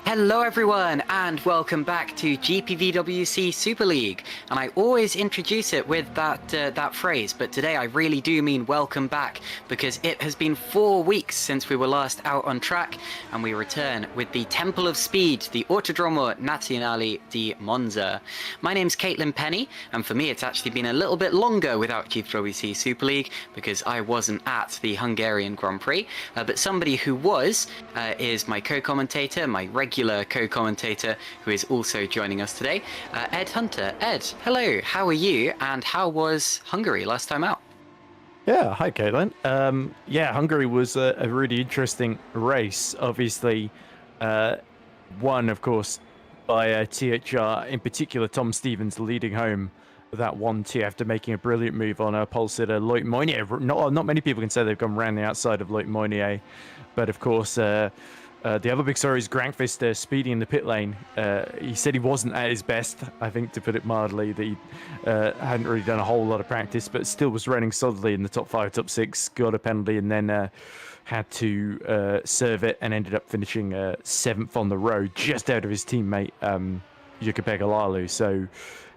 Hello everyone and welcome back to GPVWC Super League, and I always introduce it with that phrase, but today I really do mean welcome back, because it has been 4 weeks since we were last out on track, and we return with the Temple of Speed, the Autodromo Nazionale di Monza. My name's Caitlin Penny, and for me it's actually been a little bit longer without GPVWC Super League because I wasn't at the Hungarian Grand Prix, but somebody who was is my co-commentator, my regular co-commentator, who is also joining us today, Ed Hunter. Ed, hello, how are you, and how was Hungary last time out? Yeah, hi Caitlin. Yeah, Hungary was a really interesting race. Obviously, won, of course, by THR, in particular Tom Stevens leading home that 1-2 after making a brilliant move on a pole sitter, Loic Moynier. Not many people can say they've gone round the outside of Loic Moynier, but of course, the other big story is Grankvist speeding in the pit lane. He said he wasn't at his best, I think, to put it mildly, that he hadn't really done a whole lot of practice, but still was running solidly in the top 5, top 6, got a penalty, and then had to serve it and ended up finishing 7th on the road, just out of his teammate, Jukka Pekka-Laulu. So,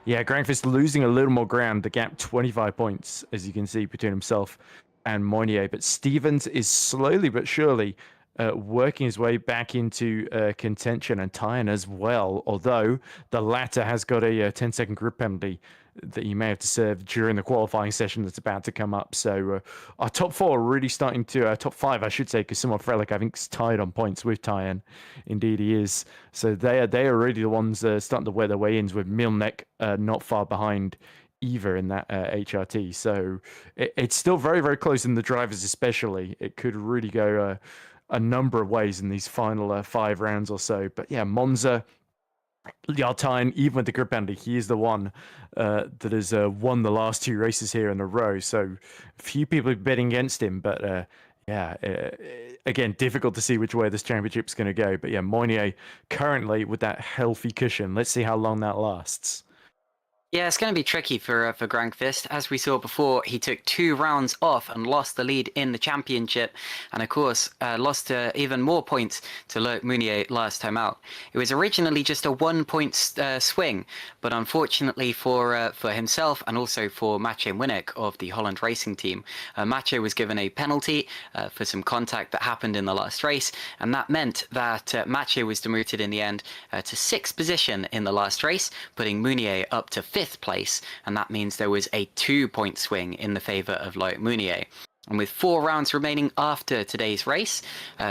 yeah, Grankvist losing a little more ground, the gap 25 points, as you can see, between himself and Moynier. But Stevens is slowly but surely working his way back into contention, and Tyan as well, although the latter has got a 10-second grid penalty that he may have to serve during the qualifying session that's about to come up. So our top 4 are really starting to, top 5 I should say, because Simon Frelick I think is tied on points with Tyan. Indeed he is. So they are really the ones starting to wear their way in, with Milnek not far behind either in that HRT. So it's still very, very close in the drivers especially. It could really go a number of ways in these final 5 rounds or so. But yeah, Monza, Yartine, even with the grid penalty, he is the one that has won the last 2 races here in a row. So few people are betting against him, but yeah, Yeah, again, difficult to see which way this championship's going to go. But yeah, Moynier currently with that healthy cushion. Let's see how long that lasts. Yeah, it's going to be tricky for Grankvist. As we saw before, he took 2 rounds off and lost the lead in the championship, and of course lost even more points to Loic Meunier last time out. It was originally just a 1-point swing, but unfortunately for himself and also for Mathieu Winnick of the Holland Racing Team, Mathieu was given a penalty for some contact that happened in the last race, and that meant that Mathieu was demoted in the end to 6th position in the last race, putting Meunier up to 5th place, and that means there was a 2-point swing in the favour of Loic Meunier. And with 4 rounds remaining after today's race,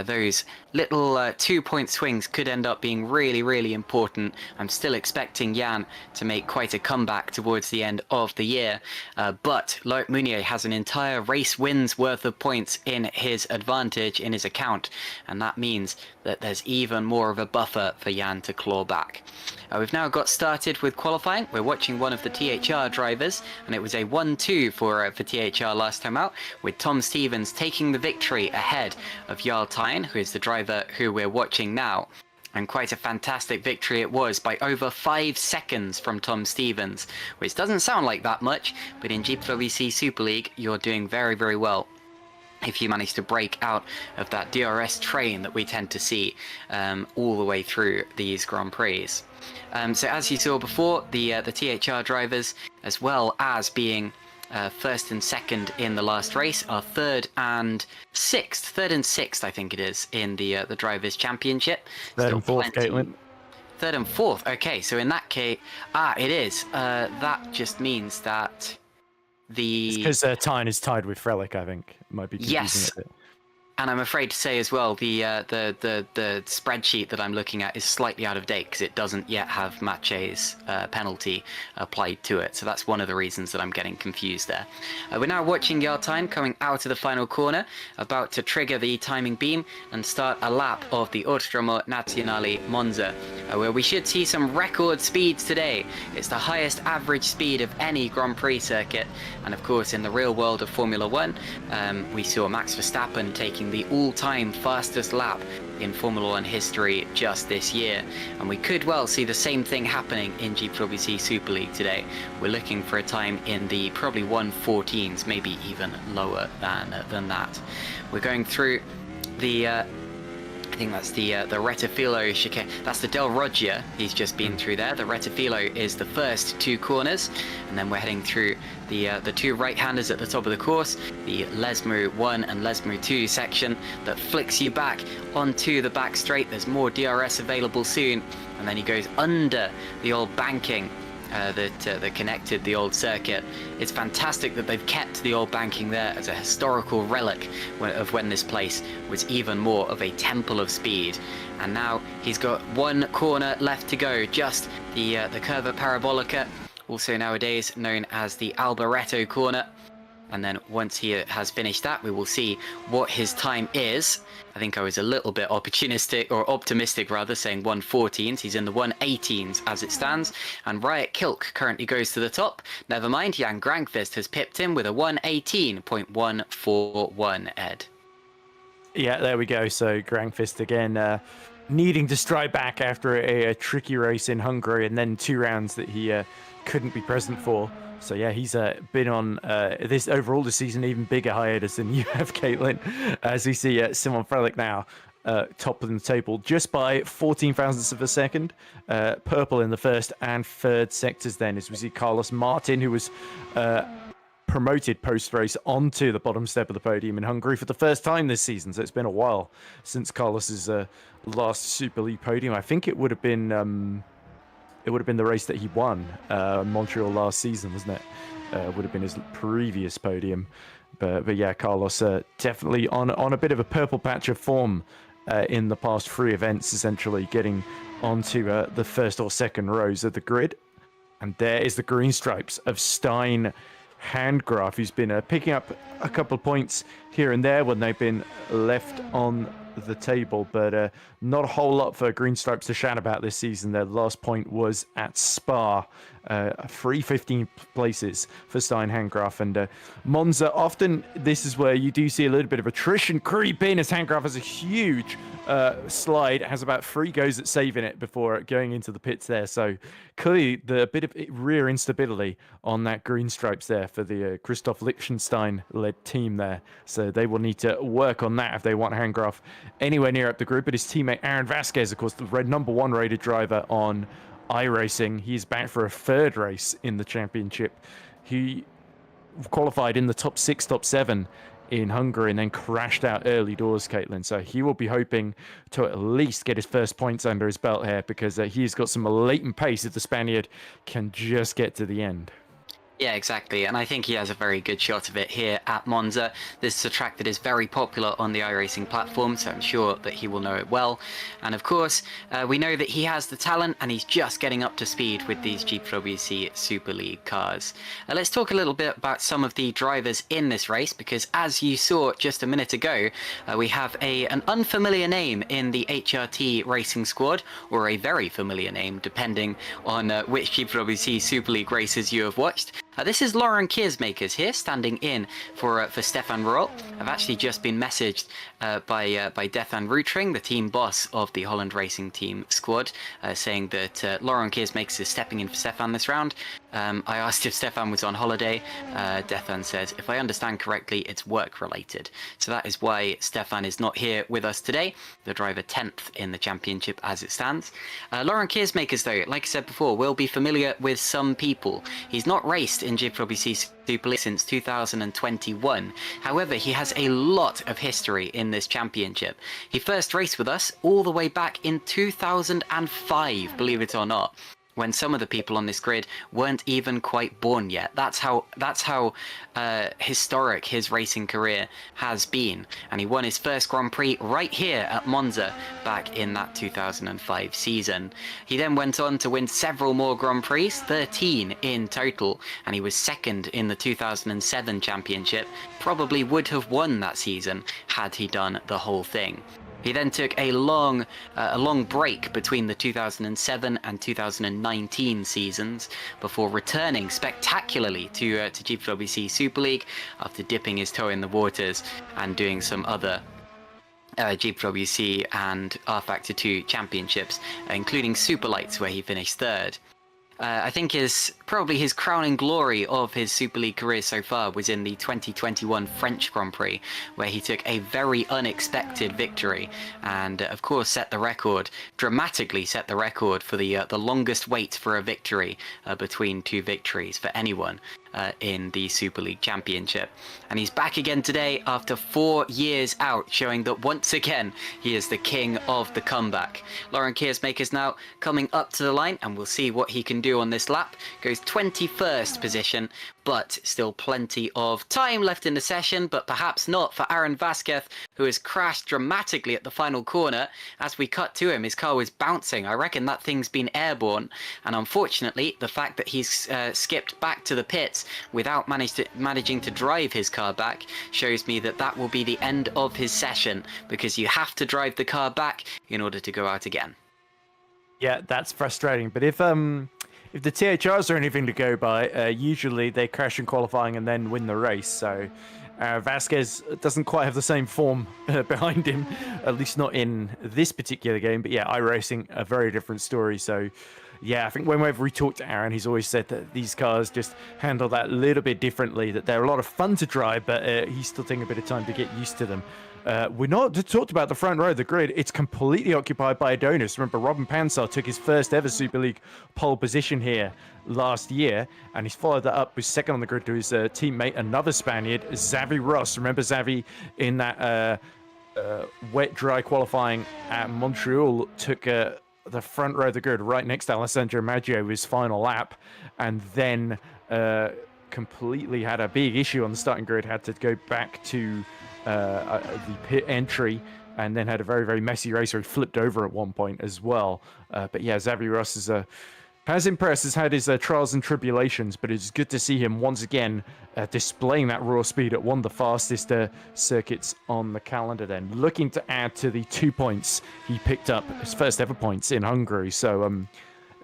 those little 2-point swings could end up being really, really important. I'm still expecting Jan to make quite a comeback towards the end of the year, but Loic Meunier has an entire race wins worth of points in his advantage in his account, and that means that there's even more of a buffer for Jan to claw back. We've now got started with qualifying. We're watching one of the THR drivers, and it was a 1-2 for THR last time out, with Tom Stevens taking the victory ahead of Jarl Tyne, who is the driver who we're watching now. And quite a fantastic victory it was, by over 5 seconds from Tom Stevens, which doesn't sound like that much, but in GPVWC Super League, you're doing very, very well if you manage to break out of that DRS train that we tend to see all the way through these Grand Prix. So as you saw before, the THR drivers, as well as being first and second in the last race, are third and sixth I think it is, in the Drivers' Championship. Third and fourth, Caitlin. Third and fourth, okay, so in that case, it is. That just means that because Tyne is tied with Frelick, I think. It might be confusing. Yes. A bit. And I'm afraid to say as well, the spreadsheet that I'm looking at is slightly out of date because it doesn't yet have Mathieu's penalty applied to it. So that's one of the reasons that I'm getting confused there. We're now watching Jarl Tyne coming out of the final corner, about to trigger the timing beam and start a lap of the Autodromo Nazionale Monza, where we should see some record speeds today. It's the highest average speed of any Grand Prix circuit. And of course, in the real world of Formula One, we saw Max Verstappen taking the all-time fastest lap in Formula One history just this year, and we could well see the same thing happening in GPVWC Super League today. We're looking for a time in the probably 1:14s, maybe even lower than that. We're going through the I think that's the Rettifilo chicane. That's the Del Roggia he's just been through there. The Rettifilo is the first 2 corners, and then we're heading through the 2 right-handers at the top of the course, the Lesmo 1 and Lesmo 2 section that flicks you back onto the back straight. There's more DRS available soon, and then he goes under the old banking that connected the old circuit. It's fantastic that they've kept the old banking there as a historical relic of when this place was even more of a temple of speed. And now he's got 1 corner left to go, just the Curva Parabolica, also nowadays known as the Alboreto corner. And then once he has finished that, we will see what his time is. I think I was a little bit optimistic, rather, saying 1:14s. He's in the 1:18s as it stands. And Riot Kilk currently goes to the top. Never mind, Jan Grankvist has pipped him with a 1:18.141, Ed. Yeah, there we go. So Grankvist again needing to stride back after a tricky race in Hungary, and then 2 rounds that he couldn't be present for. So yeah, he's been on this season even bigger hiatus than you have, Caitlin, as we see Simon Frelick now top of the table just by 14 thousandths of a second. Purple in the first and third sectors then, as we see Carlos Martin, who was promoted post-race onto the bottom step of the podium in Hungary for the first time this season. So it's been a while since Carlos's last Super League podium. I think it would have been the race that he won, Montreal last season, wasn't it? Would have been his previous podium. But yeah, Carlos definitely on a bit of a purple patch of form in the past 3 events, essentially getting onto the first or second rows of the grid. And there is the green stripes of Stein Handgraf, who's been picking up a couple of points here and there when they've been left on the table, but not a whole lot for Green Stripes to shout about this season. Their last point was at Spa, free 15 places for Steinhandgraf, and Monza. Often this is where you do see a little bit of attrition creep in, as Handgraf has a huge slide, has about 3 goes at saving it before going into the pits there. So clearly the bit of rear instability on that Green Stripes there for the Christoph Lichtenstein led team there. So they will need to work on that if they want Handgraf anywhere near up the group. But his teammate Aaron Vasquez, of course, the number 1 rated driver on iRacing, he's back for a 3rd race in the championship. He qualified in the top 6, top 7 in Hungary and then crashed out early doors, Caitlin. So he will be hoping to at least get his first points under his belt here, because he's got some latent pace if the Spaniard can just get to the end. Yeah, exactly. And I think he has a very good shot of it here at Monza. This is a track that is very popular on the iRacing platform, so I'm sure that he will know it well. And of course, we know that he has the talent and he's just getting up to speed with these GPWC Super League cars. Let's talk a little bit about some of the drivers in this race, because as you saw just a minute ago, we have an unfamiliar name in the HRT racing squad, or a very familiar name, depending on which GPWC Super League races you have watched. This is Lauren Kiersmakers here, standing in for Stefan Royal. I've actually just been messaged by Dethan Routring, the team boss of the Holland Racing Team squad, saying that Lauren Kiersmakers is stepping in for Stefan this round. I asked if Stefan was on holiday. Dethan says, if I understand correctly, it's work related. So that is why Stefan is not here with us today, the driver 10th in the championship as it stands. Lauren Kiersmakers, though, like I said before, will be familiar with some people. He's not raced in GPWC Super League since 2021. However, he has a lot of history in this championship. He first raced with us all the way back in 2005, believe it or not, when some of the people on this grid weren't even quite born yet. That's how historic his racing career has been. And he won his first Grand Prix right here at Monza back in that 2005 season. He then went on to win several more Grand Prix, 13 in total, and he was second in the 2007 championship. Probably would have won that season had he done the whole thing. He then took a long break between the 2007 and 2019 seasons before returning spectacularly to GPWC Super League after dipping his toe in the waters and doing some other GPWC and R Factor 2 championships, including Super Lights, where he finished 3rd. I think probably his crowning glory of his Super League career so far was in the 2021 French Grand Prix, where he took a very unexpected victory and, of course, dramatically set the record for the longest wait for a victory between 2 victories for anyone in the Super League Championship. And he's back again today after 4 years out, showing that once again he is the king of the comeback. Lauren Kiersmakers now coming up to the line, and we'll see what he can do on this lap. Goes 21st position, but still plenty of time left in the session, but perhaps not for Aaron Vasquez, who has crashed dramatically at the final corner. As we cut to him, his car was bouncing. I reckon that thing's been airborne, and unfortunately the fact that he's skipped back to the pits without managing to drive his car back shows me that that will be the end of his session, because you have to drive the car back in order to go out again. Yeah, that's frustrating. But if the THRs are anything to go by, usually they crash in qualifying and then win the race. So Vasquez doesn't quite have the same form behind him, at least not in this particular game. But yeah, iRacing, a very different story. So yeah, I think whenever we talk to Aaron, he's always said that these cars just handle that a little bit differently, that they're a lot of fun to drive, but he's still taking a bit of time to get used to them. We're not talked about the front row of the grid. It's completely occupied by Adonis. Remember, Robin Pansar took his first ever Super League pole position here last year, and he's followed that up with second on the grid to his teammate, another Spaniard, Xavi Ross. Remember Xavi in that wet, dry qualifying at Montreal took the front row of the grid right next to Alessandro Maggio his final lap, and then completely had a big issue on the starting grid, had to go back to the pit entry, and then had a very, very messy race where he flipped over at one point as well. But yeah, Xavi Ross is Has impressed, has had his trials and tribulations, but it's good to see him once again displaying that raw speed at one of the fastest circuits on the calendar then. Looking to add to the 2 points he picked up, his first ever points in Hungary. So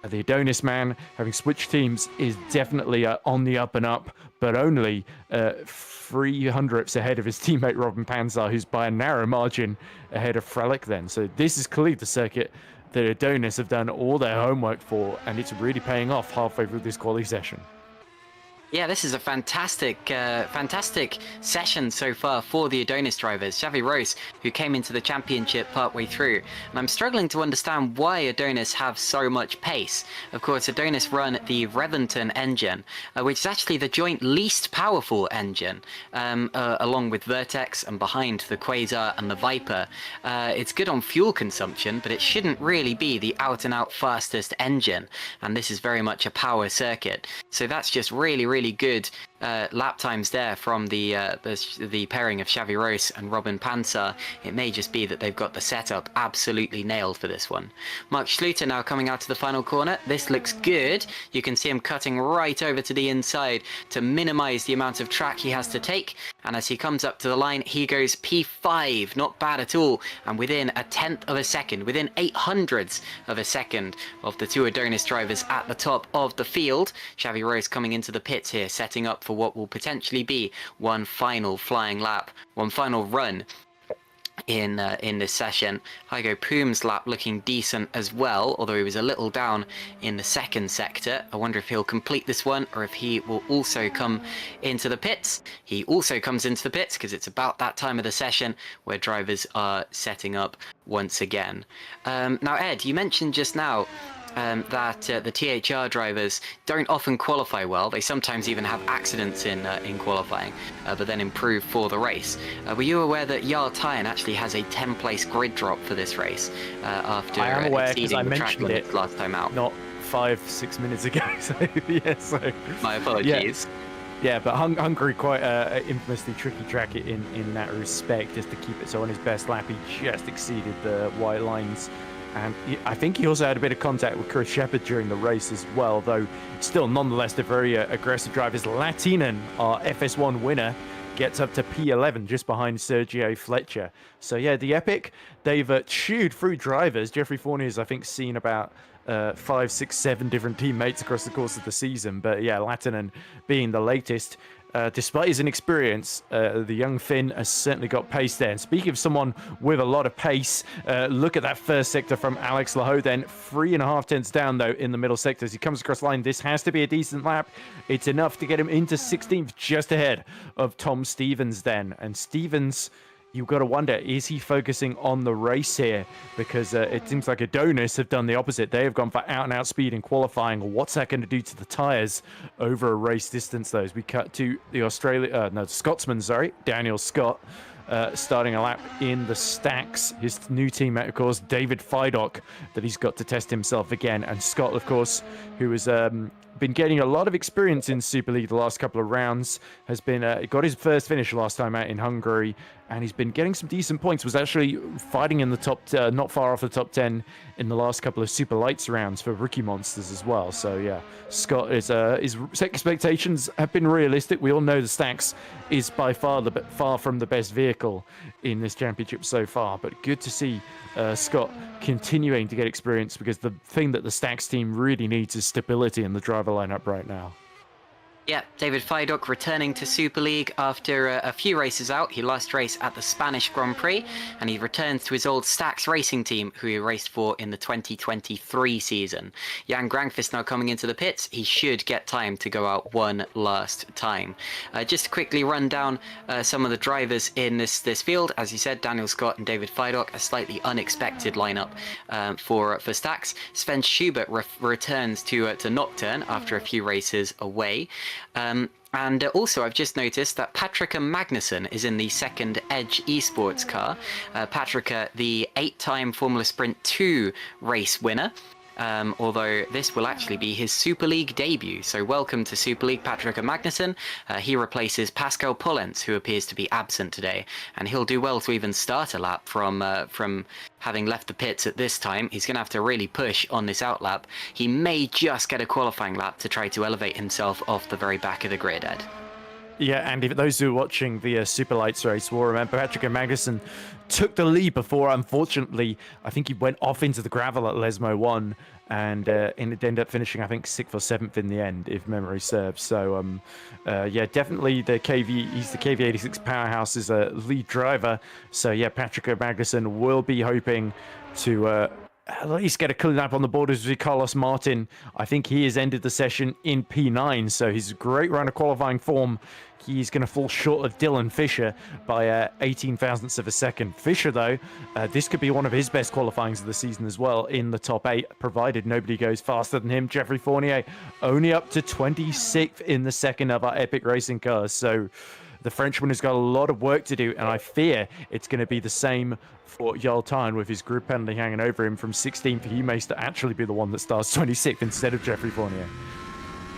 the Adonis man, having switched teams, is definitely on the up and up, but only 300ths ahead of his teammate Robin Panzar, who's by a narrow margin ahead of Frelick then. So this is clearly the circuit that Adonis have done all their homework for, and it's really paying off halfway through this quali session. Yeah, this is a fantastic session so far for the Adonis drivers. Xavi Rose, who came into the championship partway through. And I'm struggling to understand why Adonis have so much pace. Of course, Adonis run the Reventon engine, which is actually the joint least powerful engine, along with Vertex and behind the Quasar and the Viper. It's good on fuel consumption, but it shouldn't really be the out-and-out fastest engine. And this is very much a power circuit. So that's just really good lap times there from the pairing of Xavi Rose and Robin Panzer. It may just be that they've got the setup absolutely nailed for this one. Mark Schluter now coming out to the final corner. This looks good. You can see him cutting right over to the inside to minimize the amount of track he has to take. And as he comes up to the line, he goes P5. Not bad at all. And within a 1/10 of a second, within 800ths of a second of the two Adonis drivers at the top of the field. Xavi Rose coming into the pits here, setting up for what will potentially be one final flying lap, one final run in this session. Hygo Poom's lap looking decent as well, although he was a little down in the second sector. I wonder if he'll complete this one or if he will also come into the pits. He also comes into the pits because it's about that time of the session where drivers are setting up once again. Now, Ed, you mentioned just now that the THR drivers don't often qualify well. They sometimes even have accidents in qualifying, but then improve for the race. Were you aware that Jarl Tyen actually has a 10-place grid drop for this race after I am aware, exceeding the track limits last time out? Not 5-6 minutes ago. So yeah, so my apologies. Yeah, but Hungary quite infamously tricky track in that respect, just to keep it. So on his best lap, he just exceeded the white lines. And I think he also had a bit of contact with Chris Shepherd during the race as well, though still nonetheless they're very aggressive drivers. Latinen, our FS1 winner, gets up to P11 just behind Sergio Fletcher. So yeah, the Epic, they've chewed through drivers. Jeffrey Fournier's, I think, seen about 5, 6, 7 different teammates across the course of the season. But yeah, Latinen being the latest. Despite his inexperience, the young Finn has certainly got pace there. And speaking of someone with a lot of pace, look at that first sector from Alex Laho then. 3.5 tenths down, though, in the middle sector. As he comes across the line, this has to be a decent lap. It's enough to get him into 16th, just ahead of Tom Stevens then. And Stevens, you've got to wonder, is he focusing on the race here? Because it seems like Adonis have done the opposite. They have gone for out-and-out speed in qualifying. What's that going to do to the tyres over a race distance, though? As we cut to the Scotsman, Daniel Scott, starting a lap in the stacks. His new teammate, of course, David Feidock, that he's got to test himself again. And Scott, of course, who has been getting a lot of experience in Super League the last couple of rounds, has been got his first finish last time out in Hungary, and he's been getting some decent points. Was actually fighting in the top, not far off the top 10 in the last couple of Super Lights rounds for Rookie Monsters as well. So yeah, Scott is his expectations have been realistic. We all know the Stacks is by far far from the best vehicle in this championship so far, but good to see Scott continuing to get experience, because the thing that the Stacks team really needs is stability in the driver lineup right now. Yeah, David Feidock returning to Super League after a few races out. He last raced at the Spanish Grand Prix, and he returns to his old Stax racing team, who he raced for in the 2023 season. Jan Grangfist now coming into the pits. He should get time to go out one last time. Just to quickly run down some of the drivers in this field. As you said, Daniel Scott and David Feidock, a slightly unexpected lineup for Stax. Sven Schubert returns to Nocturne after a few races away. And also, I've just noticed that Patrika Magnusson is in the second Edge Esports car. Patrika, the 8-time Formula Sprint 2 race winner. although this will actually be his Super League debut. So welcome to Super League, Patrick Magnussen. He replaces Pascal Pollens, who appears to be absent today, and he'll do well to even start a lap from having left the pits at this time. He's going to have to really push on this out lap. He may just get a qualifying lap to try to elevate himself off the very back of the grid, Ed. Yeah, and if those who are watching the Super Lights race will remember Patrick Magnussen took the lead before, unfortunately, I think he went off into the gravel at Lesmo 1 and it ended up finishing, I think, 6th or 7th in the end, if memory serves. So, yeah, definitely he's the KV86 powerhouse's lead driver. So, yeah, Patrick Magnussen will be hoping to at least get a clean lap on the board with Carlos Martin. I think he has ended the session in P9, so he's a great run of qualifying form. He's going to fall short of Dylan Fisher by 18 thousandths of a second. Fisher, though, this could be one of his best qualifyings of the season as well, in the top 8, provided nobody goes faster than him. Jeffrey Fournier only up to 26th in the second of our epic racing cars. So the Frenchman has got a lot of work to do, and I fear it's going to be the same for Jarl Tyne with his group penalty hanging over him from 16th. He may actually be the one that starts 26th instead of Jeffrey Fournier.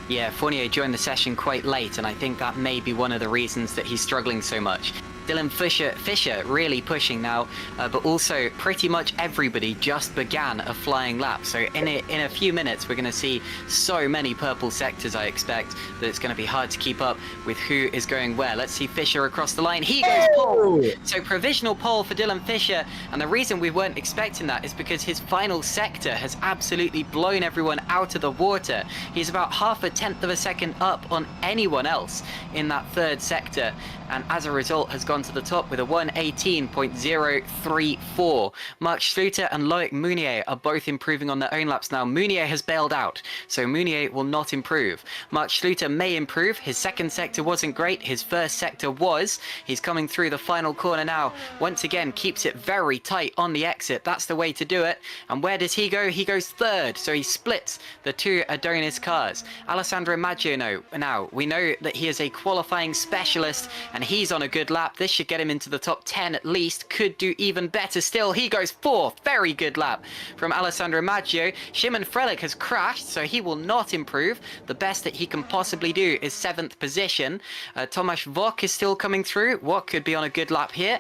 Yeah, Fournier joined the session quite late, and I think that may be one of the reasons that he's struggling so much. Dylan Fisher really pushing now, but also pretty much everybody just began a flying lap. So in a few minutes, we're going to see so many purple sectors, I expect, that it's going to be hard to keep up with who is going where. Let's see Fisher across the line. He goes pole! So provisional pole for Dylan Fisher, and the reason we weren't expecting that is because his final sector has absolutely blown everyone out of the water. He's about 0.5 of a second up on anyone else in that third sector, and as a result has gone to the top with a 1:18.034. Mark Schluter and Loic Mounier are both improving on their own laps now. Mounier has bailed out, so Mounier will not improve. Mark Schluter may improve. His second sector wasn't great. His first sector was. He's coming through the final corner now. Once again, keeps it very tight on the exit. That's the way to do it. And where does he go? He goes third, so he splits the two Adonis cars. Alessandro Maggio now, we know that he is a qualifying specialist, and he's on a good lap. This should get him into the top 10 at least. Could do even better still. He goes fourth. Very good lap from Alessandro Maggio. Szymon Frelick has crashed, so he will not improve. The best that he can possibly do is 7th position. Tomasz Vok is still coming through. What could be on a good lap here?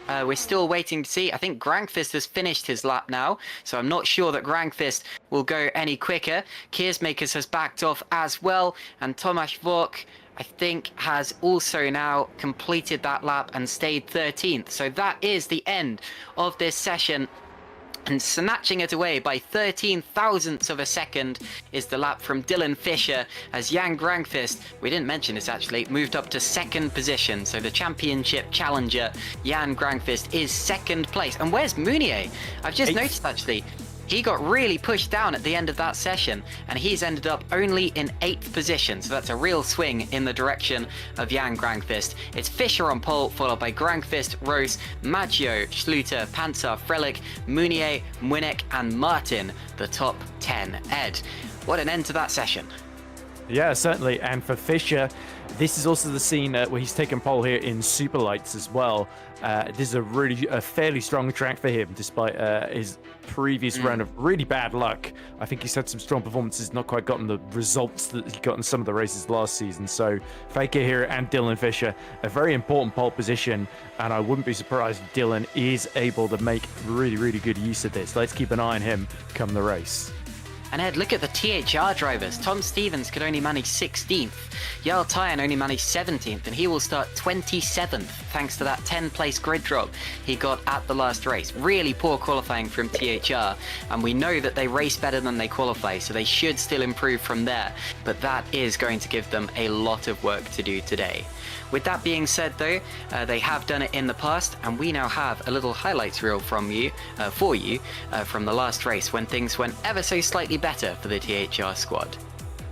We're still waiting to see. I think Grankvist has finished his lap now, so I'm not sure that Grankvist will go any quicker. Keersmakers has backed off as well, and Tomasz Vok, I think, has also now completed that lap and stayed 13th. So that is the end of this session. And snatching it away by 13 thousandths of a second is the lap from Dylan Fisher, as Jan Grankvist, we didn't mention this actually, moved up to 2nd position. So the championship challenger, Jan Grankvist, is 2nd place. And where's Mounier? I've just noticed actually, he got really pushed down at the end of that session, and he's ended up only in 8th position. So that's a real swing in the direction of Jan Grankvist. It's Fisher on pole, followed by Grankvist, Rose, Maggio, Schluter, Panzer, Frelick, Mounier, Mwinnek, and Martin, the top 10. Ed, what an end to that session. Yeah, certainly. And for Fisher, this is also the scene where he's taken pole here in Super Lights as well. This is a fairly strong track for him, despite his previous run of really bad luck. I think he's had some strong performances, not quite gotten the results that he got in some of the races last season. So Faker here and Dylan Fisher, a very important pole position, and I wouldn't be surprised if Dylan is able to make really, really good use of this. Let's keep an eye on him come the race. And Ed, look at the THR drivers. Tom Stevens could only manage 16th. Jarl Tyne only managed 17th, and he will start 27th thanks to that 10-place grid drop he got at the last race. Really poor qualifying from THR, and we know that they race better than they qualify, so they should still improve from there. But that is going to give them a lot of work to do today. With that being said, though, they have done it in the past, and we now have a little highlights reel from you, from the last race when things went ever so slightly better for the THR squad.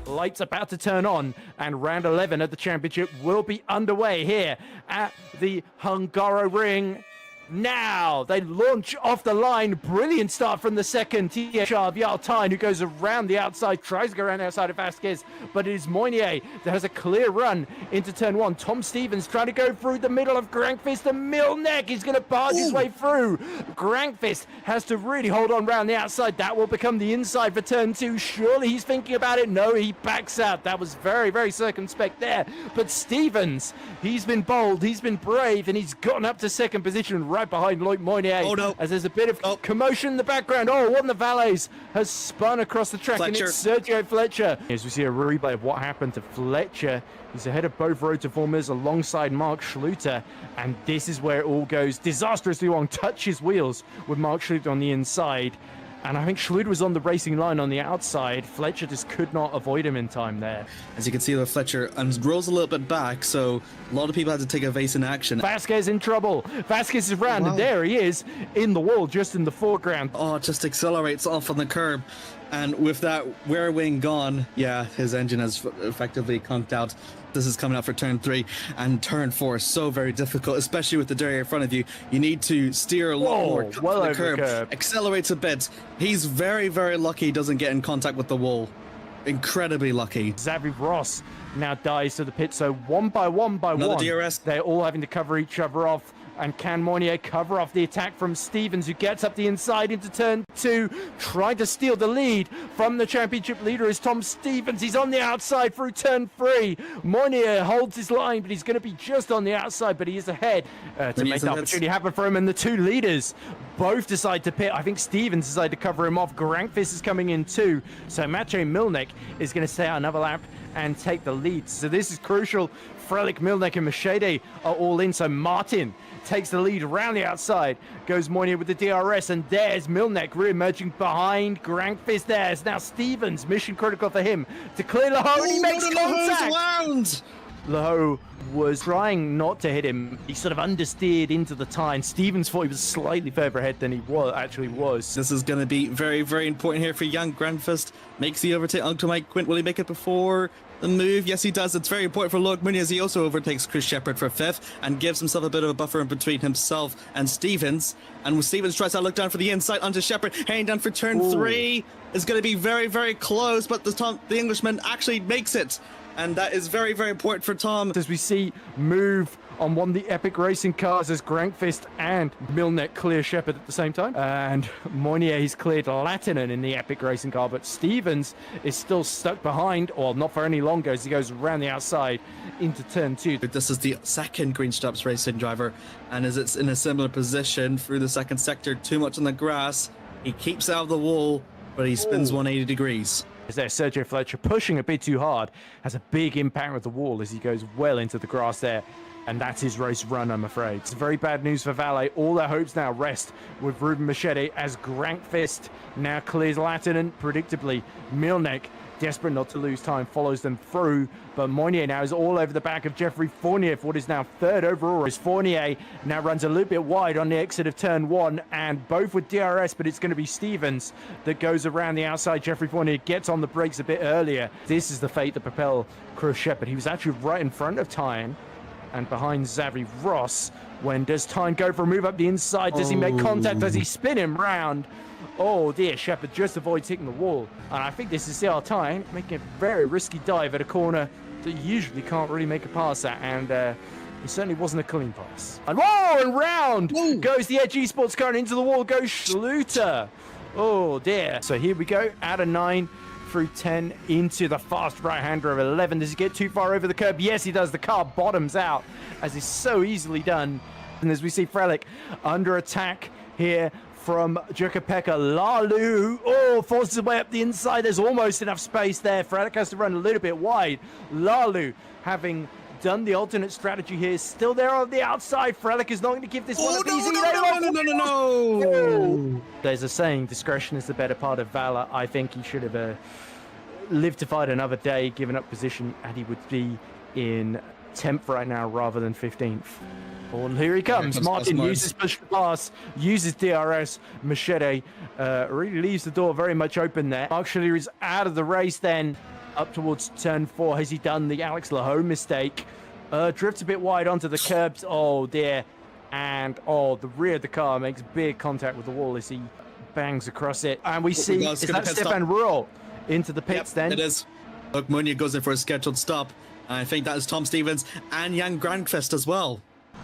Lights about to turn on, and round 11 of the championship will be underway here at the Hungaroring. Now they launch off the line. Brilliant start from the second THR Vialtine, who goes around the outside, tries to go around the outside of Vasquez, but it is Moynier that has a clear run into turn one. Tom Stevens trying to go through the middle of Grankfist and Milnek. He's going to barge his way through. Grankfist has to really hold on round the outside. That will become the inside for turn two. Surely he's thinking about it. No, he backs out. That was very, very circumspect there. But Stevens, he's been bold, he's been brave, and he's gotten up to second position right behind Loic Moynier. Oh, no. As there's a bit of commotion in the background. Oh, one of the valets has spun across the track, Fletcher. and it's Sergio Fletcher. As we see a replay of what happened to Fletcher, he's ahead of both road performers alongside Mark Schluter, and this is where it all goes disastrously wrong. Touches wheels with Mark Schluter on the inside, and I think Schluter was on the racing line on the outside. Fletcher just could not avoid him in time there. As you can see, with Fletcher rolls a little bit back, so a lot of people had to take a vase in action. Vasquez in trouble. Vasquez is round, and there he is in the wall, just in the foreground. Oh, it just accelerates off on the curb. And with that rear wing gone, yeah, his engine has effectively conked out. This is coming up for turn three, and turn four is so very difficult, especially with the derriere in front of you. You need to steer a lot more, cut well the over curb, accelerates a bit. He's very, very lucky he doesn't get in contact with the wall. Incredibly lucky. Xavi Ross now dies to the pit, so one by one, Another DRS. they're all having to cover each other off. And can Moynier cover off the attack from Stevens, who gets up the inside into turn two, trying to steal the lead from the championship leader is Tom Stevens. He's on the outside through turn three. Moynier holds his line, but he's going to be just on the outside, but he is ahead to make the opportunity happen for him. And the two leaders both decide to pit. I think Stevens decided to cover him off. Grankfist is coming in too. So Maciej Milnek is going to stay out another lap and take the lead. So this is crucial. Frelick, Milnek, and Machete are all in. So Martin takes the lead around the outside. Goes Moynier with the DRS, and there's Milnek re-emerging behind Grankfist. There's now Stevens. Mission critical for him to clear Laho, and he makes contact. Laho was trying not to hit him. He sort of understeered into the tie. Stevens thought he was slightly further ahead than he actually was. This is going to be very, very important here for young Grankfist. Makes the overtake onto Mike Quint. Will he make it before the move? Yes, he does. It's very important for Loic Moynier, as he also overtakes Chris Shepherd for fifth and gives himself a bit of a buffer in between himself and Stevens. And when Stevens tries to look down for the inside onto Shepherd, heading down for turn three, is going to be very, very close, but the Englishman actually makes it. And that is very, very important for Tom. As we see move on one of the epic racing cars as Grankfist and Milnek clear Shepherd at the same time. And Moynier, he's cleared Latinen in the epic racing car, but Stevens is still stuck behind, or not for any longer, as he goes around the outside into turn two. This is the second Green Straps racing driver, and as it's in a similar position through the second sector, too much on the grass, he keeps out of the wall, but he spins 180 degrees. Is there Sergio Fletcher pushing a bit too hard, has a big impact with the wall as he goes well into the grass there. And that's his race run, I'm afraid. It's very bad news for Valet. All their hopes now rest with Ruben Machete as Grankfist now clears Latinen. Predictably, Milnek, desperate not to lose time, follows them through. But Moynier now is all over the back of Jeffrey Fournier for what is now third overall. As Fournier now runs a little bit wide on the exit of turn one, and both with DRS, but it's going to be Stevens that goes around the outside. Jeffrey Fournier gets on the brakes a bit earlier. This is the fate that propelled Chris Shepherd. He was actually right in front of Tyne and behind Xavi Ross. When does Tyne go for a move up the inside? Does he make contact? Does he spin him round? Oh dear, Shepherd just avoids hitting the wall. And I think this is CR Tyne making a very risky dive at a corner that you usually can't really make a pass at. And it certainly wasn't a clean pass. And whoa, and round goes the Edge Esports car, and into the wall goes Schluter. Oh dear. So here we go, out of 9 through 10 into the fast right-hander of 11. Does he get too far over the curb? Yes, he does. The car bottoms out, as is so easily done. And as we see Frelick under attack here from Jukka-Pekka Lalu. Oh, forces his way up the inside. There's almost enough space there. Frelick has to run a little bit wide. Lalu, having done the alternate strategy here, still there on the outside. Frelick is not going to give this one up easy. No. There's a saying, discretion is the better part of valor. I think he should have lived to fight another day, given up position, and he would be in 10th right now rather than 15th. Oh, and here he comes. Martin uses push to pass, uses DRS. Machete really leaves the door very much open there. Mark Schiller is out of the race then, up towards turn 4. Has he done the Alex Laho mistake? Drifts a bit wide onto the curbs. Oh dear. And the rear of the car makes big contact with the wall as he bangs across it. And we see, is that Stefan Ruhl into the pits then? It is. Look, Munya goes in for a scheduled stop. I think that is Tom Stevens and Jan Granqvist as well.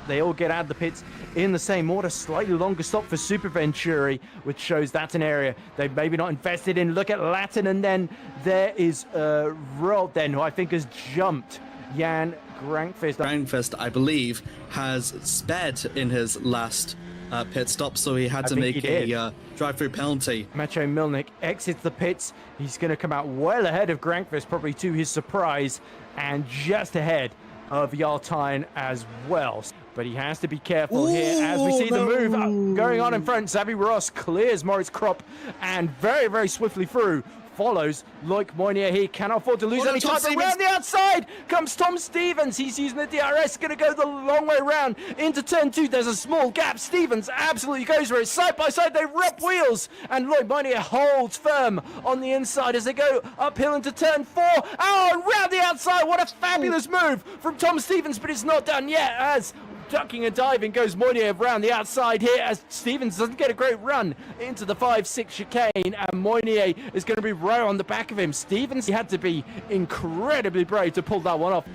They all get out of the pits in the same order. Slightly longer stop for Super Venturi, which shows that's an area they've maybe not invested in. Look at Latin, and then there is Ruhl then, who I think has jumped Jan Granqvist. Granqvist, I believe, has sped in his last pit stop, so he had to make a drive-through penalty. Maciej Milnik exits the pits. He's going to come out well ahead of Granqvist, probably to his surprise, and just ahead of Yartine as well. But he has to be careful here as we see the move going on in front. Xavi Ross clears Moritz Kropp and very, very swiftly through. Follows Loic Moynier here. Cannot afford to lose any time. Around the outside comes Tom Stevens. He's using the DRS. Going to go the long way around into turn 2. There's a small gap. Stevens absolutely goes for it. Side by side, they rip wheels. And Loic Moynier holds firm on the inside as they go uphill into turn 4. Oh, and round the outside. What a fabulous move from Tom Stevens. But it's not done yet as ducking and diving goes Moynier around the outside here as Stevens doesn't get a great run into the 5-6 chicane, and Moynier is going to be right on the back of him. Stevens, he had to be incredibly brave to pull that one off.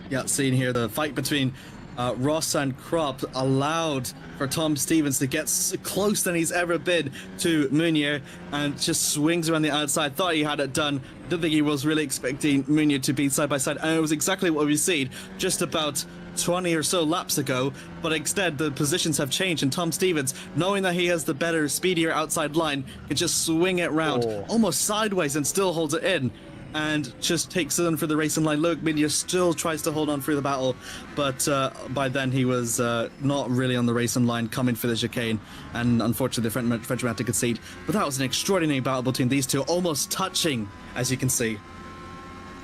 Yeah, seeing here the fight between Ross and Kropp allowed for Tom Stevens to get close than he's ever been to Meunier and just swings around the outside. Thought he had it done. Didn't think he was really expecting Meunier to be side by side, and it was exactly what we've seen just about 20 or so laps ago, but instead the positions have changed, and Tom Stevens, knowing that he has the better, speedier outside line, can just swing it round almost sideways and still holds it in and just takes it in for the racing line. Look, Meunier still tries to hold on through the battle, but by then he was not really on the racing line coming for the chicane, and unfortunately the Frenchman had to concede. But that was an extraordinary battle between these two, almost touching, as you can see.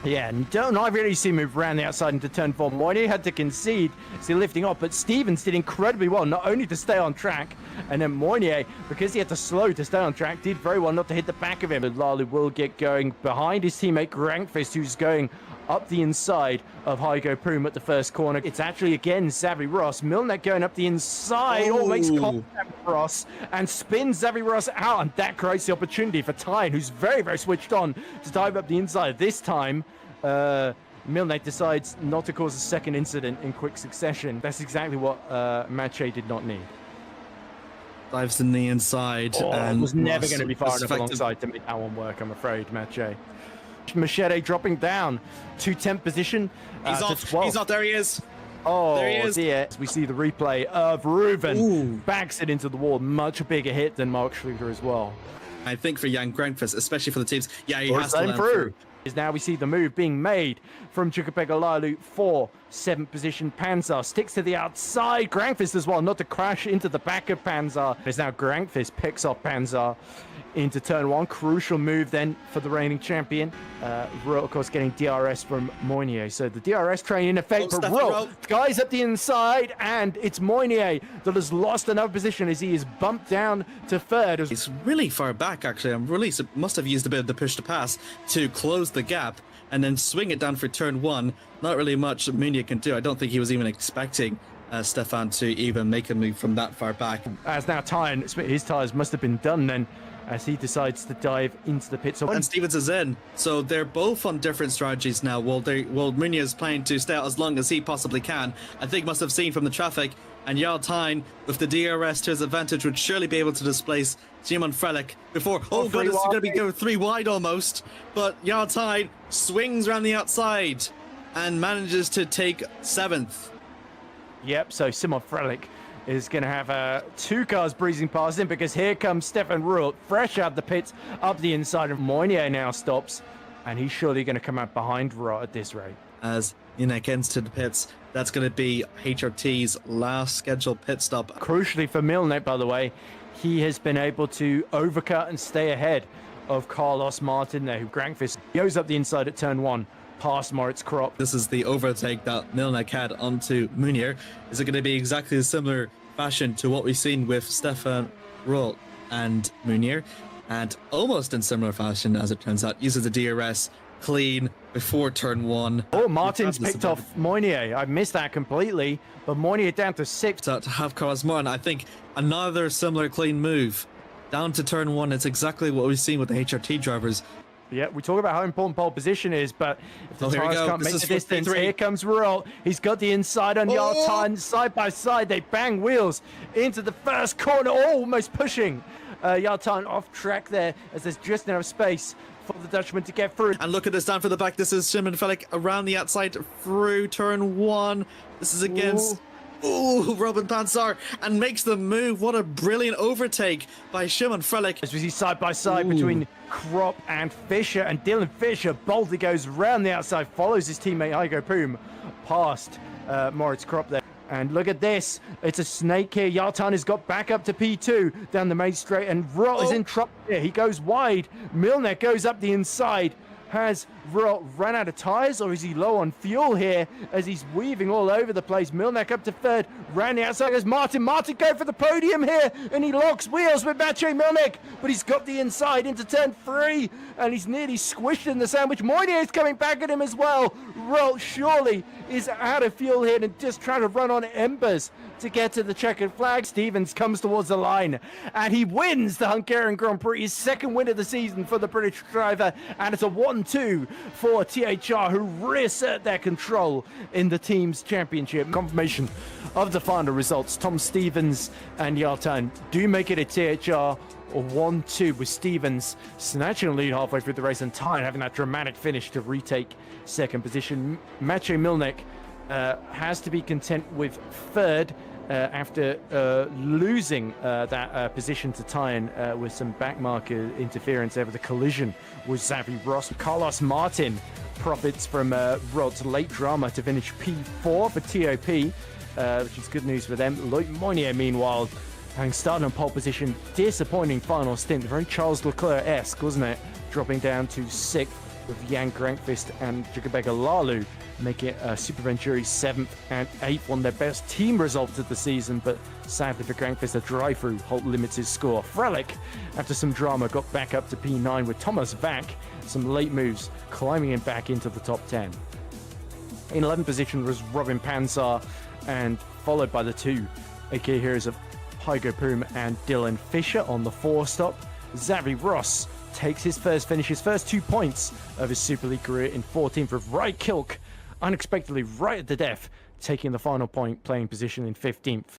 Yeah, and don't I really see him move around the outside into turn 4. Moynier had to concede, still lifting off, but Stevens did incredibly well, not only to stay on track, and then Moynier, because he had to slow to stay on track, did very well not to hit the back of him. But Lally will get going behind his teammate Granqvist, who's going up the inside of Hugo Prüm at the first corner. It's actually, again, Xavi Ross. Milnek going up the inside, makes contact with Ross and spins Xavi Ross out, and that creates the opportunity for Tyne, who's very, very switched on, to dive up the inside. This time, Milnek decides not to cause a second incident in quick succession. That's exactly what Maciej did not need. Dives in the inside. And it was never going to be far enough effective alongside to make that one work, I'm afraid, Maciej. Machete dropping down to 10th position. He's off. He's off. There he is. Oh, there he is. Dear. We see the replay of Reuven. Backs it into the wall. Much bigger hit than Mark Schluter as well. I think for Jan Granqvist, especially for the teams, yeah, he has to let him through. Now we see the move being made from Chukapegalalu for 7th position. Panzer sticks to the outside. Granqvist as well, not to crash into the back of Panzer. It's now Granqvist picks up Panzer into turn 1. Crucial move then for the reigning champion. Ruhl, of course, getting DRS from Moynier. So the DRS train in effect, but Ruhl, guys up the inside, and it's Moynier that has lost another position as he is bumped down to 3rd. He's really far back, actually. I'm really must have used a bit of the push to pass to close the gap and then swing it down for turn 1. Not really much Meunier can do. I don't think he was even expecting Stefan to even make a move from that far back. As now Tyne, his tyres must have been done then, as he decides to dive into the pit. And Stevens is in, so they're both on different strategies now. Meunier is planning to stay out as long as he possibly can. I think must have seen from the traffic, and Jarl Tyne, with the DRS to his advantage, would surely be able to displace Simon Frelick before. Oh god, it's going to be going 3 wide almost, but Jarl Tyne swings around the outside and manages to take 7th. Yep, so Simon Frelick is going to have 2 cars breezing past him, because here comes Stefan Ruhl, fresh out the pits, up the inside of Moynier now stops, and he's surely going to come out behind Ruhl at this rate. As Inek ends to the pits, that's going to be HRT's last scheduled pit stop. Crucially for Milnek, by the way, he has been able to overcut and stay ahead of Carlos Martin there, who Granqvist goes up the inside at turn 1. Past Moritz Kropp. This is the overtake that Milnek had onto Meunier. Is it going to be exactly a similar fashion to what we've seen with Stefan Ruhl and Meunier? And almost in similar fashion, as it turns out, uses the DRS clean before turn 1. Oh, Martin's picked off Moynier. I missed that completely, but Moynier down to 6th. To have Carlos Martin, I think another similar clean move. Down to turn 1, it's exactly what we've seen with the HRT drivers. Yeah, we talk about how important pole position is, but if the tires can't make the distance, 53. here comes Rolt. He's got the inside on Yartan, side by side. They bang wheels into the first corner, almost pushing Yartan off track there, as there's just enough space for the Dutchman to get through. And look at this down for the back. This is Shimon Felik around the outside through turn 1. This is against... Ooh, Robin Pansar, and makes the move. What a brilliant overtake by Shimon Felik. As we see side by side between Krop and Fischer, and Dylan Fischer boldly goes round the outside, follows his teammate Heiko Poom past Moritz Krop there. And look at this, it's a snake here. Yartan has got back up to P2 down the main straight, and Rot is in trouble here. He goes wide. Milner goes up the inside. Has Rot run out of tyres, or is he low on fuel here as he's weaving all over the place? Milnek up to 3rd, round the outside goes Martin. Martin going for the podium here, and he locks wheels with Maciej Milnek, but he's got the inside into turn 3, and he's nearly squished in the sandwich. Moynier is coming back at him as well. Rot surely is out of fuel here and just trying to run on embers to get to the checkered flag. Stevens comes towards the line, and he wins the Hungarian Grand Prix, his 2nd win of the season for the British driver, and it's a 1-2 for THR, who reassert their control in the team's championship. Confirmation of the final results. Tom Stevens and Yartan do make it a THR 1-2, with Stevens snatching a lead halfway through the race and Tyne having that dramatic finish to retake 2nd position. Maciej Milnek has to be content with 3rd after losing that position to Tyne with some backmarker interference over the collision with Xavi Ross. Carlos Martin profits from Rod's late drama to finish P4 for TOP, which is good news for them. Loic Moynier, meanwhile, having started on pole position, disappointing final stint, very Charles Leclerc-esque, wasn't it? Dropping down to 6th with Jan Grankvist and Jukabega Lalu making it Super Venturi 7th and 8th, one of their best team results of the season, but sadly for Grankvist, a drive-through halt limits his score. Frelick, after some drama, got back up to P9 with Thomas Vack, some late moves, climbing him back into the top 10. In 11th position was Robin Pansar, and followed by the 2 AK heroes of Heiko Poom and Dylan Fischer on the 4 stop. Xavi Ross takes his first finish, his first 2 points of his Super League career in 14th, with Rai Kilk unexpectedly right at the death, taking the final point, playing position in 15th.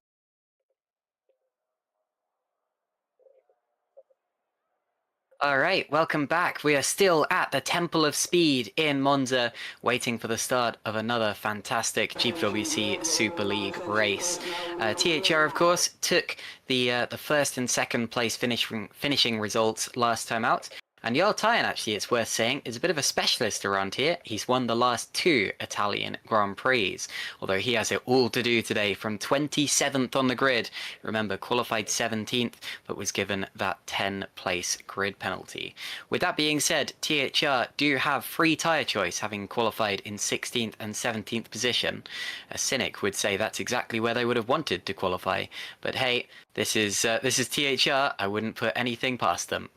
All right, welcome back. We are still at the Temple of Speed in Monza, waiting for the start of another fantastic GPWC Super League race. THR, of course, took the 1st and 2nd place finishing results last time out. And Jarl Tyne, actually, it's worth saying, is a bit of a specialist around here. He's won the last 2 Italian Grand Prix, although he has it all to do today from 27th on the grid. Remember, qualified 17th, but was given that 10-place grid penalty. With that being said, THR do have free tyre choice, having qualified in 16th and 17th position. A cynic would say that's exactly where they would have wanted to qualify. But hey, this is THR. I wouldn't put anything past them.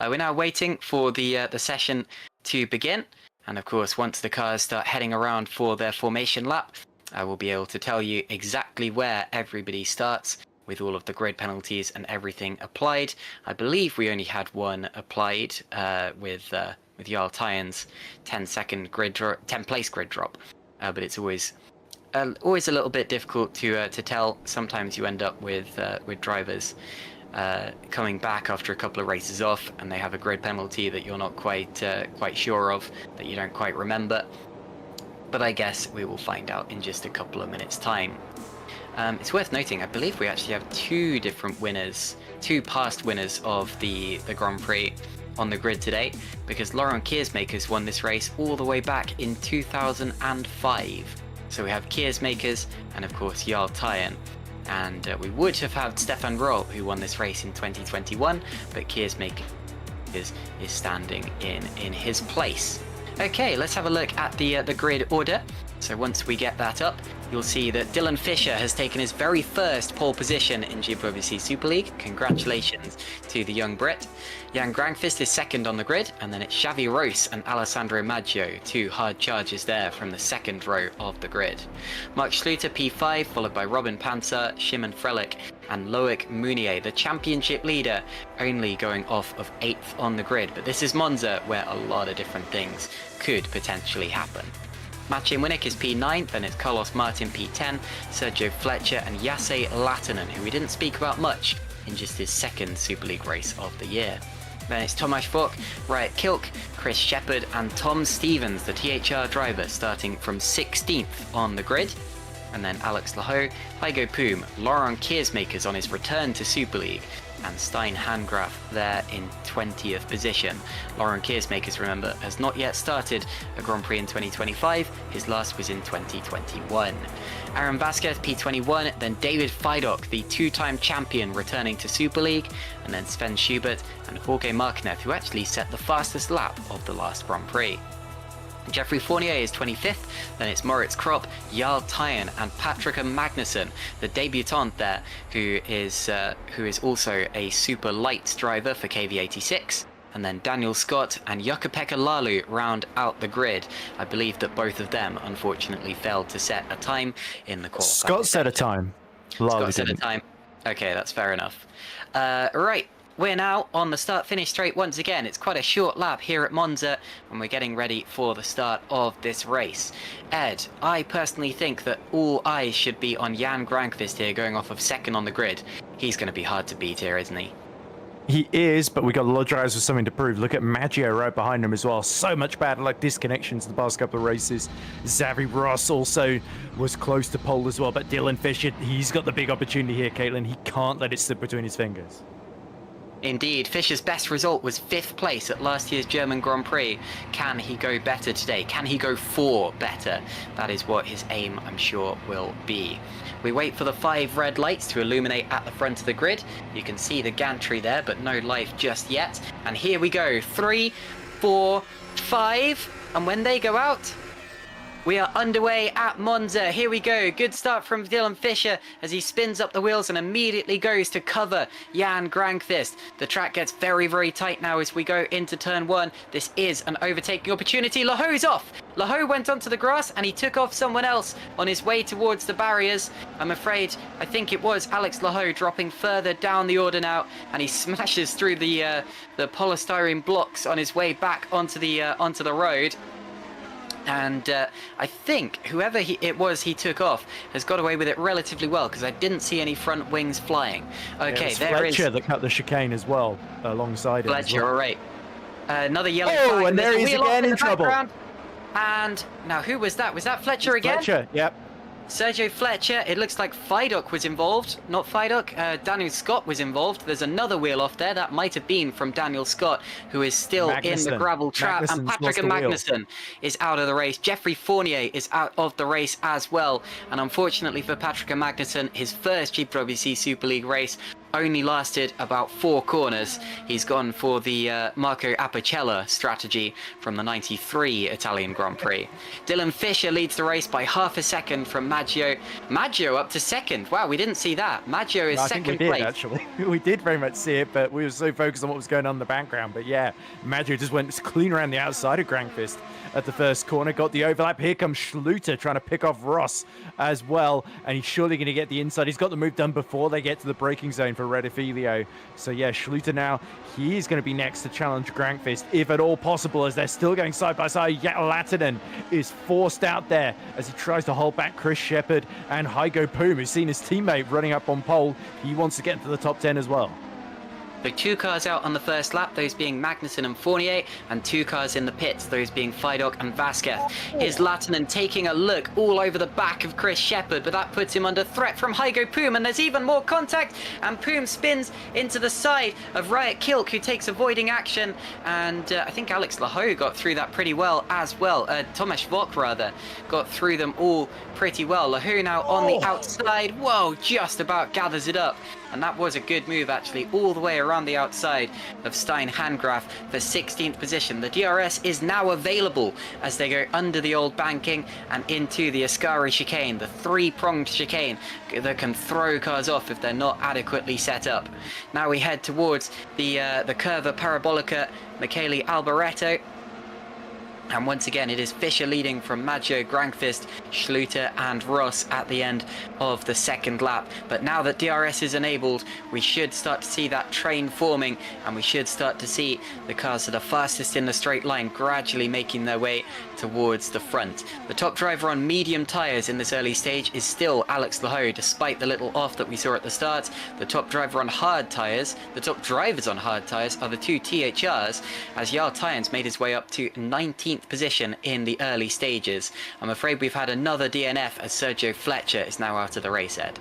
We're now waiting for the session to begin, and of course once the cars start heading around for their formation lap, I will be able to tell you exactly where everybody starts with all of the grid penalties and everything applied. I believe we only had one applied with Jarl Tyne's 10-place grid drop, but it's always a little bit difficult to tell. Sometimes you end up with drivers coming back after a couple of races off, and they have a grid penalty that you're not quite sure of, that you don't quite remember. But I guess we will find out in just a couple of minutes' time. It's worth noting, I believe we actually have 2 different winners, 2 past winners of the Grand Prix on the grid today, because Laurent Kiersmakers won this race all the way back in 2005. So we have Kiersmakers and of course Jarl Tyne. And we would have had Stefan Roll, who won this race in 2021, but Kiersmakers is standing in his place. Okay, let's have a look at the grid order. So once we get that up, you'll see that Dylan Fisher has taken his very first pole position in GPVWC Super League. Congratulations to the young Brit. Jan Granqvist is second on the grid, and then it's Xavi Rose and Alessandro Maggio, 2 hard charges there from the second row of the grid. Mark Schluter P5, followed by Robin Panzer, Shimon Frelich, and Loic Mounier, the championship leader, only going off of 8th on the grid. But this is Monza, where a lot of different things could potentially happen. Maciej Winnick is P9, then it's Carlos Martin P10, Sergio Fletcher and Jase Lattinen, who we didn't speak about much in just his second Super League race of the year. Then it's Tomasz Vok, Riot Kilk, Chris Shepherd and Tom Stevens, the THR driver, starting from 16th on the grid. And then Alex Laho, Heiko Poom, Laurent Kiersmakers on his return to Super League, and Stein Handgraf there in 20th position. Laurent Kiersmakers, remember, has not yet started a Grand Prix in 2025. His last was in 2021. Aaron Vasquez, P21, then David Fidok, the 2-time champion, returning to Super League, and then Sven Schubert and Jorge Marquez, who actually set the fastest lap of the last Grand Prix. Jeffrey Fournier is 25th, then it's Moritz Kropp, Jarl Tyen and Patrick Magnussen, the debutant there, who is also a super light driver for KV86. And then Daniel Scott and Jukka-Pekka Lalu round out the grid. I believe that both of them unfortunately failed to set a time in the qualifying. Scott set a time. Scott set a time. Okay, that's fair enough. Right. We're now on the start-finish straight once again. It's quite a short lap here at Monza, and we're getting ready for the start of this race. Ed, I personally think that all eyes should be on Jan Granqvist here, going off of second on the grid. He's going to be hard to beat here, isn't he? He is, but we got a lot of drivers with something to prove. Look at Maggio right behind him as well. So much bad luck disconnections the past couple of races. Xavi Ross also was close to pole as well, but Dylan Fisher, he's got the big opportunity here, Caitlin. He can't let it slip between his fingers. Indeed, Fischer's best result was 5th place at last year's German Grand Prix. Can he go better today? Can he go 4 better? That is what his aim, I'm sure, will be. We wait for the 5 red lights to illuminate at the front of the grid. You can see the gantry there, but no life just yet. And here we go, 3, 4, 5. And when they go out, we are underway at Monza. Here we go. Good start from Dylan Fisher as he spins up the wheels and immediately goes to cover Jan Granqvist. The track gets very, very tight now as we go into turn 1. This is an overtaking opportunity. Laho's off. Laho went onto the grass and he took off someone else on his way towards the barriers. I'm afraid, I think it was Alex Laho dropping further down the order now, and he smashes through the polystyrene blocks on his way back onto the road. And I think whoever it was he took off has got away with it relatively well, because I didn't see any front wings flying. Okay, yeah, there Fletcher is that cut the chicane as well alongside him. Fletcher, well. all right. Another yellow flag. And there he's again in trouble. And now who was that? Was that Fletcher again? Fletcher, yep. Sergio Fletcher, it looks like Fidok was involved. Not Fidok, Daniel Scott was involved. There's another wheel off there. That might have been from Daniel Scott, who is still in the gravel trap. And Patrick Magnussen is out of the race. Jeffrey Fournier is out of the race as well. And unfortunately for Patrick Magnussen, his first GPVWC Super League race only lasted about 4 corners. He's gone for the Marco Apicella strategy from the 93 Italian Grand Prix. Dylan Fisher leads the race by half a second from Maggio. Maggio up to second. Wow, we didn't see that. Maggio is second place. I think we did, actually. We did very much see it, but we were so focused on what was going on in the background. But yeah, Maggio just went clean around the outside of Granqvist at the first corner, got the overlap. Here comes Schluter trying to pick off Ross as well, and he's surely going to get the inside. He's got the move done before they get to the braking zone for Redifilio. So yeah, Schluter now, he is going to be next to challenge Granqvist, if at all possible, as they're still going side by side. Lattinen is forced out there as he tries to hold back Chris Shepherd and Heiko Poom, who's seen his teammate running up on pole. He wants to get into the top 10 as well. So 2 cars out on the first lap, those being Magnussen and Fournier, and 2 cars in the pits, those being Fidok and Vasquez. Here's Lattinen taking a look all over the back of Chris Shepherd, but that puts him under threat from Heiko Poom, and there's even more contact, and Poom spins into the side of Riot Kilk, who takes avoiding action, and I think Alex Laho got through that pretty well as well. Tomasz Vok, rather, got through them all pretty well. Laho now on the outside. Whoa, just about gathers it up. And that was a good move, actually, all the way around around the outside of Stein Handgraf for 16th position. The DRS is now available as they go under the old banking and into the Ascari chicane, the three-pronged chicane that can throw cars off if they're not adequately set up. Now we head towards the Curva Parabolica Michele Alboreto. And once again, it is Fischer leading from Maggio, Granqvist, Schluter and Ross at the end of the second lap. But now that DRS is enabled, we should start to see that train forming, and we should start to see the cars that are fastest in the straight line gradually making their way towards the front. The top driver on medium tyres in this early stage is still Alex Lahoe, despite the little off that we saw at the start. The top driver on hard tyres, the top drivers on hard tyres are the two THRs, as Jarl Tyens made his way up to 19th position in the early stages. I'm afraid we've had another DNF as Sergio Fletcher is now out of the race, Ed.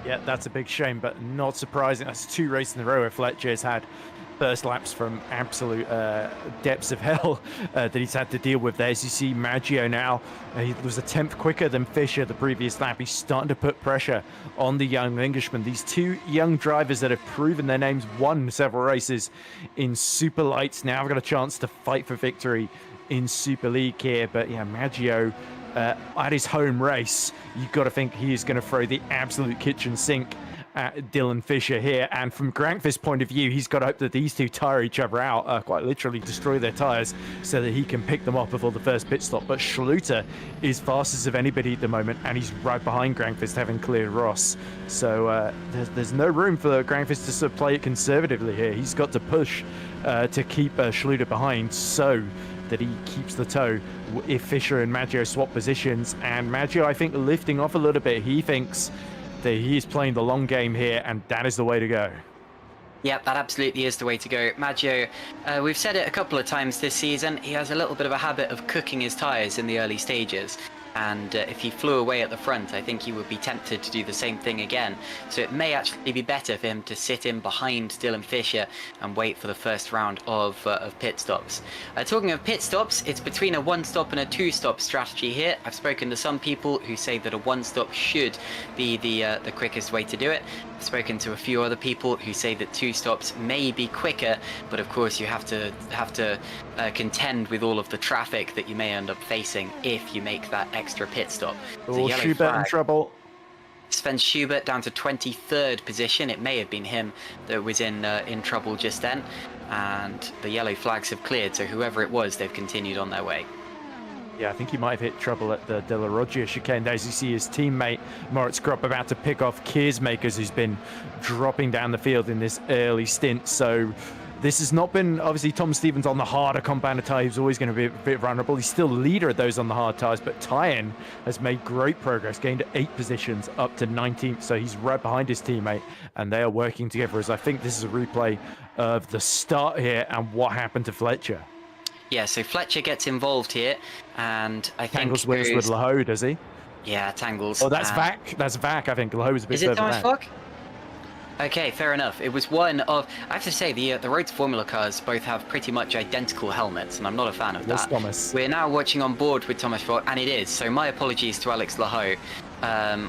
Yeah, that's a big shame, but not surprising. That's 2 races in a row where Fletcher has had first laps from absolute depths of hell that he's had to deal with there. As you see, Maggio now, he was a 10th quicker than Fischer the previous lap. He's starting to put pressure on the young Englishman. These two young drivers that have proven their names, won several races in Super Lights, now have got a chance to fight for victory in Super League here. But yeah, Maggio at his home race, you've got to think he is going to throw the absolute kitchen sink at Dylan Fischer here. And from Granqvist's point of view, he's got to hope that these two tire each other out, quite literally destroy their tires, so that he can pick them up before the first pit stop. But Schluter is fastest of anybody at the moment, and he's right behind Granqvist, having cleared Ross. So there's no room for Granqvist to sort of play it conservatively here. He's got to push to keep Schluter behind, so that he keeps the tow if Fischer and Maggio swap positions. And Maggio, I think, lifting off a little bit. He thinks that he is playing the long game here, and that is the way to go. Yep, that absolutely is the way to go. Maggio, we've said it a couple of times this season, he has a little bit of a habit of cooking his tyres in the early stages. And if he flew away at the front, I think he would be tempted to do the same thing again. So it may actually be better for him to sit in behind Dylan Fischer and wait for the first round of pit stops. Talking of pit stops, it's between a one-stop and a two-stop strategy here. I've spoken to some people who say that a one-stop should be the quickest way to do it. I've spoken to a few other people who say that two stops may be quicker, but of course you have to contend with all of the traffic that you may end up facing if you make that extra pit stop. Oh, Schubert in trouble. Sven Schubert down to 23rd position. It may have been him that was in trouble just then, and the yellow flags have cleared, so whoever it was, they've continued on their way. Yeah, I think he might have hit trouble at the De La Roggia chicane. There, as you see his teammate Moritz Kropp about to pick off Keersmakers, who's been dropping down the field in this early stint. So this has not been, obviously, Tom Stevens on the harder compounder tyre. He's always going to be a bit vulnerable. He's still leader of those on the hard tyres, but Tyen has made great progress, gained 8 positions up to 19th. So he's right behind his teammate, and they are working together. As I think this is a replay of the start here and what happened to Fletcher. Yeah, so Fletcher gets involved here, and I think Tangles wins with Lahoe, does he? Yeah, Tangles. Oh, that's Vac. That's Vac. I think Lahoe was a bit further back. Is it Thomas Vac? Okay, fair enough. It was one of... I have to say, the Road to Formula cars both have pretty much identical helmets, and I'm not a fan of that. Thomas. We're now watching on board with Thomas Vac, and it is. So my apologies to Alex Lahoe.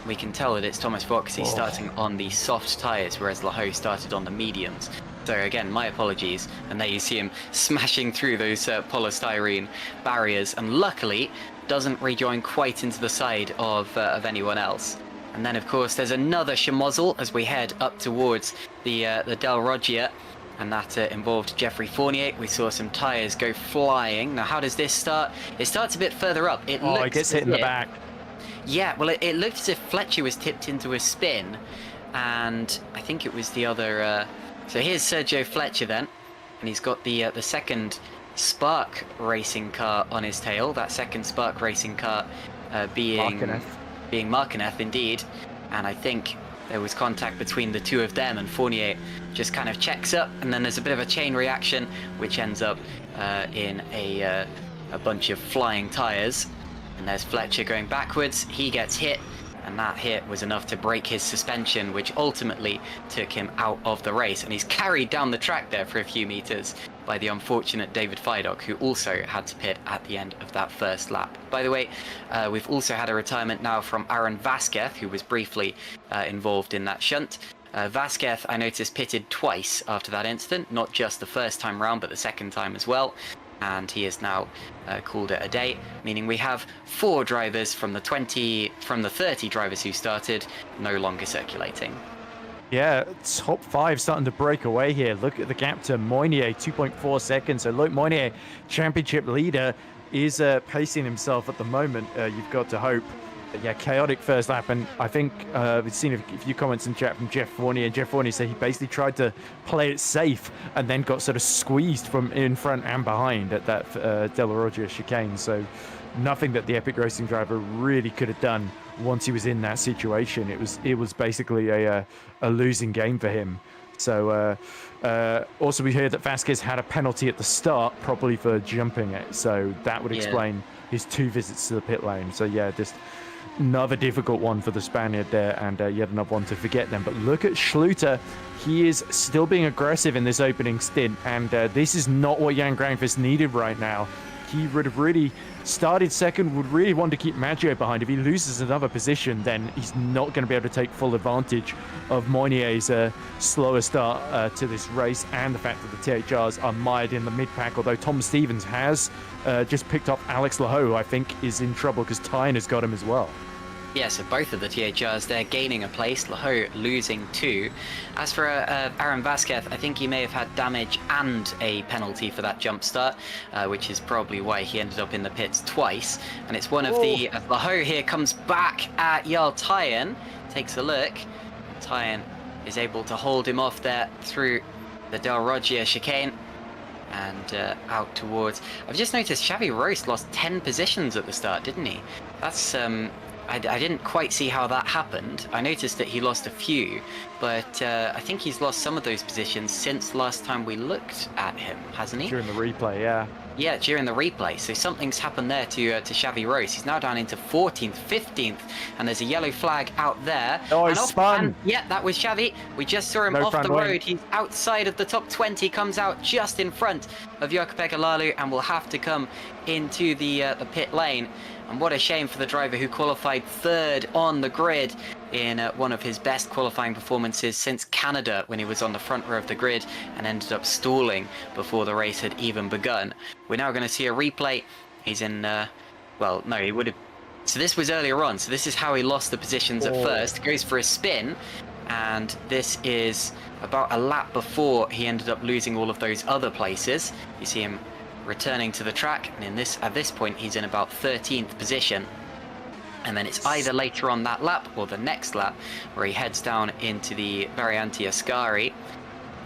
We can tell that it's Thomas Vac because he's starting on the soft tyres, whereas Lahoe started on the mediums. So again, my apologies. And there you see him smashing through those polystyrene barriers, and luckily doesn't rejoin quite into the side of anyone else. And then, of course, there's another schmozzle as we head up towards the Del Roggia, and that involved Jeffrey Fournier. We saw some tyres go flying. Now, how does this start? It starts a bit further up. It gets hit in the back. Yeah, well, it looked as if Fletcher was tipped into a spin, and I think it was the other... So here's Sergio Fletcher then, and he's got the second Spark racing car on his tail. That second Spark racing car being Markineth indeed, and I think there was contact between the two of them, and Fournier just kind of checks up, and then there's a bit of a chain reaction, which ends up in a bunch of flying tyres. And there's Fletcher going backwards. He gets hit, and that hit was enough to break his suspension, which ultimately took him out of the race. And he's carried down the track there for a few meters by the unfortunate David Feidock, who also had to pit at the end of that first lap. By the way, we've also had a retirement now from Aaron Vasquez, who was briefly involved in that shunt. Vasquez, I noticed, pitted twice after that incident, not just the first time round, but the second time as well. And he has now called it a day, meaning we have 4 drivers from the 30 drivers who started no longer circulating. Yeah, top 5 starting to break away here. Look at the gap to Moynier, 2.4 seconds. So Luc Moynier, championship leader, is pacing himself at the moment. You've got to hope. Yeah, chaotic first lap, and I think we've seen a few comments in chat from Jeff Fournier. Jeff Fournier said he basically tried to play it safe and then got sort of squeezed from in front and behind at that De La Roggia chicane. So nothing that the Epic Racing driver really could have done once he was in that situation. It was basically a losing game for him. So also we heard that Vasquez had a penalty at the start, probably for jumping it. So that would explain his 2 visits to the pit lane. So yeah, just another difficult one for the Spaniard there, and yet another one to forget them. But look at Schluter. He is still being aggressive in this opening stint, and this is not what Jan Granqvist needed right now. He would have really started second, would really want to keep Maggio behind. If he loses another position, then he's not going to be able to take full advantage of Moynier's slower start to this race, and the fact that the THRs are mired in the mid-pack, although Tom Stevens has just picked up Alex Laho, who I think is in trouble because Tyne has got him as well. Yeah, so both of the THRs, they're gaining a place, Laho losing 2. As for Aaron Vasquez, I think he may have had damage and a penalty for that jump start, which is probably why he ended up in the pits twice. And it's one of the... Laho here comes back at Jarl Tyne, takes a look. Tyne is able to hold him off there through the Del Roggia chicane. And out towards... I've just noticed Xavi Roast lost 10 positions at the start, didn't he? That's... I didn't quite see how that happened. I noticed that he lost a few, but I think he's lost some of those positions since last time we looked at him, hasn't he? During the replay, yeah. Yeah, during the replay. So something's happened there to Xavi Rose. He's now down into 14th, 15th, and there's a yellow flag out there. Oh, and he's spun. And, yeah, that was Xavi. We just saw him off the road. He's outside of the top 20, comes out just in front of Jukka-Pekka Laulu, and will have to come into the pit lane. And what a shame for the driver who qualified 3rd on the grid in one of his best qualifying performances since Canada, when he was on the front row of the grid and ended up stalling before the race had even begun. We're now going to see a replay. He's in, well, no, he would have... So this was earlier on, so this is how he lost the positions at first. Goes for a spin, and this is about a lap before he ended up losing all of those other places. You see him returning to the track, and at this point he's in about 13th position, and then it's either later on that lap or the next lap where he heads down into the Variante Ascari,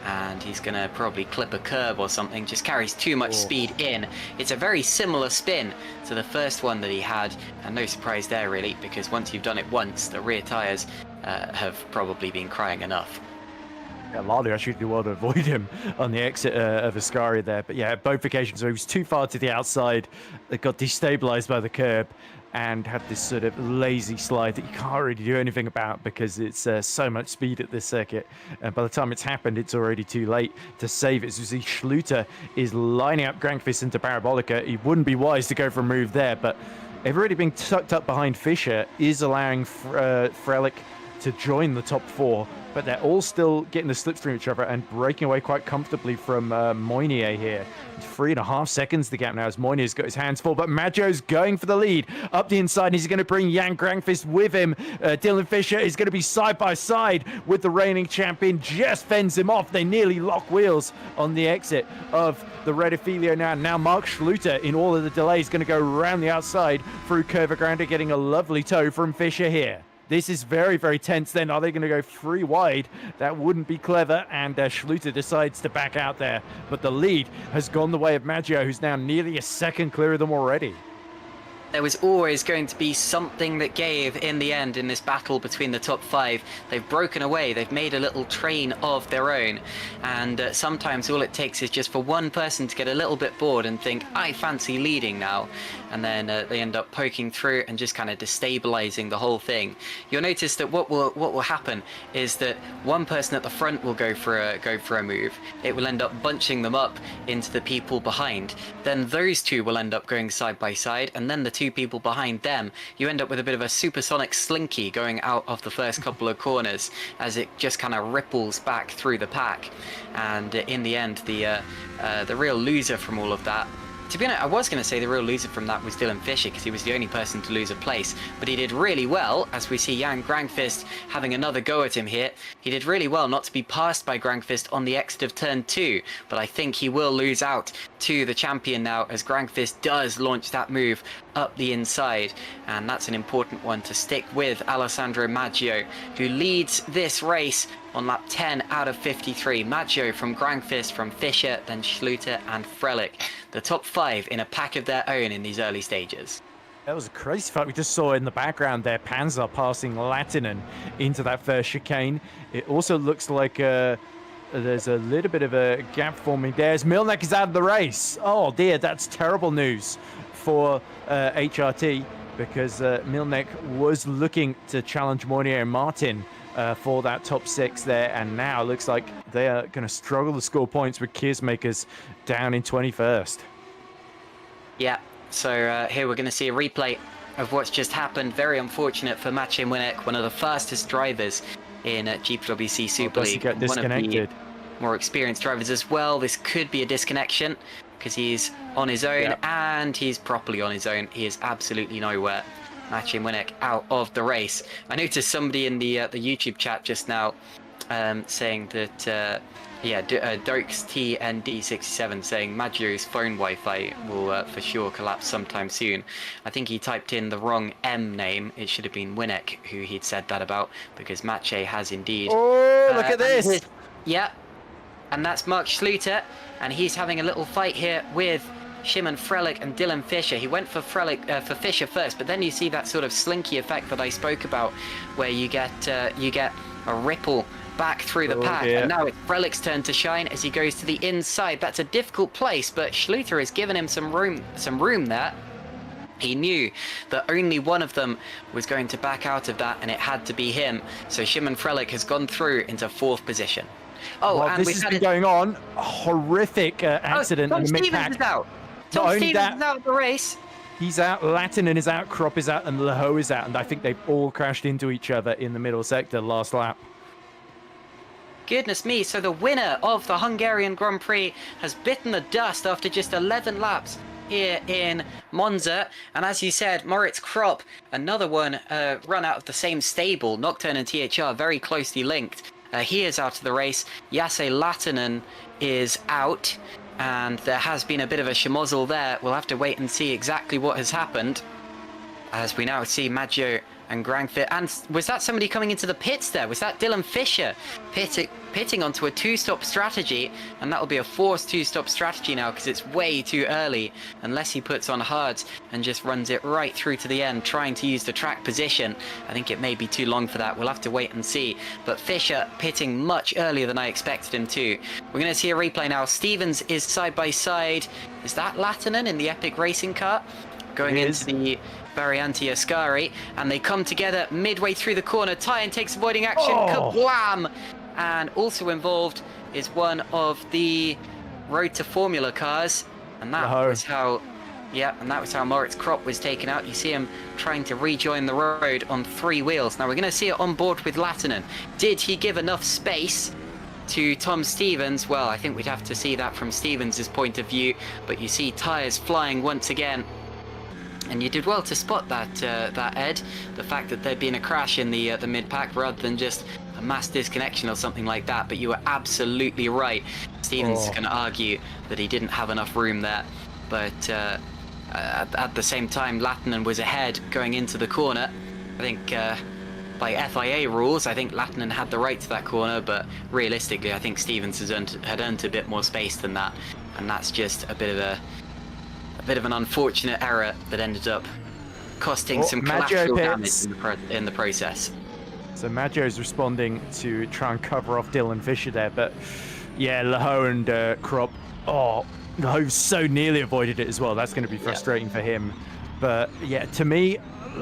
and he's gonna probably clip a curb or something. Just carries too much speed in. It's a very similar spin to the first one that he had, and no surprise there really, because once you've done it once, the rear tires have probably been crying enough. Yeah, Lalu actually did well to avoid him on the exit of Ascari there. But yeah, both occasions where he was too far to the outside, that got destabilized by the curb and had this sort of lazy slide that you can't really do anything about because it's so much speed at this circuit. And by the time it's happened, it's already too late to save it. Suzy Schluter is lining up Granqvist into Parabolica. He wouldn't be wise to go for a move there, but everybody being tucked up behind Fischer is allowing Frelick to join the top 4, but they're all still getting the slipstream of each other and breaking away quite comfortably from Moynier here. 3.5 seconds the gap now as Moynier's got his hands full, but Maggio's going for the lead. Up the inside, and he's going to bring Jan Granqvist with him. Dylan Fischer is going to be side by side with the reigning champion, just fends him off. They nearly lock wheels on the exit of the Red Ophelia now. Now Mark Schluter, in all of the delays, going to go around the outside through Curva Grande, getting a lovely tow from Fischer here. This is very, very tense then. Are they going to go 3 wide? That wouldn't be clever, and Schluter decides to back out there. But the lead has gone the way of Maggio, who's now nearly a second clear of them already. There was always going to be something that gave in the end in this battle between the top 5. They've broken away, they've made a little train of their own, and sometimes all it takes is just for one person to get a little bit bored and think, I fancy leading now, and then they end up poking through and just kind of destabilizing the whole thing. You'll notice that what will happen is that one person at the front will go for a move. It will end up bunching them up into the people behind. Then those two will end up going side by side, and then the two two people behind them, you end up with a bit of a supersonic slinky going out of the first couple of corners as it just kind of ripples back through the pack. And in the end, the real loser from all of that, to be honest, I was going to say the real loser from that was Dylan Fisher, because he was the only person to lose a place. But he did really well, as we see Jan Grangfist having another go at him here. He did really well not to be passed by Grangfist on the exit of turn 2. But I think he will lose out to the champion now, as Grangfist does launch that move up the inside. And that's an important one to stick with Alessandro Maggio, who leads this race on lap 10 out of 53. Maggio from Grangfist, from Fischer, then Schluter and Frelick. The top 5 in a pack of their own in these early stages. That was a crazy fight. We just saw in the background there, Panzer passing Latinen into that first chicane. It also looks like there's a little bit of a gap forming there as Milnek is out of the race. Oh dear, that's terrible news for HRT, because Milnek was looking to challenge Mornier and Martin for that top 6 there, and now it looks like they are going to struggle to score points with Kiersmakers down in 21st. Yeah, so here we're going to see a replay of what's just happened. Very unfortunate for Maciej Winnick, one of the fastest drivers in GPWC Super League. Get disconnected. One of the more experienced drivers as well. This could be a disconnection because he's on his own, and he's properly on his own. He is absolutely nowhere. Maciej Winnick out of the race. I noticed somebody in the YouTube chat just now saying that Dokes TND67 saying Maggio's phone Wi-Fi will for sure collapse sometime soon. I think he typed in the wrong M name. It should have been Winnick who he'd said that about, because Maciej has indeed. Oh, look at this! Yeah, and that's Mark Schluter, and he's having a little fight here with Shimon Frelick and Dylan Fisher. He went for Fisher first, but then you see that sort of slinky effect that I spoke about, where you get a ripple back through the pack. Dear. And now it's Frelick's turn to shine as he goes to the inside. That's a difficult place, but Schluter has given him some room there. He knew that only one of them was going to back out of that, and it had to be him. So Shimon Frelick has gone through into 4th position. Oh, well, and this has been going on. A horrific accident in the mid-pack. Is out. Tom Stevens is out of the race. He's out, Latinen is out, Krop is out, and Leho is out, and I think they've all crashed into each other in the middle sector last lap. Goodness me, so the winner of the Hungarian Grand Prix has bitten the dust after just 11 laps here in Monza. And as you said, Moritz Krop, another one run out of the same stable, Nocturne and THR, very closely linked. He is out of the race. Jase Latinen is out, and there has been a bit of a schmozzle there. We'll have to wait and see exactly what has happened, as we now see Maggio and Grangfist. And was that somebody coming into the pits there? Was that Dylan Fisher pitting onto a 2-stop strategy? And that will be a forced 2-stop strategy now, because it's way too early, unless he puts on hards and just runs it right through to the end, trying to use the track position. I think it may be too long for that. We'll have to wait and see. But Fisher pitting much earlier than I expected him to. We're going to see a replay now. Stevens is side by side. Is that Latinen in the Epic Racing car? Going into the Variante Ascari, and they come together midway through the corner. Tyen takes avoiding action. Kablam! And also involved is one of the Road to Formula cars, and that was how Moritz Krop was taken out. You see him trying to rejoin the road on 3 wheels. Now we're going to see it on board with Latinen. Did he give enough space to Tom Stevens? Well, I think we'd have to see that from Stevens' point of view, but you see tyres flying once again. And you did well to spot that, Ed. The fact that there'd been a crash in the mid-pack rather than just a mass disconnection or something like that. But you were absolutely right. Stevens is going to argue that he didn't have enough room there. But at the same time, Latinen was ahead going into the corner. I think by FIA rules, I think Latinen had the right to that corner. But realistically, I think Stevens had earned a bit more space than that. And that's just a bit of an unfortunate error that ended up costing some collateral damage in the process. So Maggio's responding to try and cover off Dylan Fisher there, but yeah, Leho and Krop, Leho so nearly avoided it as well. That's going to be frustrating for him. But yeah, to me,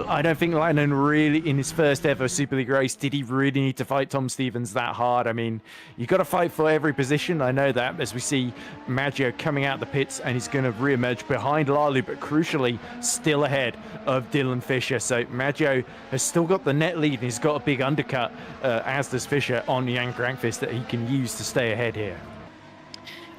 I don't think Lennon really, in his first ever Super League race, did he really need to fight Tom Stevens that hard? I mean, you got to fight for every position. I know that, as we see Maggio coming out the pits, and he's going to re-emerge behind Lalu, but crucially still ahead of Dylan Fisher. So Maggio has still got the net lead, and he's got a big undercut, as does Fisher, on Jan Grankvist that he can use to stay ahead here.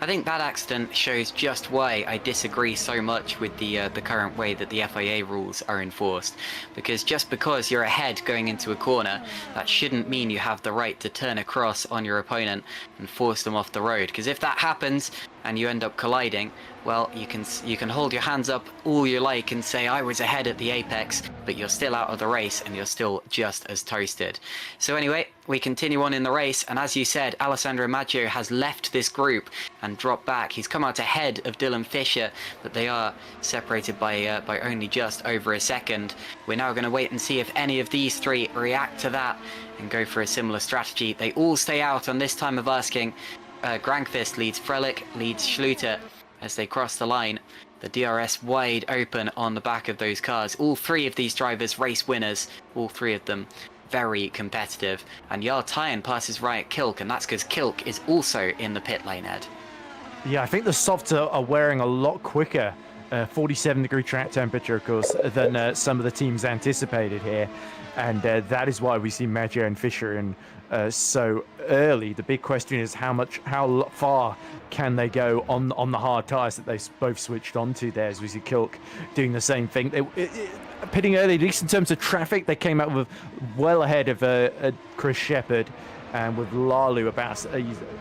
I think that accident shows just why I disagree so much with the current way that the FIA rules are enforced. Because just because you're ahead going into a corner, that shouldn't mean you have the right to turn across on your opponent and force them off the road. Because if that happens and you end up colliding, well, you can hold your hands up all you like and say I was ahead at the apex, but you're still out of the race and you're still just as toasted. So anyway, we continue on in the race, and as you said, Alessandro Maggio has left this group and dropped back. He's come out ahead of Dylan Fisher, but they are separated by only just over a second. We're now going to wait and see if any of these three react to that and go for a similar strategy. They all stay out on this time of asking. Grankvist leads Frelick, leads Schluter as they cross the line. The DRS wide open on the back of those cars. All three of these drivers race winners, all three of them very competitive. And Jarl Tyen passes right at Kilk, and that's because Kilk is also in the pit lane, Ed. Yeah, I think the softs are wearing a lot quicker, 47-degree track temperature, of course, than some of the teams anticipated here. And that is why we see Maggio and Fisher in so early. The big question is how far can they go on the hard tyres that they both switched onto there, as we see Kilk doing the same thing. Pitting early, at least in terms of traffic, they came out with well ahead of Chris Shepherd, and with Lalu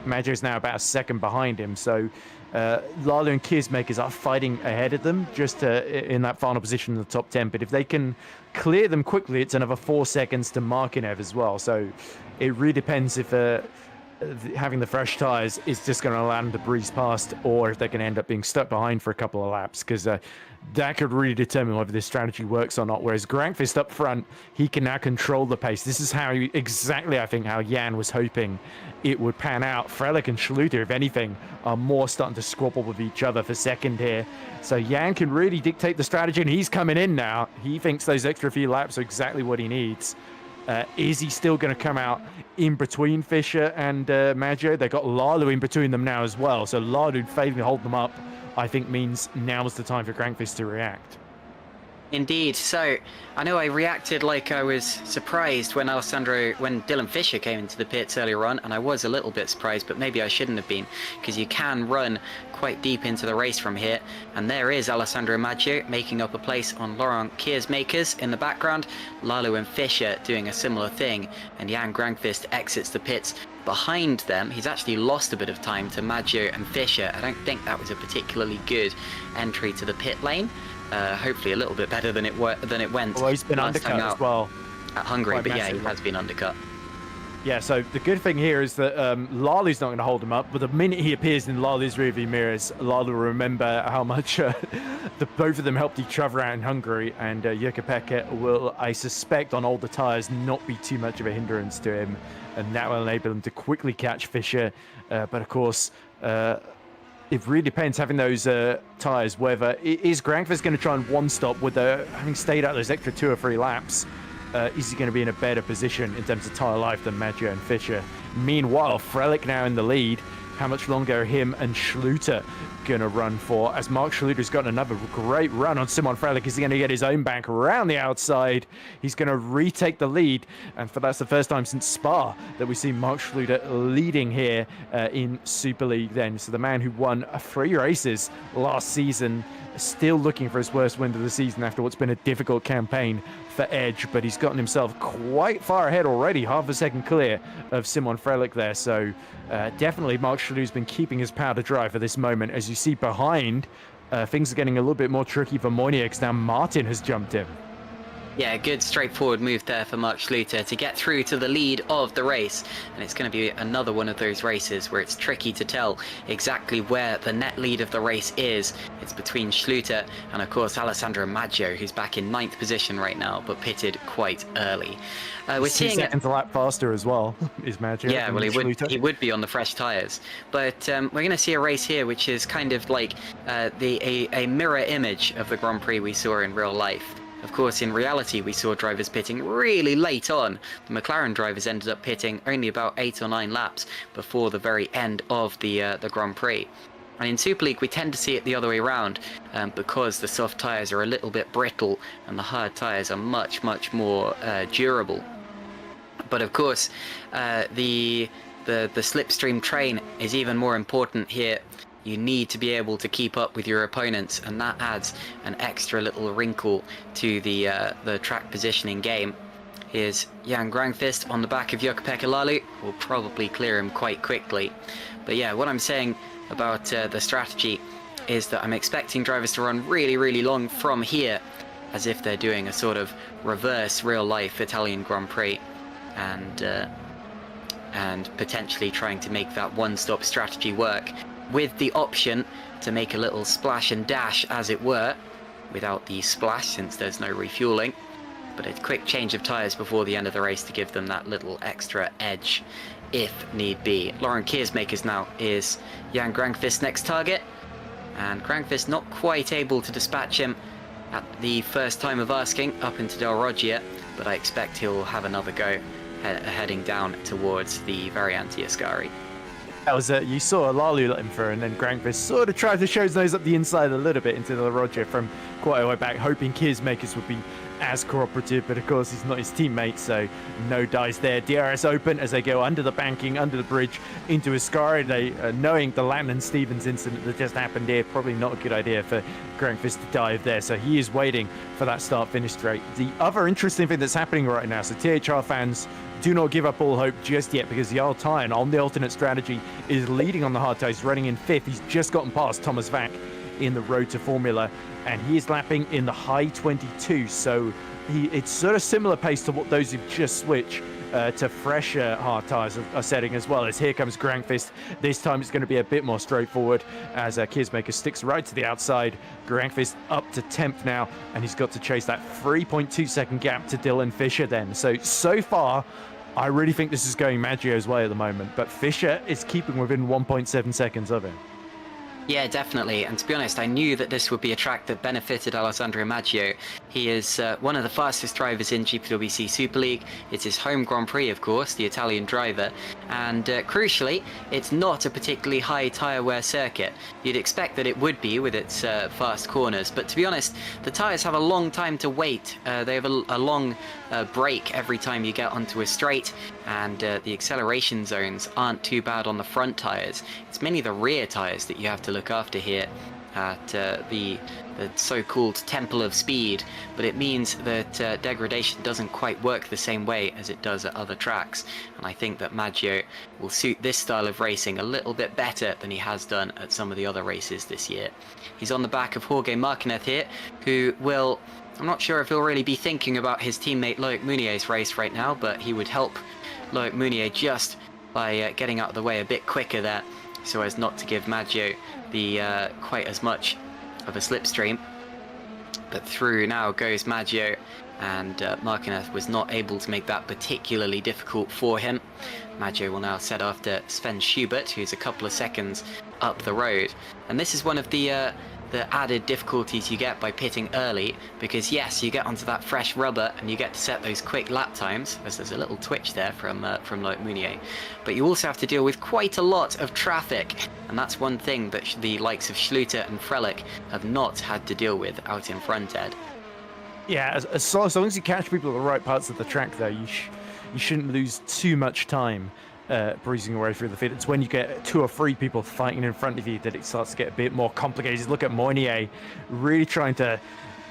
Maggio's now about a second behind him. So Lalu and Kirsmakers are fighting ahead of them, just in that final position in the top 10. But if they can clear them quickly, it's another 4 seconds to Markinev as well. So it really depends if having the fresh tyres is just going to allow them to breeze past, or if they can end up being stuck behind for a couple of laps, because that could really determine whether this strategy works or not. Whereas Grankvist up front, he can now control the pace. This is exactly, I think, how Jan was hoping it would pan out. Frelick and Schluter, if anything, are more starting to squabble with each other for second here. So Jan can really dictate the strategy, and he's coming in now. He thinks those extra few laps are exactly what he needs. Is he still going to come out in between Fisher and Maggio? They got Lalu in between them now as well. So Lalu failing to hold them up, I think, means now's the time for Grankvist to react. Indeed. So I know I reacted like I was surprised when Dylan Fisher came into the pits earlier on, and I was a little bit surprised, but maybe I shouldn't have been, because you can run quite deep into the race from here. And there is Alessandro Maggio making up a place on Laurent Kiersmakers in the background. Lalu and Fisher doing a similar thing, and Jan Grankvist exits the pits behind them. He's actually lost a bit of time to Maggio and Fisher. I don't think that was a particularly good entry to the pit lane. Hopefully a little bit better than it went. Well, he's been undercut as well at Hungary, but yeah, he has been undercut. Yeah, so the good thing here is that Lalu's not going to hold him up, but the minute he appears in Lalu's rearview mirrors, Lalu will remember how much both of them helped each other out in Hungary, and Jukka-Pekka will, I suspect, on older tyres, not be too much of a hindrance to him, and that will enable him to quickly catch Fisher. But of course, it really depends, having those tyres, whether is Grankvist going to try and one-stop with having stayed out those extra 2 or 3 laps. Is he going to be in a better position in terms of tyre life than Maggio and Fisher? Meanwhile, Frelick now in the lead. How much longer are him and Schluter going to run for? As Mark Schluter's got another great run on Simon Frelick. Is he going to get his own bank around the outside? He's going to retake the lead. And that's the first time since Spa that we see Mark Schluter leading here in Super League then. So the man who won 3 races last season, still looking for his worst win of the season after what's been a difficult campaign for Edge, but he's gotten himself quite far ahead already, half a second clear of Simon Frelick there. So definitely Mark Schluter's been keeping his powder dry for this moment. As you see behind, things are getting a little bit more tricky for Moynier, because now Martin has jumped him. Yeah, good straightforward move there for Mark Schluter to get through to the lead of the race. And it's going to be another one of those races where it's tricky to tell exactly where the net lead of the race is. It's between Schluter and, of course, Alessandro Maggio, who's back in 9th position right now, but pitted quite early. We're seeing 2 seconds a lap faster as well, is Maggio. Yeah, well, he would be on the fresh tyres. But we're going to see a race here which is kind of like a mirror image of the Grand Prix we saw in real life. Of course, in reality, we saw drivers pitting really late on. The McLaren drivers ended up pitting only about 8 or 9 laps before the very end of the Grand Prix. And in Super League, we tend to see it the other way around because the soft tyres are a little bit brittle and the hard tyres are much, much more durable. But of course, the slipstream train is even more important here. You need to be able to keep up with your opponents, and that adds an extra little wrinkle to the track positioning game. Here's Jan Grangfist on the back of Jukka-Pekka Lalu. Will probably clear him quite quickly. But yeah, what I'm saying about the strategy is that I'm expecting drivers to run really, really long from here, as if they're doing a sort of reverse real-life Italian Grand Prix, and potentially trying to make that one-stop strategy work, with the option to make a little splash and dash, as it were, without the splash since there's no refueling, but a quick change of tyres before the end of the race to give them that little extra edge if need be. Lauren Keersmakers now is Jan Grangfist's next target, and Grangfist not quite able to dispatch him at the first time of asking up into Del Roggia, but I expect he'll have another go heading down towards the Variante Ascari. That was you saw Lalu let him through, and then Grangfist sort of tried to show his nose up the inside a little bit into the Roger from quite a way back, hoping Keersmakers would be as cooperative, but of course he's not his teammate, so no dice there. DRS open as they go under the banking, under the bridge into Ascari. They knowing the Landon Stevens incident that just happened here, probably not a good idea for Grangfist to dive there, so he is waiting for that start-finish straight. The other interesting thing that's happening right now, so THR fans, do not give up all hope just yet, because Jarl Tyen on the alternate strategy is leading on the hard tyres, running in 5th. He's just gotten past Thomas Vack in the road to Formula, and he is lapping in the high 22, so it's sort of similar pace to what those who've just switched to fresher hard tyres are setting as well. As here comes Grangfist. This time it's going to be a bit more straightforward as Keersmaker sticks right to the outside. Grangfist up to 10th now, and he's got to chase that 3.2 second gap to Dylan Fisher then. So far, I really think this is going Maggio's way at the moment, but Fisher is keeping within 1.7 seconds of him. Yeah, definitely. And to be honest, I knew that this would be a track that benefited Alessandro Maggio. He is one of the fastest drivers in GPWC Super League. It's his home Grand Prix, of course, the Italian driver. And crucially, it's not a particularly high tyre wear circuit. You'd expect that it would be with its fast corners. But to be honest, the tyres have a long time to wait. They have a long break every time you get onto a straight. And the acceleration zones aren't too bad on the front tyres. It's mainly the rear tyres that you have to look after here at the so-called Temple of Speed, but it means that degradation doesn't quite work the same way as it does at other tracks, and I think that Maggio will suit this style of racing a little bit better than he has done at some of the other races this year. He's on the back of Jorge Martinez here, who will, I'm not sure if he'll really be thinking about his teammate Loic Meunier's race right now, but he would help Loic Meunier just by getting out of the way a bit quicker there, so as not to give Maggio the quite as much of a slipstream. But through now goes Maggio, and Martinez was not able to make that particularly difficult for him. Maggio will now set after Sven Schubert, who's a couple of seconds up the road, and this is one of the added difficulties you get by pitting early, because yes, you get onto that fresh rubber and you get to set those quick lap times, as there's a little twitch there from Loic Meunier, but you also have to deal with quite a lot of traffic, and that's one thing that the likes of Schluter and Frelick have not had to deal with out in front, Ed. Yeah, as long as you catch people at the right parts of the track, though, you shouldn't lose too much time breezing away through the field. It's when you get 2 or 3 people fighting in front of you that it starts to get a bit more complicated. Look at Meunier really trying to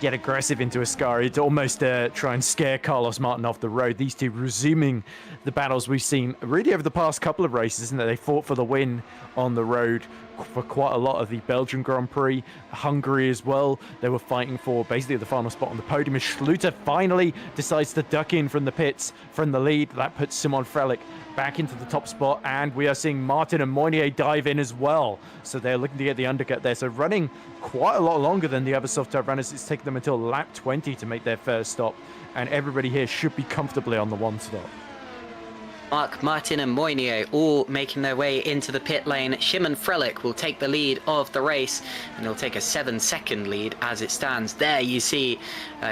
get aggressive into Ascari to almost try and scare Carlos Martin off the road. These two resuming the battles we've seen really over the past couple of races, isn't it? They fought for the win on the road for quite a lot of the Belgian Grand Prix, Hungary as well. They were fighting for basically the final spot on the podium. As Schluter finally decides to duck in from the pits from the lead, that puts Simon Frelick back into the top spot, and we are seeing Martin and Meunier dive in as well. So they're looking to get the undercut there. So running quite a lot longer than the other soft tyre runners. It's taken them until lap 20 to make their first stop, and everybody here should be comfortably on the one stop. Mark, Martin and Moynier all making their way into the pit lane. Szymon Frelick will take the lead of the race, and he'll take a 7-second lead as it stands. There you see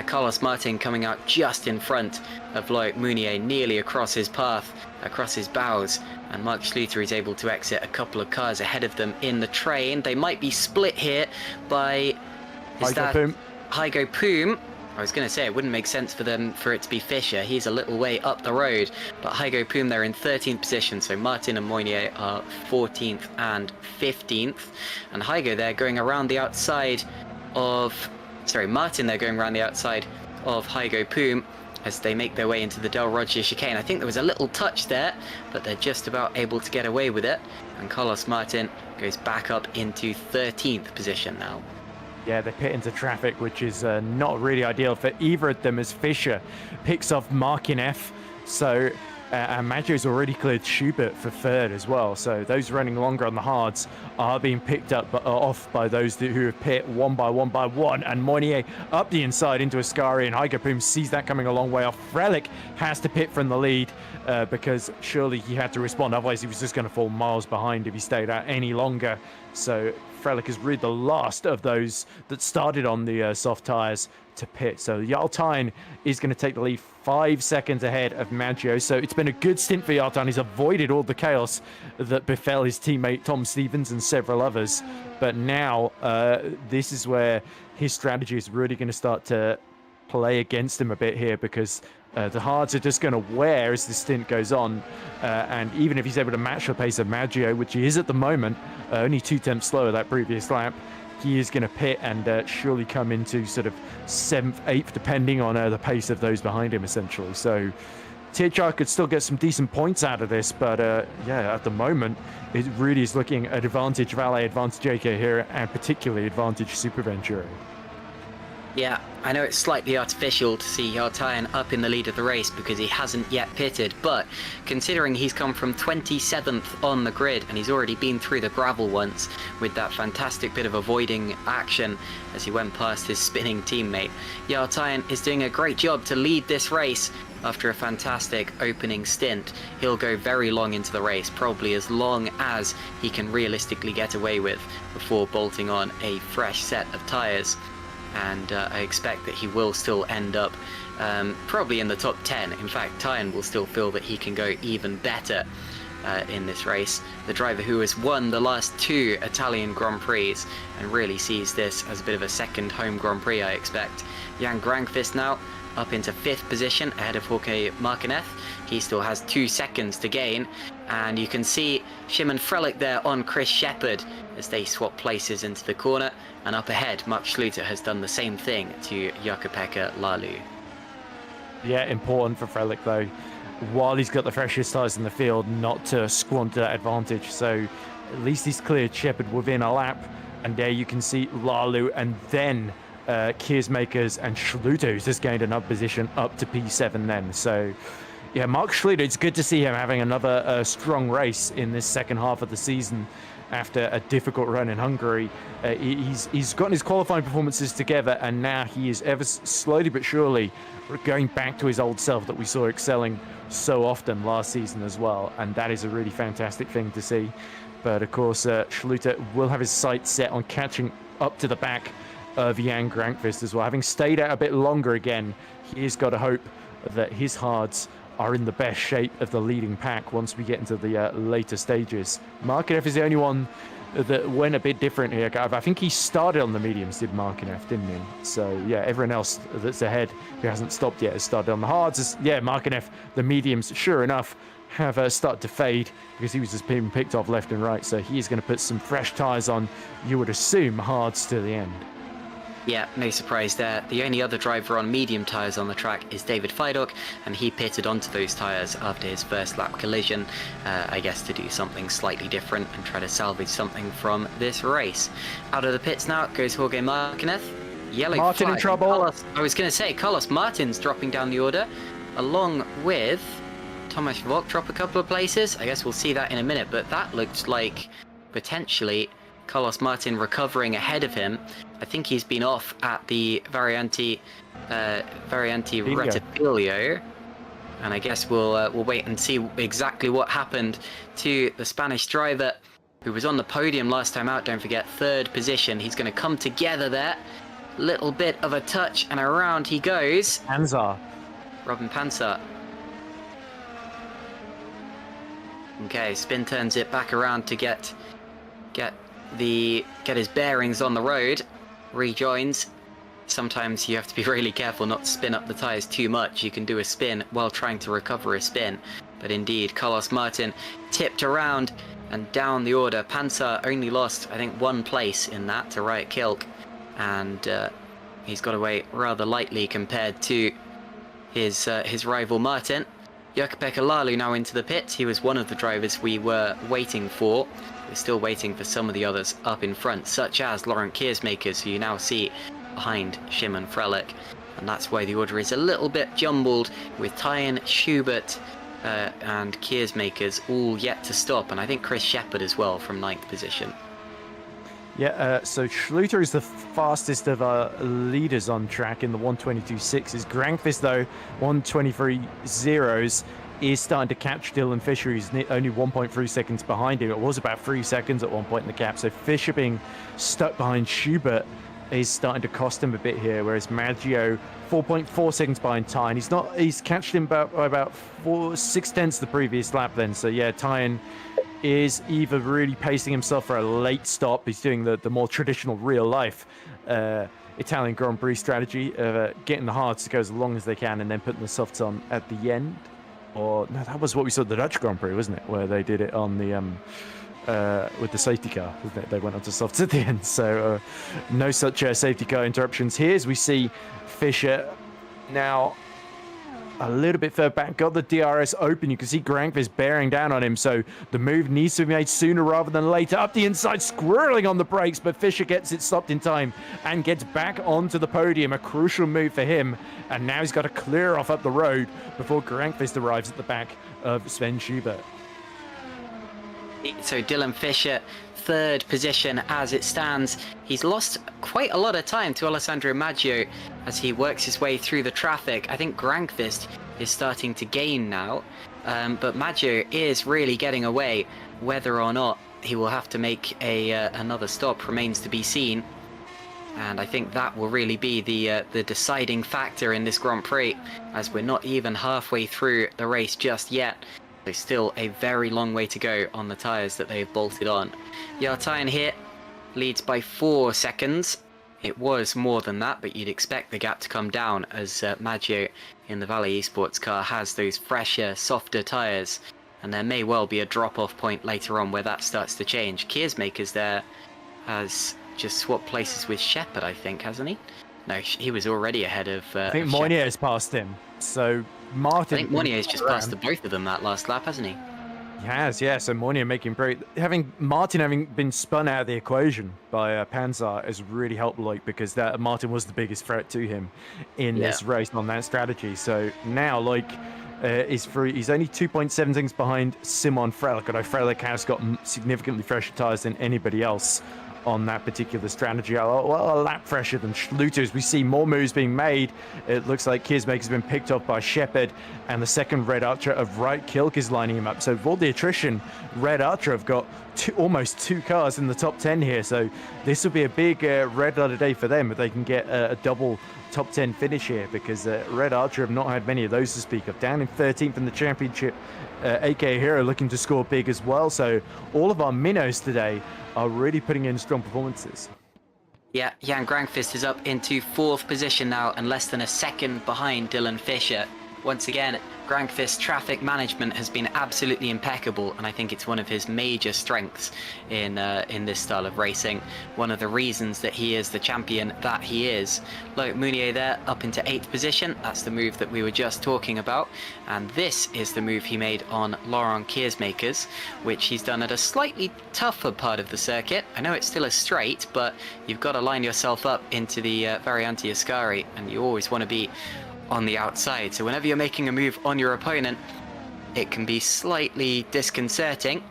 Carlos Martin coming out just in front of Loic Mounier, nearly across his path, across his bows. And Mark Schluter is able to exit a couple of cars ahead of them in the train. They might be split here by... Hygo Poom. I was going to say it wouldn't make sense for it to be Fischer. He's a little way up the road. But Hygo Poom, they're in 13th position. So Martin and Moynier are 14th and 15th. And Hygo, they're going around the outside of... Sorry, Martin, they're going around the outside of Hygo Poom as they make their way into the Del Roger chicane. I think there was a little touch there, but they're just about able to get away with it. And Carlos Martin goes back up into 13th position now. Yeah, they pit into traffic, which is not really ideal for either of them as Fischer picks off Markinev. So, and Maggio's already cleared Schubert for third as well. So those running longer on the hards are being picked up off by those who have pit one by one. And Moynier up the inside into Ascari, and Hygo Poom sees that coming a long way off. Frelick has to pit from the lead because surely he had to respond. Otherwise, he was just going to fall miles behind if he stayed out any longer. So Frelick is really the last of those that started on the soft tyres to pit. So Yaltine is going to take the lead 5 seconds ahead of Maggio. So it's been a good stint for Yaltine. He's avoided all the chaos that befell his teammate Tom Stevens and several others. But now this is where his strategy is really going to start to play against him a bit here, because the hards are just going to wear as the stint goes on. And even if he's able to match the pace of Maggio, which he is at the moment, only 2 tenths slower that previous lap, he is going to pit and surely come into sort of 7th, 8th, depending on the pace of those behind him, essentially. So THR could still get some decent points out of this, but yeah, at the moment, it really is looking at advantage Valet, advantage JK here, and particularly advantage Super Venturi. Yeah, I know it's slightly artificial to see Yaltine up in the lead of the race because he hasn't yet pitted, but considering he's come from 27th on the grid and he's already been through the gravel once with that fantastic bit of avoiding action as he went past his spinning teammate, Yaltine is doing a great job to lead this race after a fantastic opening stint. He'll go very long into the race, probably as long as he can realistically get away with before bolting on a fresh set of tyres. And I expect that he will still end up probably in the top 10. In fact, Tyan will still feel that he can go even better in this race. The driver who has won the last 2 Italian Grand Prix and really sees this as a bit of a second home Grand Prix, I expect. Jan Grankvist now up into 5th position ahead of Jorge Martinez. He still has 2 seconds to gain, and you can see Szymon Frelick there on Chris Shepherd as they swap places into the corner, and up ahead Mark Schluter has done the same thing to Jukka-Pekka Lalu. Yeah, important for Frelick though, while he's got the freshest tyres in the field, not to squander that advantage. So at least he's cleared Shepherd within a lap, and there you can see Lalu and then Kiersmakers and Schluter, who's just gained another position up to P7 then. So yeah, Mark Schluter, it's good to see him having another strong race in this second half of the season after a difficult run in Hungary. He's gotten his qualifying performances together, and now he is ever slowly but surely going back to his old self that we saw excelling so often last season as well, and that is a really fantastic thing to see. But of course, Schluter will have his sights set on catching up to the back of Jan Grankvist as well. Having stayed out a bit longer again, he's got to hope that his hards are in the best shape of the leading pack once we get into the later stages. Markinev is the only one that went a bit different here. I think he started on the mediums, did Markinev, didn't he? So yeah, everyone else that's ahead who hasn't stopped yet has started on the hards. Yeah, Markinev, the mediums, sure enough, have started to fade because he was just being picked off left and right. So he is going to put some fresh tyres on, you would assume, hards to the end. Yeah, no surprise there. The only other driver on medium tyres on the track is David Fidok, and he pitted onto those tyres after his first lap collision, I guess to do something slightly different and try to salvage something from this race. Out of the pits now goes Jorge Martinez. Yellow Martin flag. in trouble. I was going to say, Carlos Martin's dropping down the order, along with Thomas Vogt drop a couple of places. I guess we'll see that in a minute, but that looked like potentially Carlos Martin recovering ahead of him. I think he's been off at the Variante Rettifiglio. And I guess we'll wait and see exactly what happened to the Spanish driver who was on the podium last time out. Don't forget, 3rd position. He's going to come together there. Little bit of a touch, and around he goes. Panzer. Robin Panzer. Okay, Spin turns it back around to get his bearings on the road. Rejoins. Sometimes you have to be really careful not to spin up the tyres too much. You can do a spin while trying to recover a spin. But indeed, Carlos Martin tipped around and down the order. Panzer only lost, I think, 1 place in that to Riot Kilk. And he's got away rather lightly compared to his rival Martin. Jukka-Pekka Lalu now into the pits. He was one of the drivers we were waiting for. We're still waiting for some of the others up in front, such as Laurent Kiersmakers, who you now see behind Shimon Frelick. And that's why the order is a little bit jumbled, with Tyen, Schubert and Kiersmakers all yet to stop. And I think Chris Shepherd as well from 9th position. Yeah, so Schluter is the fastest of our leaders on track in the 122.6s. Grankvist, though, 123.0s, is starting to catch Dylan Fisher. He's only 1.3 seconds behind him. It was about 3 seconds at one point in the gap. So Fisher being stuck behind Schubert is starting to cost him a bit here, whereas Maggio 4.4 seconds behind Tyen. He's catched him by about 6/10 the previous lap then. So yeah, Tyen is either really pacing himself for a late stop. He's doing the more traditional real life Italian Grand Prix strategy of getting the hards to go as long as they can and then putting the softs on at the end. Or no, that was what we saw at the Dutch Grand Prix, wasn't it? Where they did it on the with the safety car. They went on to softs at the end. So no such safety car interruptions here, as we see Fisher now a little bit further back, got the DRS open. You can see Grankvist bearing down on him, so the move needs to be made sooner rather than later. Up the inside, squirreling on the brakes, but Fisher gets it stopped in time and gets back onto the podium. A crucial move for him, and now he's got to clear off up the road before Grankvist arrives at the back of Sven Schubert. So Dylan Fisher, 3rd position as it stands. He's lost quite a lot of time to Alessandro Maggio as he works his way through the traffic. I think Grankvist is starting to gain now, but Maggio is really getting away. Whether or not he will have to make another stop remains to be seen. And I think that will really be the deciding factor in this Grand Prix, as we're not even halfway through the race just yet. There's still a very long way to go on the tyres that they've bolted on. Yartayan here leads by 4 seconds. It was more than that, but you'd expect the gap to come down as Maggio in the Valley Esports car has those fresher, softer tyres. And there may well be a drop-off point later on where that starts to change. Kiersmakers there has just swapped places with Shepherd, I think, hasn't he? No, he was already ahead of I think Moynier has passed him. So Martin... I think Monier's just passed the both of them that last lap, hasn't he? He has, yeah. So Monnier making great... Martin having been spun out of the equation by Panzer has really helped Loic, because Martin was the biggest threat to him in this race on that strategy. So now Loic is free. He's only 2.7 seconds behind Simon Frelick, although Frelick has got significantly fresher tyres than anybody else on that particular strategy. Well, a lap fresher than Schluter. As we see more moves being made, it looks like Kiersmaker's been picked off by Shepherd, and the second Red Archer of Right Kilk is lining him up. So for all the attrition, Red Archer have got almost 2 cars in the top 10 here. So this will be a big red letter day for them if they can get a double top 10 finish here, because Red Archer have not had many of those to speak of. Down in 13th in the championship, AK Hero looking to score big as well. So all of our minnows today are really putting in strong performances. Yeah, Jan Grankvist is up into 4th position now and less than a second behind Dylan Fisher. Once again, Grankvist's traffic management has been absolutely impeccable, and I think it's one of his major strengths in this style of racing. One of the reasons that he is the champion that he is. Loic Mounier there up into 8th position. That's the move that we were just talking about, and this is the move he made on Laurent Kiersmakers, which he's done at a slightly tougher part of the circuit. I know it's still a straight, but you've got to line yourself up into the Variante Ascari, and you always want to be on the outside. So whenever you're making a move on your opponent, it can be slightly disconcerting,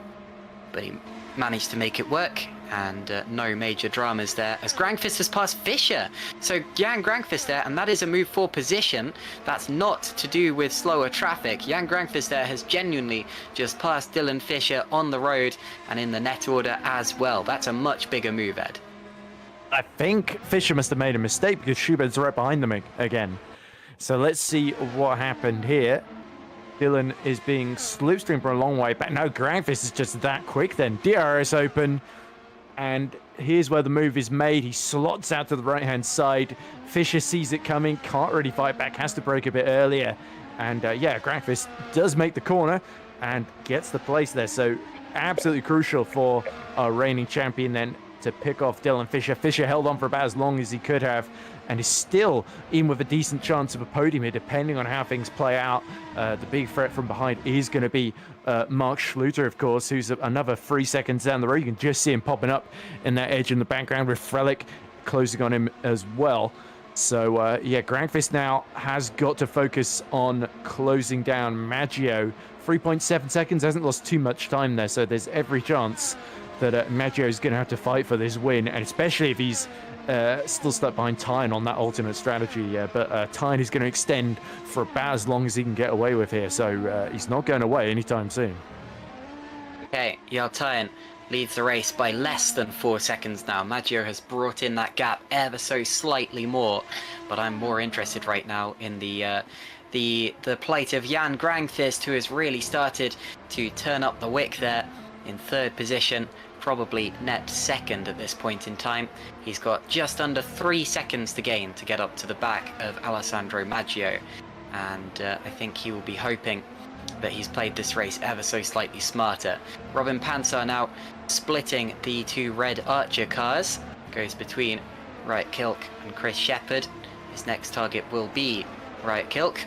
but he managed to make it work, and no major dramas there as Grangfist has passed Fischer. So Jan Grangfist there, and that is a move for position. That's not to do with slower traffic. Jan Grangfist there has genuinely just passed Dylan Fischer on the road and in the net order as well. That's a much bigger move, Ed. I think Fischer must have made a mistake because Schubert's right behind them again. So let's see what happened here. Dylan is being slipstreamed for a long way back. No, Grangfist is just that quick then. DRS open. And here's where the move is made. He slots out to the right-hand side. Fischer sees it coming, can't really fight back, has to brake a bit earlier. And yeah, Grangfist does make the corner and gets the place there. So absolutely crucial for our reigning champion then to pick off Dylan Fischer. Fischer held on for about as long as he could have and is still in with a decent chance of a podium here, depending on how things play out. The big threat from behind is going to be Mark Schluter, of course, who's another 3 seconds down the road. You can just see him popping up in that edge in the background with Frelick closing on him as well. So, yeah, Grangfist now has got to focus on closing down Maggio. 3.7 seconds, hasn't lost too much time there, so there's every chance that Maggio is going to have to fight for this win, and especially if he's still stuck behind Tyne on that alternate strategy. But Tyne is going to extend for about as long as he can get away with here, so he's not going away anytime soon. Okay, Jarl Tyne leads the race by less than 4 seconds now. Maggio has brought in that gap ever so slightly more, but I'm more interested right now in the plight of Jan Grangfist, who has really started to turn up the wick there in third position, probably net second at this point in time. He's got just under 3 seconds to gain to get up to the back of Alessandro Maggio, and I think he will be hoping that he's played this race ever so slightly smarter. Robin Pansar now splitting the two red Archer cars, goes between Riot Kilk and Chris Shepherd. His next target will be Riot Kilk.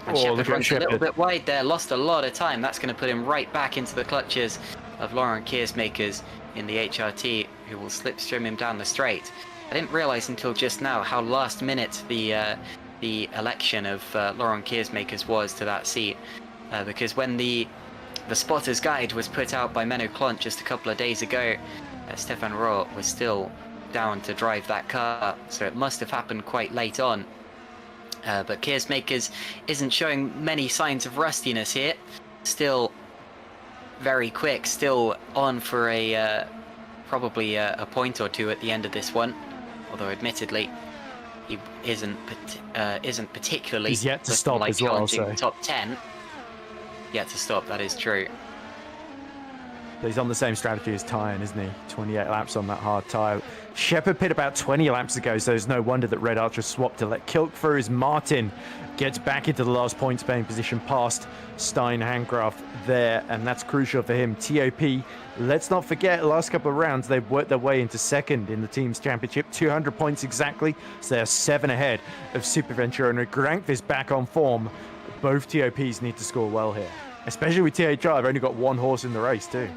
And Shepherd runs a little bit wide there, lost a lot of time. That's going to put him right back into the clutches of Laurent Kiersmakers in the HRT, who will slipstream him down the straight. I didn't realise until just now how last minute the election of Laurent Kiersmakers was to that seat, because when the spotter's guide was put out by Menno Klont just a couple of days ago, Stefan Rohr was still down to drive that car, so it must have happened quite late on. But Kiersmakers isn't showing many signs of rustiness here. Still very quick, still on for a probably a point or two at the end of this one. Although admittedly, he isn't particularly. He's yet to stop like as well. So. Top 10. Yet to stop. That is true. He's on the same strategy as Tyne, isn't he? 28 laps on that hard tyre. Shepherd pit about 20 laps ago, so there's no wonder that Red Archer swapped to let Kilk through as Martin gets back into the last points paying position past Stein Handcraft there, and that's crucial for him. TOP, let's not forget, the last couple of rounds, they've worked their way into second in the team's championship, 200 points exactly, so they're 7 ahead of Superventura, and Grangfist back on form. Both TOPs need to score well here, especially with THR. They've only got one horse in the race too.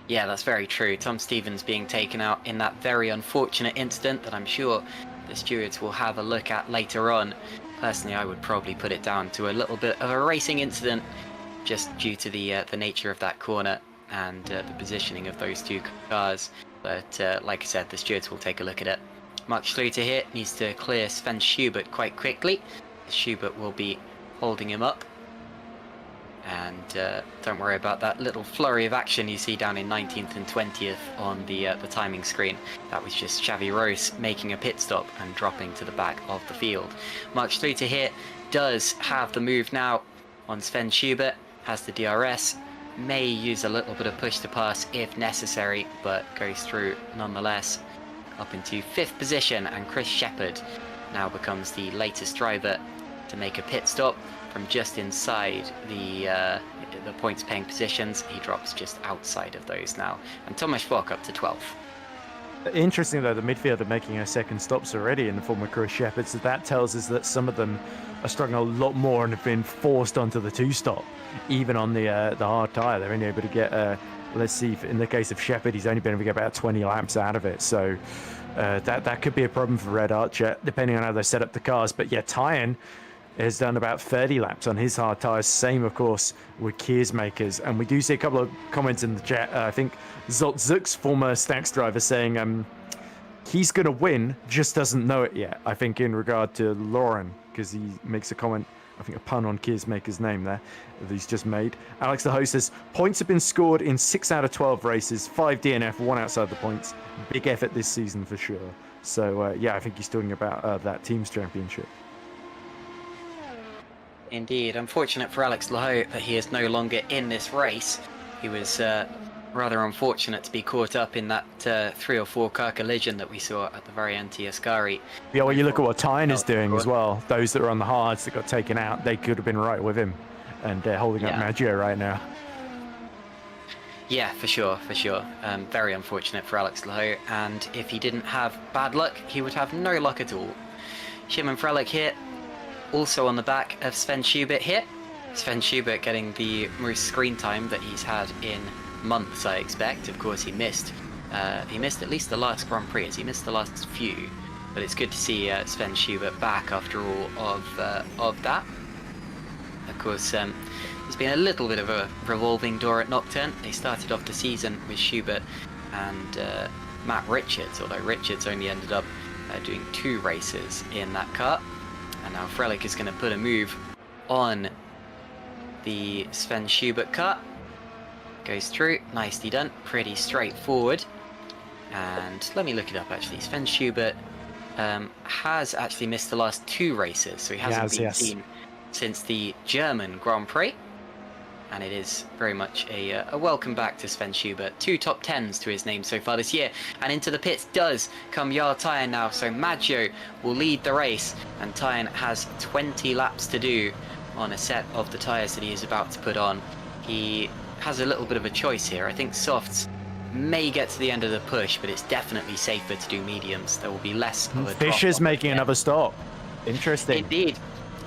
Yeah, that's very true. Tom Stevens being taken out in that very unfortunate incident that I'm sure the stewards will have a look at later on. Personally, I would probably put it down to a little bit of a racing incident, just due to the nature of that corner and the positioning of those two cars. But like I said, the stewards will take a look at it. Mark Schluter here needs to clear Sven Schubert quite quickly. Schubert will be holding him up. And don't worry about that little flurry of action you see down in 19th and 20th on the timing screen. That was just Xavi Rose making a pit stop and dropping to the back of the field. Mark Schluter here does have the move now on Sven Schubert, has the DRS, may use a little bit of push to pass if necessary, but goes through nonetheless up into 5th position, and Chris Shepherd now becomes the latest driver to make a pit stop from just inside the points paying positions. He drops just outside of those now, and Thomas Fock up to 12th. Interesting though, the midfield are making their second stops already in the form of Chris Shepherd, so that tells us that some of them are struggling a lot more and have been forced onto the 2-stop, even on the hard tyre. They're only able to get let's see, in the case of Shepherd, he's only been able to get about 20 laps out of it, so that could be a problem for Red Archer depending on how they set up the cars. But yeah, Tyne has done about 30 laps on his hard tyres. Same, of course, with Keersmakers. And we do see a couple of comments in the chat. I think Zotzuk's former Stacks driver saying he's going to win, just doesn't know it yet. I think in regard to Lauren, because he makes a comment, I think a pun on Keersmaker's name there that he's just made. Alex the host says, points have been scored in 6 out of 12 races, 5 DNF, 1 outside the points. Big effort this season for sure. So, yeah, I think he's talking about that team's championship. Indeed, unfortunate for Alex Lahoe that he is no longer in this race. He was rather unfortunate to be caught up in that 3 or 4 car collision that we saw at the very end to Ascari. Yeah, well, you look at what Tyne is doing as well. Those that are on the hards that got taken out, they could have been right with him. And they're holding up Maggio right now. Yeah, for sure, for sure. Very unfortunate for Alex Lahoe. And if he didn't have bad luck, he would have no luck at all. Shimon Frelick here. Also on the back of Sven Schubert here. Sven Schubert getting the most screen time that he's had in months, I expect. Of course, he missed at least the last Grand Prix. He missed the last few, but it's good to see Sven Schubert back after all of that. Of course, there's been a little bit of a revolving door at Nocturne. They started off the season with Schubert and Matt Richards, although Richards only ended up doing 2 races in that car. And now Frelick is going to put a move on the Sven Schubert car. Goes through, nicely done, pretty straightforward. And let me look it up actually. Sven Schubert has actually missed the last 2 races, so he hasn't been seen since the German Grand Prix. And it is very much a welcome back to Sven Schubert. 2 top 10s to his name so far this year. And into the pits does come Jarl Tyne now. So Maggio will lead the race. And Tyne has 20 laps to do on a set of the tyres that he is about to put on. He has a little bit of a choice here. I think softs may get to the end of the push, but it's definitely safer to do mediums. There will be less of a drop. Fischer's making another stop. Interesting. Indeed.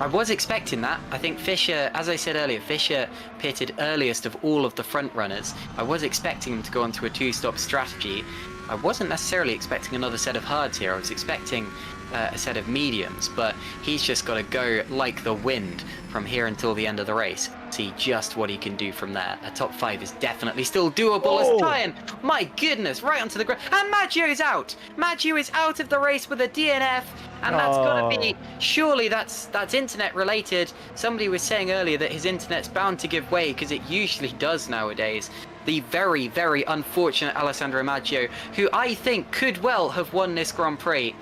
I was expecting that. I think Fischer, as I said earlier, Fischer pitted earliest of all of the front runners. I was expecting him to go onto a 2-stop strategy. I wasn't necessarily expecting another set of hards here. I was expecting a set of mediums, but he's just got to go like the wind from here until the end of the race. See just what he can do from there. A top 5 is definitely still doable as Tyne. My goodness, right onto the ground. And Maggio's out. Maggio is out of the race with a DNF. And that's got to be, surely that's internet related. Somebody was saying earlier that his internet's bound to give way because it usually does nowadays. The very, very unfortunate Alessandro Maggio, who I think could well have won this Grand Prix.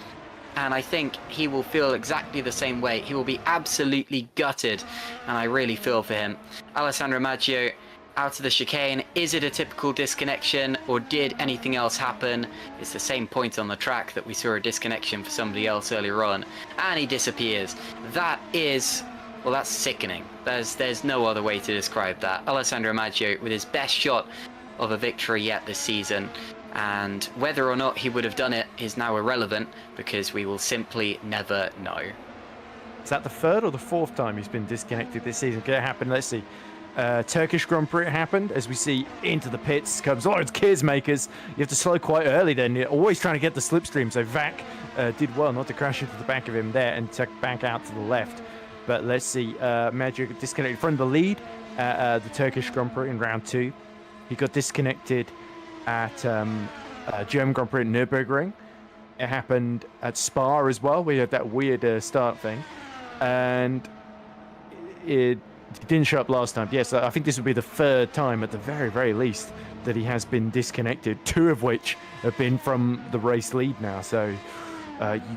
And I think he will feel exactly the same way. He will be absolutely gutted. And I really feel for him. Alessandro Maggio out of the chicane. Is it a typical disconnection or did anything else happen? It's the same point on the track that we saw a disconnection for somebody else earlier on. And he disappears. That is, well, that's sickening. There's no other way to describe that. Alessandro Maggio with his best shot of a victory yet this season. And whether or not he would have done it is now irrelevant because we will simply never know. Is that the 3rd or the 4th time he's been disconnected this season? Could it happen? Let's see. Turkish Grand Prix happened as we see into the pits comes it's Keersmakers. You have to slow quite early then. You're always trying to get the slipstream. So Vac did well not to crash into the back of him there and to back out to the left. But let's see. Maggio disconnected from the lead at the Turkish Grand Prix in round 2. He got disconnected at German Grand Prix at Nürburgring. It happened at Spa as well. We had that weird start thing. And it didn't show up last time. Yes, I think this would be the 3rd time at the very, very least that he has been disconnected, 2 of which have been from the race lead now. So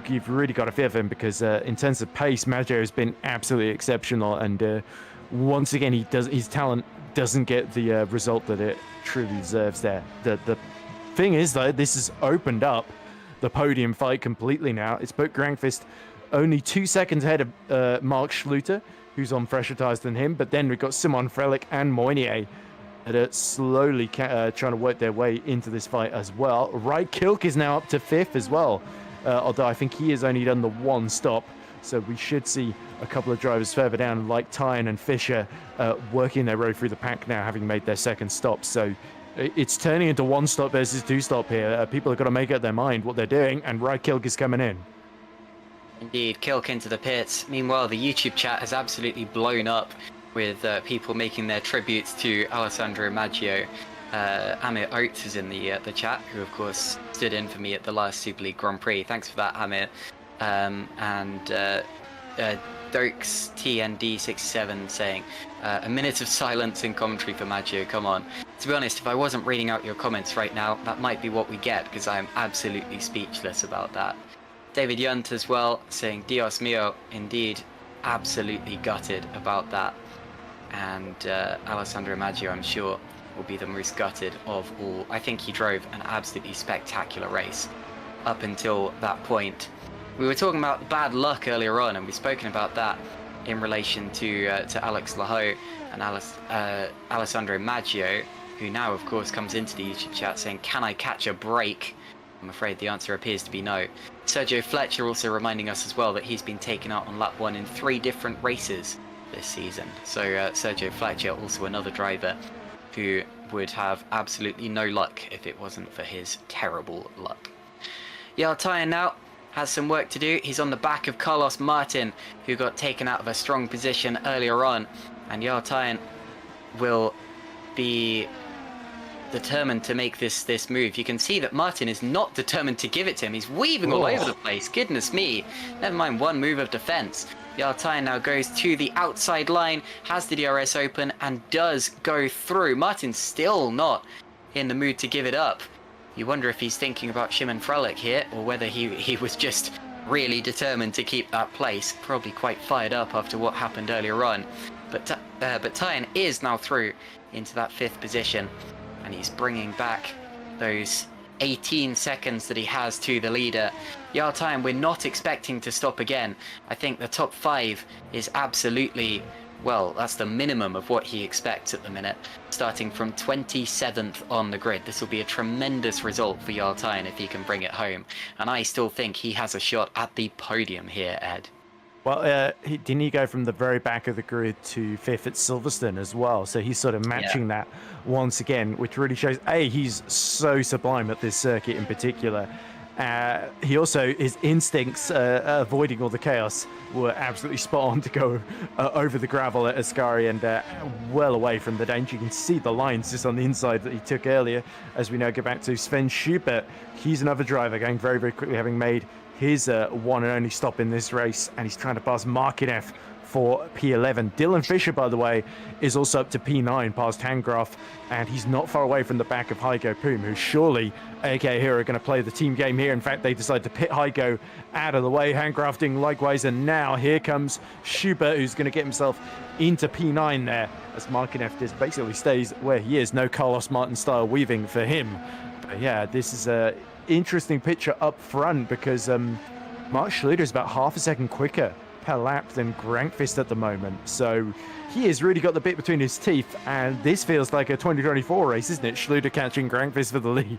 you've really got to fear for him because in terms of pace, Maggio has been absolutely exceptional. And once again, his talent doesn't get the result that it truly deserves there. The thing is, though, this has opened up the podium fight completely now. It's put Grangfist only 2 seconds ahead of Mark Schluter, who's on fresher tyres than him. But then we've got Simon Frelick and Moynier that are slowly trying to work their way into this fight as well. Right Kilk is now up to 5th as well, although I think he has only done the 1 stop. So we should see a couple of drivers further down, like Tyne and Fischer, working their way through the pack now, having made their 2nd stop. So it's turning into 1 stop versus 2 stop here. People have got to make up their mind what they're doing, and Right Kilk is coming in. Indeed, Kilk into the pits. Meanwhile, the YouTube chat has absolutely blown up with people making their tributes to Alessandro Maggio. Amit Oates is in the chat, who of course stood in for me at the last Super League Grand Prix. Thanks for that, Amit. And Dokes TND67 saying, a minute of silence in commentary for Maggio, come on. To be honest, if I wasn't reading out your comments right now, that might be what we get, because I am absolutely speechless about that. David Yunt as well, saying, Dios mío, indeed, absolutely gutted about that. And Alessandro Maggio, I'm sure, will be the most gutted of all. I think he drove an absolutely spectacular race up until that point. We were talking about bad luck earlier on, and we've spoken about that in relation to Alex Laho and Alessandro Maggio, who now, of course, comes into the YouTube chat saying, can I catch a break? I'm afraid the answer appears to be no. Sergio Fletcher also reminding us as well that he's been taken out on lap 1 in 3 different races this season. So Sergio Fletcher, also another driver who would have absolutely no luck if it wasn't for his terrible luck. Jarl Tyen now has some work to do. He's on the back of Carlos Martin, who got taken out of a strong position earlier on, and Jarl Tyen will be determined to make this move. You can see that Martin is not determined to give it to him. He's weaving all over the place. Goodness me. Never mind one move of defense. Jarl Tyen now goes to the outside line, has the DRS open, and does go through. Martin's still not in the mood to give it up. You wonder if he's thinking about Shimon Frolic here, or whether he was just really determined to keep that place. Probably quite fired up after what happened earlier on. But Tyen is now through into that 5th position, and he's bringing back those 18 seconds that he has to the leader. Jarl Tyen, we're not expecting to stop again. I think the top 5 is absolutely, well, that's the minimum of what he expects at the minute, starting from 27th on the grid. This will be a tremendous result for Jarl Tyen if he can bring it home, and I still think he has a shot at the podium here, Ed. Well, didn't he go from the very back of the grid to 5th at Silverstone as well? So he's sort of matching that once again, which really shows, A, he's so sublime at this circuit in particular. He also, his instincts avoiding all the chaos were absolutely spot on to go over the gravel at Ascari and well away from the danger. You can see the lines just on the inside that he took earlier. As we now go back to Sven Schubert, he's another driver going very, very quickly, having made his one and only stop in this race, and he's trying to pass Markinev for P11. Dylan Fisher, by the way, is also up to P9 past Handgraf, and he's not far away from the back of Heiko Poom, who surely AK here are going to play the team game here. In fact, they decide to pit Heiko out of the way. Handgraf doing likewise, and now here comes Schubert, who's going to get himself into P9 there, as Markinev just basically stays where he is. No Carlos Martin style weaving for him. But yeah, this is a interesting picture up front, because Mark Schluter is about half a second quicker per lap than Grankvist at the moment, so he has really got the bit between his teeth, and this feels like a 2024 race, isn't it? Schluter catching Grankvist for the lead.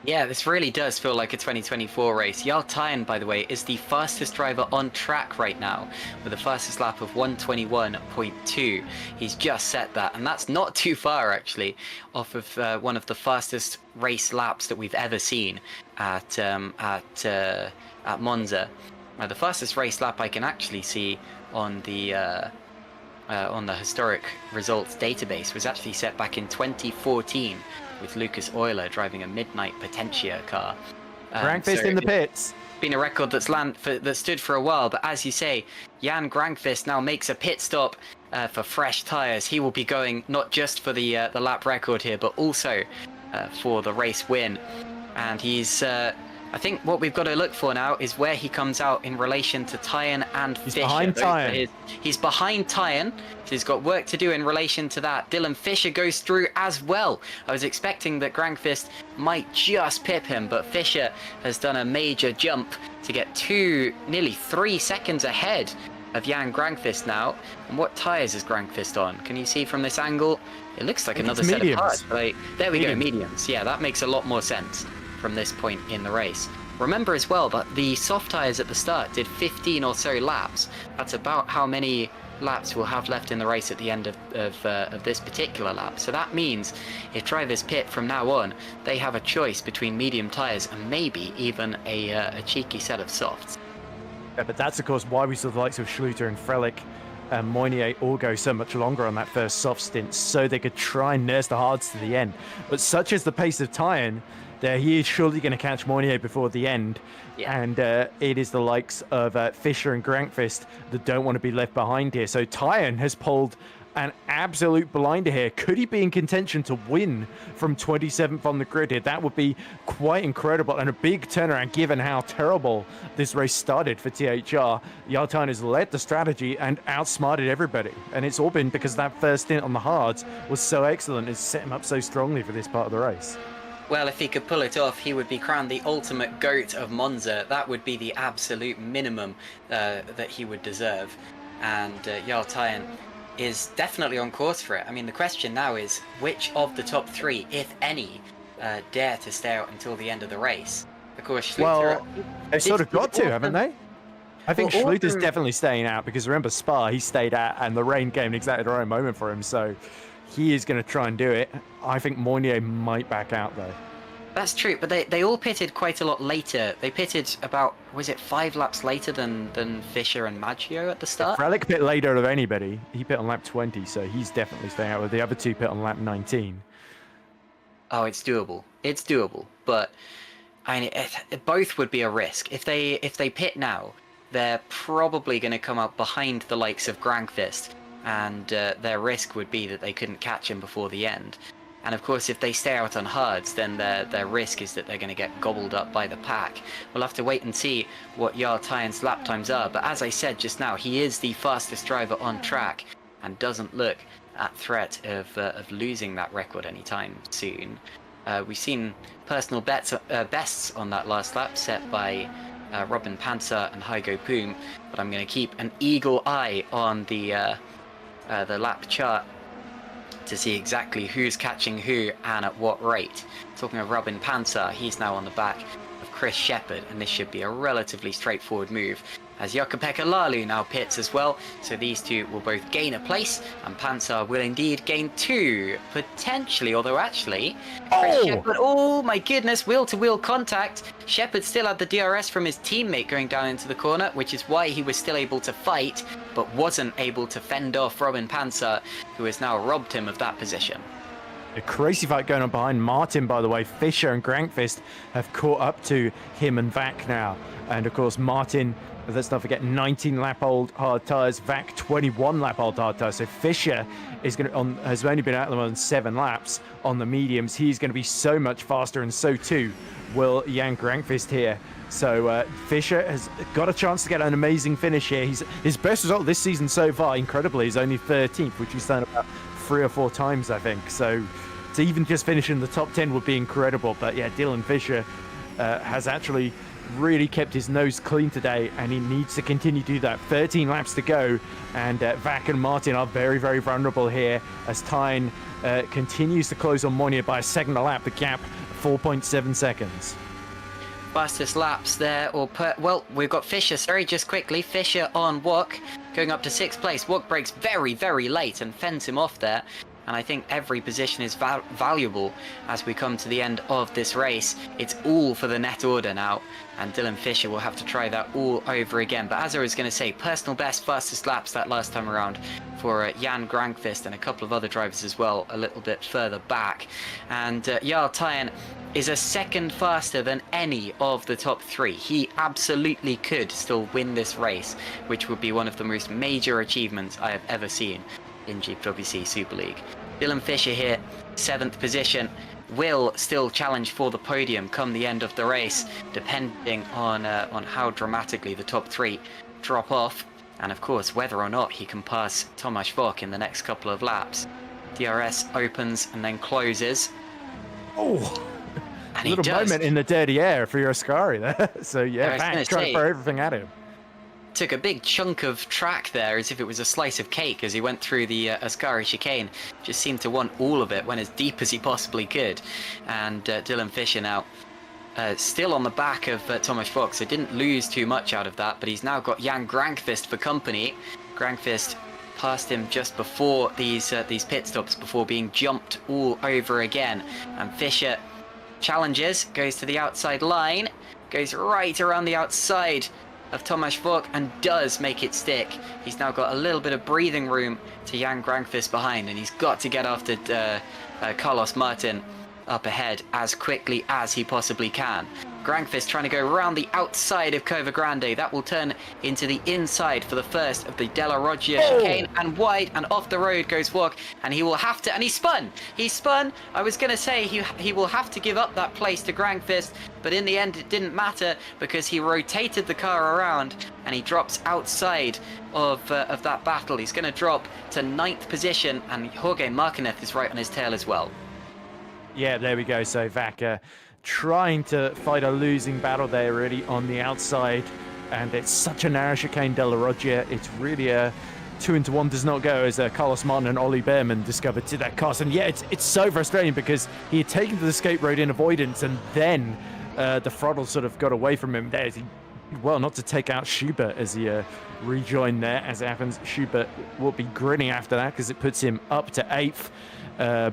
Yeah, this really does feel like a 2024 race. Jarl Tyen, by the way, is the fastest driver on track right now, with a fastest lap of 1:21.2. He's just set that, and that's not too far, actually, off of one of the fastest race laps that we've ever seen at Monza. The fastest race lap I can actually see on the historic results database was actually set back in 2014 with Lucas Euler driving a Midnight Potentia car. Grankvist in the pits. Been a record that stood for a while, but as you say, Jan Grankvist now makes a pit stop for fresh tyres. He will be going not just for the lap record here, but also for the race win. And he's I think what we've got to look for now is where he comes out in relation to Tyen and Fischer. Behind Tyen. He's behind Tyen, so he's got work to do in relation to that. Dylan Fisher goes through as well. I was expecting that Grankvist might just pip him, but Fisher has done a major jump to get nearly 3 seconds ahead of Jan Grankvist now. And what tyres is Grankvist on? Can you see from this angle? It looks like another set of tyres. There we go, mediums. Yeah, that makes a lot more sense from this point in the race. Remember as well that the soft tyres at the start did 15 or so laps. That's about how many laps we'll have left in the race at the end of this particular lap. So that means if drivers pit from now on, they have a choice between medium tyres and maybe even a cheeky set of softs. Yeah, but that's, of course, why we saw the likes of Schluter and Frelick and Moynier all go so much longer on that first soft stint, so they could try and nurse the hards to the end. But such is the pace of Tyen, that he is surely going to catch Moynier before the end. Yeah. And it is the likes of Fischer and Grankvist that don't want to be left behind here. So Tyen has pulled an absolute blinder here. Could he be in contention to win from 27th on the grid here? That would be quite incredible and a big turnaround given how terrible this race started for THR. Tyen has led the strategy and outsmarted everybody. And it's all been because that first stint on the hards was so excellent. It's set him up so strongly for this part of the race. Well, if he could pull it off, he would be crowned the ultimate GOAT of Monza. That would be the absolute minimum that he would deserve. And Tyen is definitely on course for it. I mean, the question now is, which of the top three, if any, dare to stay out until the end of the race? Of course, Schluter... Well, they sort of got to, haven't they? I think Well, Schluter's definitely staying out, because remember Spa, he stayed out and the rain came exactly the right moment for him, so he is going to try and do it. I think Moynier might back out, though. That's true, but they all pitted quite a lot later. They pitted about, was it 5 laps later than Fischer and Maggio at the start? Frelick pit later of anybody. He pit on lap 20, so he's definitely staying out. With the other two pit on lap 19. Oh, it's doable. It's doable, but I mean, both would be a risk. If they pit now, they're probably going to come up behind the likes of Grankvist, and their risk would be that they couldn't catch him before the end. And of course, if they stay out on hards, then their risk is that they're going to get gobbled up by the pack. We'll have to wait and see what Tyen's lap times are. But as I said just now, he is the fastest driver on track and doesn't look at threat of losing that record anytime soon. We've seen personal bests on that last lap set by Robin Panzer and Heigo Poom, but I'm going to keep an eagle eye on the lap chart to see exactly who's catching who and at what rate. Talking of Robin Panzer, he's now on the back of Chris Shepherd, and this should be a relatively straightforward move, as Jukka-Pekka Lalu now pits as well, so these two will both gain a place, and Panzer will indeed gain 2, potentially, although actually, Chris Shepherd, oh my goodness, wheel-to-wheel contact. Shepherd still had the DRS from his teammate going down into the corner, which is why he was still able to fight, but wasn't able to fend off Robin Panzer, who has now robbed him of that position. A crazy fight going on behind Martin, by the way. Fischer and Grankvist have caught up to him and Vac now. And of course, Martin, let's not forget, 19 lap old hard tyres, Vac 21 lap old hard tyres. So Fischer is has only been out on 7 laps on the mediums. He's going to be so much faster, and so too will Jan Grankvist here. So Fischer has got a chance to get an amazing finish here. His best result this season so far, incredibly, is only 13th, which he's done about 3 or 4 times, I think. So to even just finish in the top 10 would be incredible. But yeah, Dylan Fischer has actually really kept his nose clean today, and he needs to continue to do that. 13 laps to go, and Vac and Martin are very, very vulnerable here as Tyen continues to close on Moynier by a second a lap. The gap 4.7 seconds. Fastest laps there, well, we've got Fischer, sorry, just quickly. Fischer on Wok, going up to 6th place. Wok breaks very, very late and fends him off there. And I think every position is valuable as we come to the end of this race. It's all for the net order now, and Dylan Fischer will have to try that all over again. But as I was going to say, personal best, fastest laps that last time around for Jan Grankvist and a couple of other drivers as well, a little bit further back. And Tyen is a second faster than any of the top 3. He absolutely could still win this race, which would be one of the most major achievements I have ever seen in GPVWC Super League. Dylan Fischer here, 7th position, will still challenge for the podium come the end of the race, depending on how dramatically the top 3 drop off, and of course whether or not he can pass Tomasz Vok in the next couple of laps. DRS opens and then closes. Oh, and a little moment in the dirty air for your Ascari there. So yeah, Vac trying to throw everything at him. Took a big chunk of track there as if it was a slice of cake as he went through the Ascari chicane. Just seemed to want all of it, went as deep as he possibly could. And Dylan Fischer now still on the back of Tomasz Vok, so didn't lose too much out of that, but he's now got Jan Grankvist for company. Grankvist passed him just before these pit stops before being jumped all over again. And Fischer challenges, goes to the outside line, goes right around the outside of Tomasz Vok and does make it stick. He's now got a little bit of breathing room to Jan Grankvist behind, and he's got to get after Carlos Martin up ahead as quickly as he possibly can. Grankvist trying to go around the outside of Cova Grande. That will turn into the inside for the first of the Della Roggia chicane, and wide and off the road goes Vok, and he will have to, and he spun. I was going to say he will have to give up that place to Grankvist, but in the end it didn't matter because he rotated the car around and he drops outside of that battle. He's going to drop to 9th position, and Jorge Martinez is right on his tail as well. Yeah, there we go. So Vaca trying to fight a losing battle there really on the outside, and it's such a narrow chicane, Della Roggia. It's really a 2-1 does not go, as Carlos Martin and Ollie Behrman discovered to that cost. And yeah, it's so frustrating because he had taken to the escape road in avoidance, and then the throttle sort of got away from him there as he, well, not to take out Schubert as he rejoined there. As it happens, Schubert will be grinning after that because it puts him up to 8th.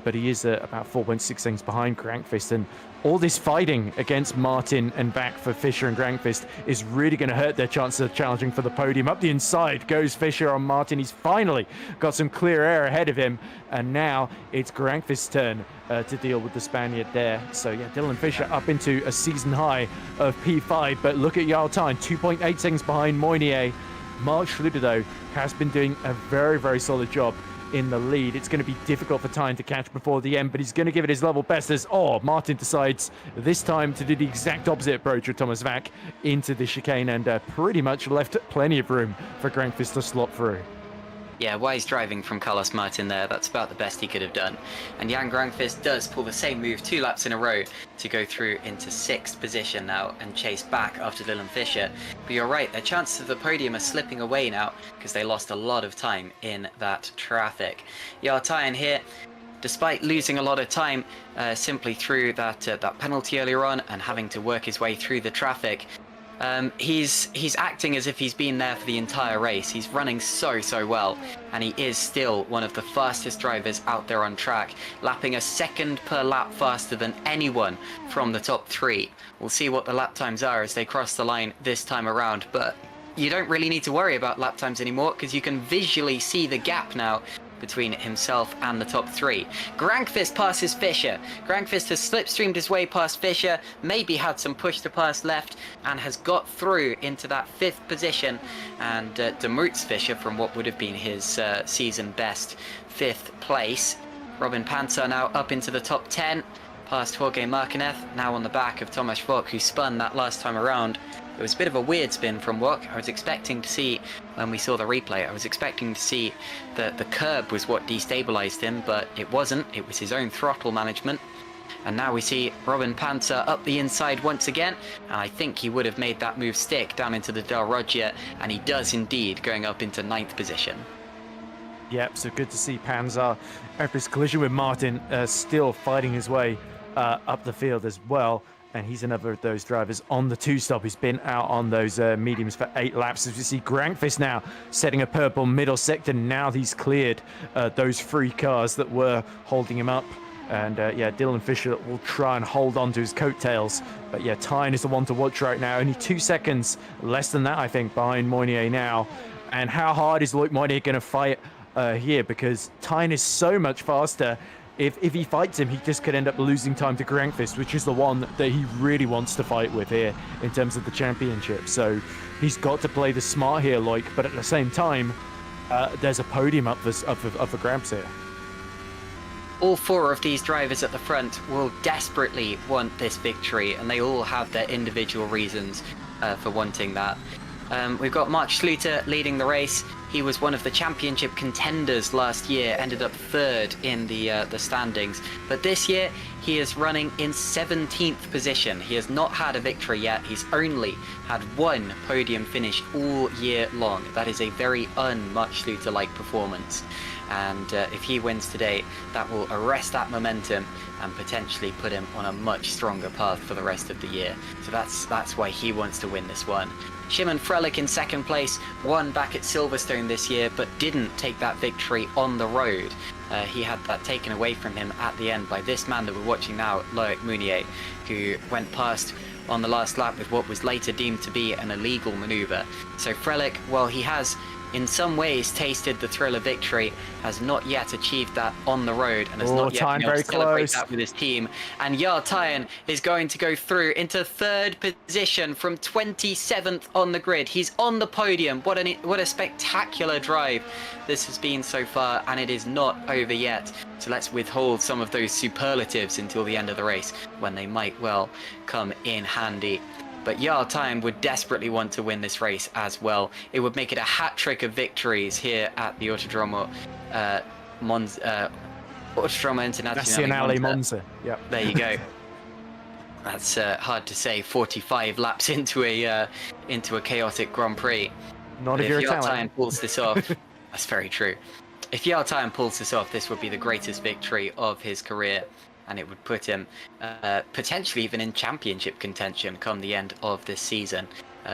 But he is about 4.6 seconds behind Grankvist, and all this fighting against Martin and back for Fischer and Grankvist is really going to hurt their chances of challenging for the podium. Up the inside goes Fischer on Martin. He's finally got some clear air ahead of him, and now it's Grankvist's turn to deal with the Spaniard there. So yeah, Dylan Fischer up into a season high of P5, but look at Jarl Tyne, 2.8 seconds behind Moynier. Mark Schluter, though, has been doing a very, very solid job in the lead. It's going to be difficult for Tyne to catch before the end, but he's going to give it his level best as Martin decides this time to do the exact opposite approach with Thomas Vac into the chicane, and pretty much left plenty of room for Grankvist to slot through. Yeah, wise driving from Carlos Martin there. That's about the best he could have done. And Jan Grankvist does pull the same move 2 laps in a row to go through into 6th position now and chase back after Dylan Fischer. But you're right, their chances of the podium are slipping away now because they lost a lot of time in that traffic. Jarl Tyne here, despite losing a lot of time simply through that penalty earlier on and having to work his way through the traffic, he's acting as if he's been there for the entire race. He's running so well, and he is still one of the fastest drivers out there on track, lapping a second per lap faster than anyone from the top 3. We'll see what the lap times are as they cross the line this time around, but you don't really need to worry about lap times anymore because you can visually see the gap now between himself and the top 3. Grankvist passes Fischer. Grankvist has slipstreamed his way past Fischer, maybe had some push to pass left, and has got through into that 5th position, and demotes Fischer from what would have been his season best 5th place. Robin Panzer now up into the top 10, past Jorge Martinez, now on the back of Tomasz Vok, who spun that last time around. It was a bit of a weird spin from Vok. I was expecting to see, when we saw the replay, I was expecting to see that the curb was what destabilized him, but it wasn't. It was his own throttle management. And now we see Robin Panzer up the inside once again, and I think he would have made that move stick down into the Della Roggia, and he does indeed, going up into 9th position. Yep, so good to see Panzer, after his collision with Martin, still fighting his way up the field as well. And he's another of those drivers on the 2-stop. He's been out on those mediums for 8 laps. As we see Grankvist now setting a purple middle sector. Now he's cleared those 3 cars that were holding him up. And yeah, Dylan Fischer will try and hold on to his coattails. But yeah, Tyne is the one to watch right now. Only 2 seconds less than that, I think, behind Moynier now. And how hard is Loic Moynier going to fight here? Because Tyne is so much faster. If he fights him, he just could end up losing time to Grankvist, which is the one that he really wants to fight with here in terms of the championship. So he's got to play the smart here, Loic, but at the same time, there's a podium up for grabs here. All 4 of these drivers at the front will desperately want this victory, and they all have their individual reasons for wanting that. We've got Mark Schluter leading the race. He was one of the championship contenders last year, ended up 3rd in the standings. But this year, he is running in 17th position. He has not had a victory yet. He's only had 1 podium finish all year long. That is a very un-Mark Schluter-like performance. And if he wins today, that will arrest that momentum and potentially put him on a much stronger path for the rest of the year. So that's why he wants to win this one. Szymon Frelick in second place, won back at Silverstone this year, but didn't take that victory on the road. He had that taken away from him at the end by this man that we're watching now, Loic Meunier, who went past on the last lap with what was later deemed to be an illegal manoeuvre. So Frelick, while he has in some ways tasted the thrill of victory, has not yet achieved that on the road and has not yet been able to celebrate that with his team. And Jarl Tyen is going to go through into third position from 27th on the grid. He's on the podium. What a spectacular drive this has been so far, and it is not over yet. So let's withhold some of those superlatives until the end of the race, when they might well come in handy. But Jarl Tyen would desperately want to win this race as well. It would make it a hat-trick of victories here at the Autodromo Monza, Autodromo Internazionale Monza. Yep. There you go. That's hard to say. 45 laps into a chaotic Grand Prix. Not if you're Jarl Italian. Tyen pulls this off. That's very true. If Jarl Tyen pulls this off, this would be the greatest victory of his career. And it would put him potentially even in championship contention come the end of this season,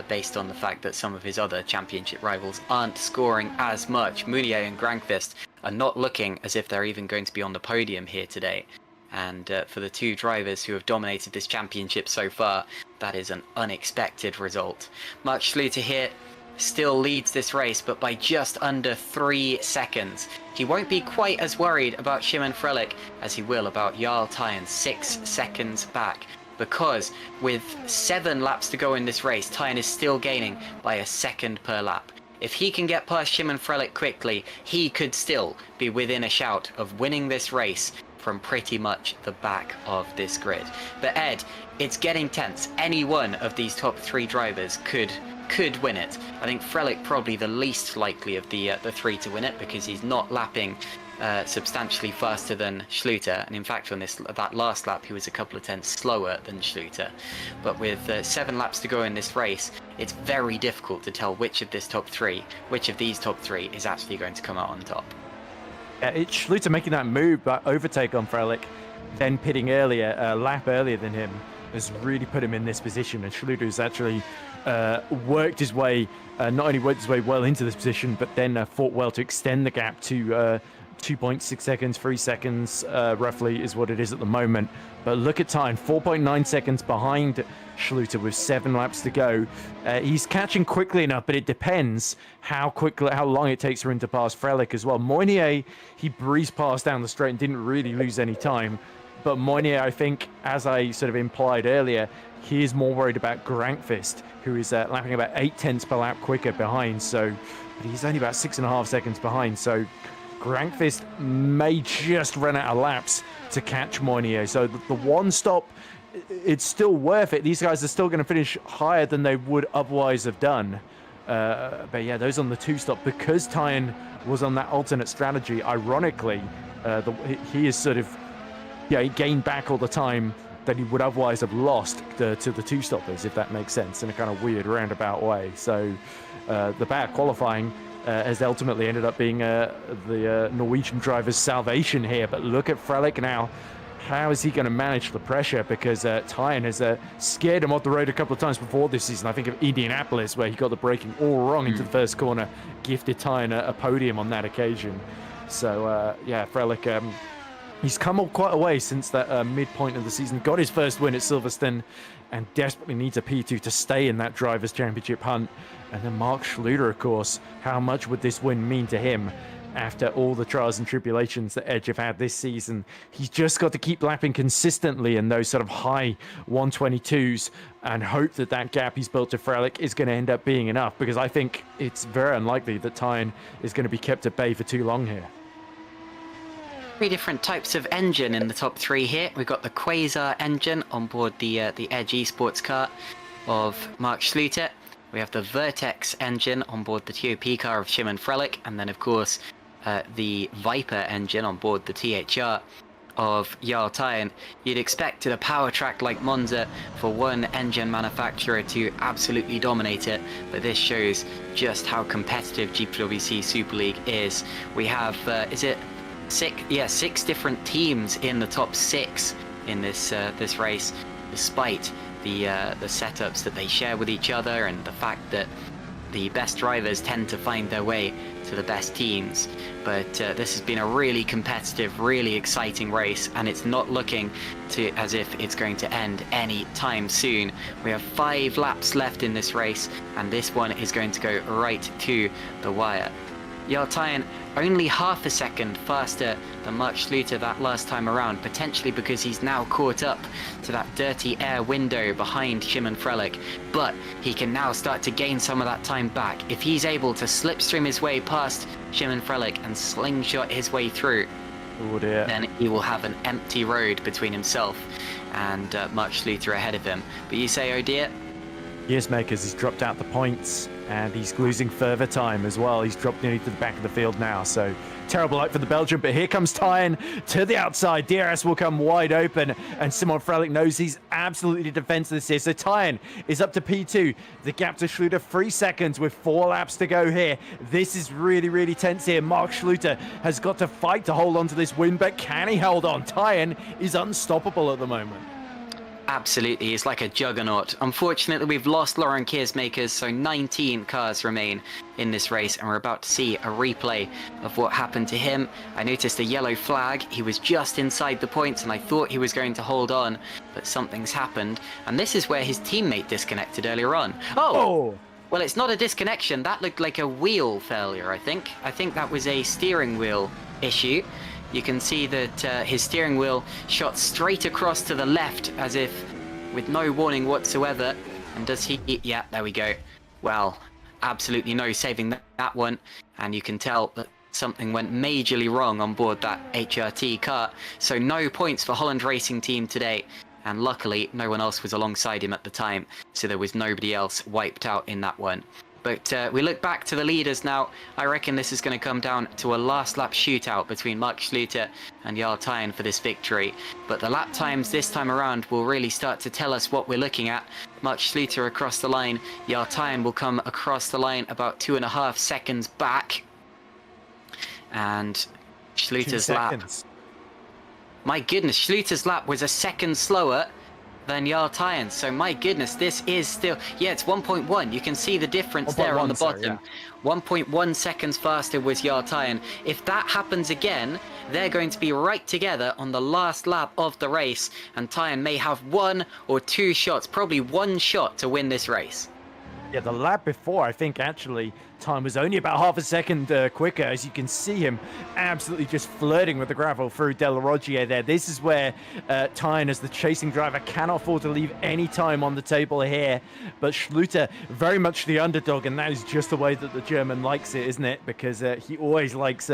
based on the fact that some of his other championship rivals aren't scoring as much. Meunier and Granqvist are not looking as if they're even going to be on the podium here today. And for the two drivers who have dominated this championship so far, that is an unexpected result. Mark Schluter here still leads this race, but by just under 3 seconds. He won't be quite as worried about Szymon Frelick as he will about Jarl Tyen, 6 seconds back, because with 7 laps to go in this race, Tyen is still gaining by a second per lap. If he can get past Szymon Frelick quickly, he could still be within a shout of winning this race from pretty much the back of this grid. But Ed, it's getting tense. Any one of these top 3 drivers could win it. I think Frelick probably the least likely of the 3 to win it, because he's not lapping substantially faster than Schluter, and in fact on that last lap he was a couple of tenths slower than Schluter. But with 7 laps to go in this race, it's very difficult to tell which of these top 3 is actually going to come out on top. Yeah, it's Schluter making that move, that overtake on Frelick, then pitting earlier, a lap earlier than him, has really put him in this position, and Schluter's actually worked his way, not only worked his way well into this position, but then fought well to extend the gap to 2.6 seconds, 3 seconds roughly is what it is at the moment. But look at Tyen, 4.9 seconds behind Schluter with 7 laps to go. He's catching quickly enough, but it depends how long it takes for him to pass Frelick as well. Meunier, he breezed past down the straight and didn't really lose any time. But Meunier, I think, as I sort of implied earlier, he is more worried about Granqvist, who is lapping about 8 tenths per lap quicker behind. But he's only about 6.5 seconds behind. So Granqvist may just run out of laps to catch Meunier. So the one stop, it's still worth it. These guys are still going to finish higher than they would otherwise have done. But yeah, those on the 2 stop, because Tyen was on that alternate strategy, ironically, he is sort of, he gained back all the time that he would otherwise have lost to the 2 stoppers, if that makes sense, in a kind of weird roundabout way. So the bad qualifying has ultimately ended up being the Norwegian driver's salvation here. But look at Frelick now. How is he going to manage the pressure? Because Tyen has scared him off the road a couple of times before this season. I think of Indianapolis, where he got the braking all wrong into the first corner, gifted Tyen a podium on that occasion. So yeah, Frelick, he's come quite a way since that midpoint of the season. Got his first win at Silverstone and desperately needs a P2 to stay in that Drivers' Championship hunt. And then Mark Schluter, of course. How much would this win mean to him after all the trials and tribulations that Edge have had this season? He's just got to keep lapping consistently in those sort of high 122s and hope that that gap he's built to Frelick is going to end up being enough, because I think it's very unlikely that Tyen is going to be kept at bay for too long here. 3 different types of engine in the top 3 here. We've got the Quasar engine on board the Edge Esports car of Mark Schluter. We have the Vertex engine on board the TOP car of Szymon Frelick, and then of course the Viper engine on board the THR of Jarl Tyen. You'd expected a power track like Monza for one engine manufacturer to absolutely dominate it, but this shows just how competitive GPWC Super League is. We have, is it six? Yeah, 6 different teams in the top 6 in this this race, despite the setups that they share with each other and the fact that the best drivers tend to find their way to the best teams. But this has been a really competitive, really exciting race, and it's not looking as if it's going to end any time soon. We have 5 laps left in this race, and this one is going to go right to the wire. Jarl Tyen only half a second faster than Mark Schluter that last time around, potentially because he's now caught up to that dirty air window behind Szymon Frelick, but he can now start to gain some of that time back. If he's able to slipstream his way past Szymon Frelick and slingshot his way through, then he will have an empty road between himself and Mark Schluter ahead of him. But you say, oh dear? Yes, Makers, he's dropped out the points and he's losing further time as well. He's dropped nearly to the back of the field now, so terrible luck for the Belgian, but here comes Tyen to the outside. DRS will come wide open, and Szymon Frelick knows he's absolutely defenseless here. So Tyen is up to P2. The gap to Schluter, 3 seconds with 4 laps to go here. This is really, really tense here. Mark Schluter has got to fight to hold on to this win, but can he hold on? Tyen is unstoppable at the moment. Absolutely, he's like a juggernaut. Unfortunately, we've lost Laurent Kiersmakers, so 19 cars remain in this race, and we're about to see a replay of what happened to him. I noticed a yellow flag. He was just inside the points, and I thought he was going to hold on, but something's happened. And this is where his teammate disconnected earlier on. Oh! Well, it's not a disconnection. That looked like a wheel failure, I think. I think that was a steering wheel issue. You can see that his steering wheel shot straight across to the left as if with no warning whatsoever. And does he... Yeah, there we go. Well, absolutely no saving that one. And you can tell that something went majorly wrong on board that HRT car. So no points for Holland Racing Team today. And luckily, no one else was alongside him at the time. So there was nobody else wiped out in that one. But we look back to the leaders now. I reckon this is going to come down to a last lap shootout between Mark Schluter and Jarl Tyen for this victory. But the lap times this time around will really start to tell us what we're looking at. Mark Schluter across the line. Jarl Tyen will come across the line about 2.5 seconds back. And Schluter's lap... My goodness, Schluter's lap was a second slower than Jarl Tyen. So my goodness, this is still... Yeah, it's 1.1. You can see the difference there on the bottom. 1.1 seconds faster was Jarl Tyen. If that happens again, they're going to be right together on the last lap of the race, and Tyen may have 1 or 2 shots, probably 1 shot to win this race. Yeah, the lap before, I think actually Tyen was only about half a second quicker. As you can see him absolutely just flirting with the gravel through Della Roggia there. This is where Tyen, as the chasing driver, cannot afford to leave any time on the table here. But Schluter, very much the underdog, and that is just the way that the German likes it, isn't it? Because he always likes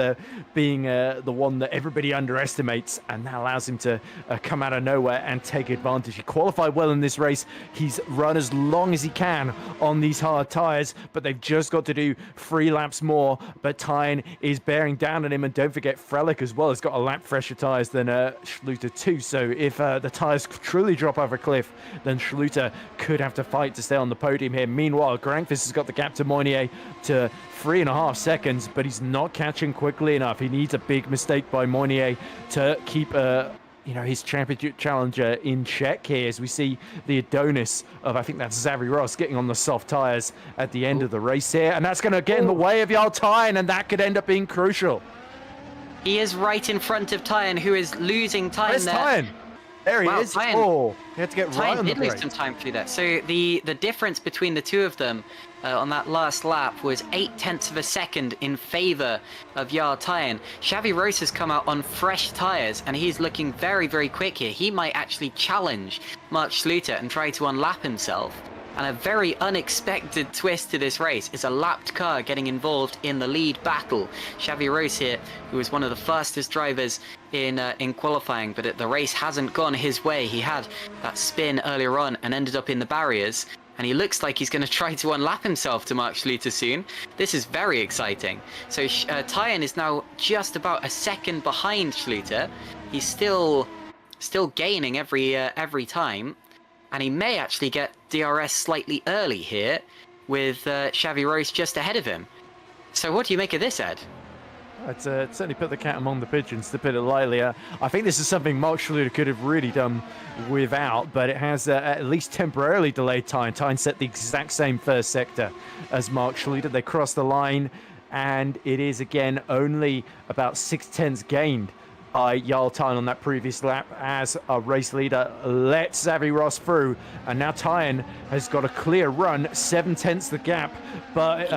being the one that everybody underestimates, and that allows him to come out of nowhere and take advantage. He qualified well in this race. He's run as long as he can on these hard tyres, but they've just got to do 3 laps more. But Tyen is bearing down on him, and don't forget Frelick as well has got a lap fresher tyres than Schluter too. So if the tyres truly drop over a cliff, then Schluter could have to fight to stay on the podium here. Meanwhile, Grankvist has got the gap to Moynier to 3.5 seconds, but he's not catching quickly enough. He needs a big mistake by Moynier to keep his championship challenger in check here, as we see the Adonis of, I think that's Xavi Ross, getting on the soft tyres at the end of the race here. And that's going to get in the way of Jarl Tyen, and that could end up being crucial. He is right in front of Tyen, who is losing time. Where's there. Tyen? There he is. Tyen, he had to get right on the brake. Tyen did lose some time through that. So the difference between the two of them on that last lap was 0.8 of a second in favour of Jarl Tyen. Xavi Rose has come out on fresh tyres, and he's looking very, very quick here. He might actually challenge Mark Schluter and try to unlap himself. And a very unexpected twist to this race is a lapped car getting involved in the lead battle. Xavi Rose here, who was one of the fastest drivers in qualifying, but the race hasn't gone his way. He had that spin earlier on and ended up in the barriers. and he looks like he's going to try to unlap himself to Mark Schluter soon. This is very exciting. So Tyen is now just about a second behind Schluter. He's still gaining every time, and he may actually get DRS slightly early here with Xavi Rose just ahead of him. So what do you make of this, Ed? I'd certainly put the cat among the pigeons, to put it lightly. I think this is something Mark Schluter could have really done without, but it has at least temporarily delayed Tyen. Tyen set the exact same first sector as Mark Schluter. They crossed the line, and it is again only about 6/10 gained by Jarl Tyen on that previous lap as a race leader lets Xavi Ross through, and now Tyen has got a clear run, 7/10 the gap, but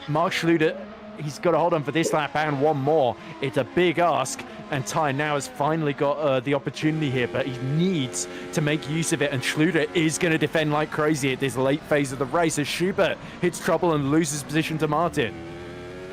Mark Schluter, he's got to hold on for this lap and one more. It's a big ask, and Tyen now has finally got the opportunity here, but he needs to make use of it, and Schluter is going to defend like crazy at this late phase of the race as Schubert hits trouble and loses position to Martin.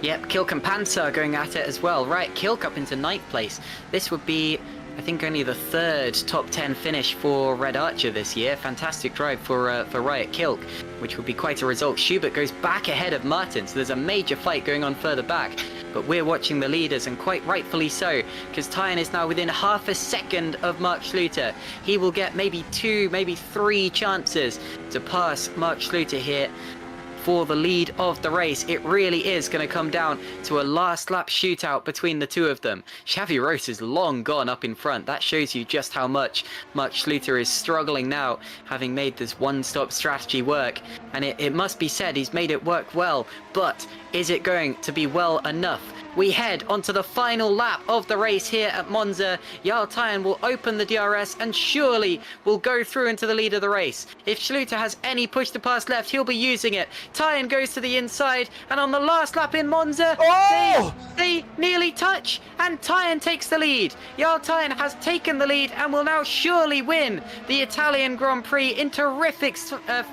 Yep, Kilk and Panzer going at it as well. Right, Kilk up into 9th place. This would be, I think, only the 3rd top 10 finish for Red Archer this year. Fantastic drive for Riot Kilk, which would be quite a result. Schubert goes back ahead of Martin, so there's a major fight going on further back. But we're watching the leaders, and quite rightfully so, because Tyen is now within half a second of Mark Schluter. He will get maybe 2, maybe 3 chances to pass Mark Schluter here for the lead of the race. It really is going to come down to a last lap shootout between the two of them. Xavi Rose is long gone up in front. That shows you just how much Mark Schluter is struggling now, having made this one-stop strategy work. And it must be said, he's made it work well, but is it going to be well enough? We head onto the final lap of the race here at Monza. Jarl Tyen will open the DRS and surely will go through into the lead of the race. If Schluter has any push to pass left, he'll be using it. Tyen goes to the inside, and on the last lap in Monza, they nearly touch, and Tyen takes the lead. Jarl Tyen has taken the lead and will now surely win the Italian Grand Prix in terrific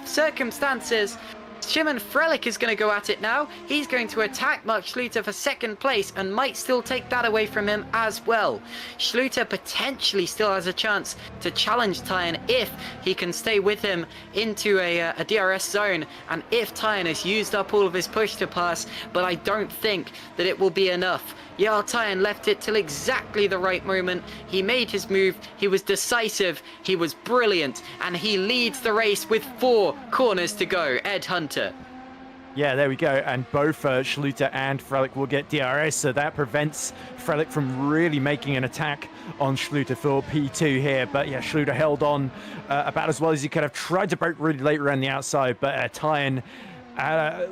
circumstances. Szymon Frelick is going to go at it now. He's going to attack Mark Schluter for 2nd place and might still take that away from him as well. Schluter potentially still has a chance to challenge Tyen if he can stay with him into a DRS zone, and if Tyen has used up all of his push to pass, but I don't think that it will be enough. Jarl Tyen left it till exactly the right moment. He made his move, he was decisive, he was brilliant, and he leads the race with 4 corners to go. Ed Hunter. Yeah, there we go. And both Schluter and Frelick will get DRS, so that prevents Frelick from really making an attack on Schluter for P2 here. But yeah, Schluter held on about as well as he could have. Tried to break really late around the outside, but Tyen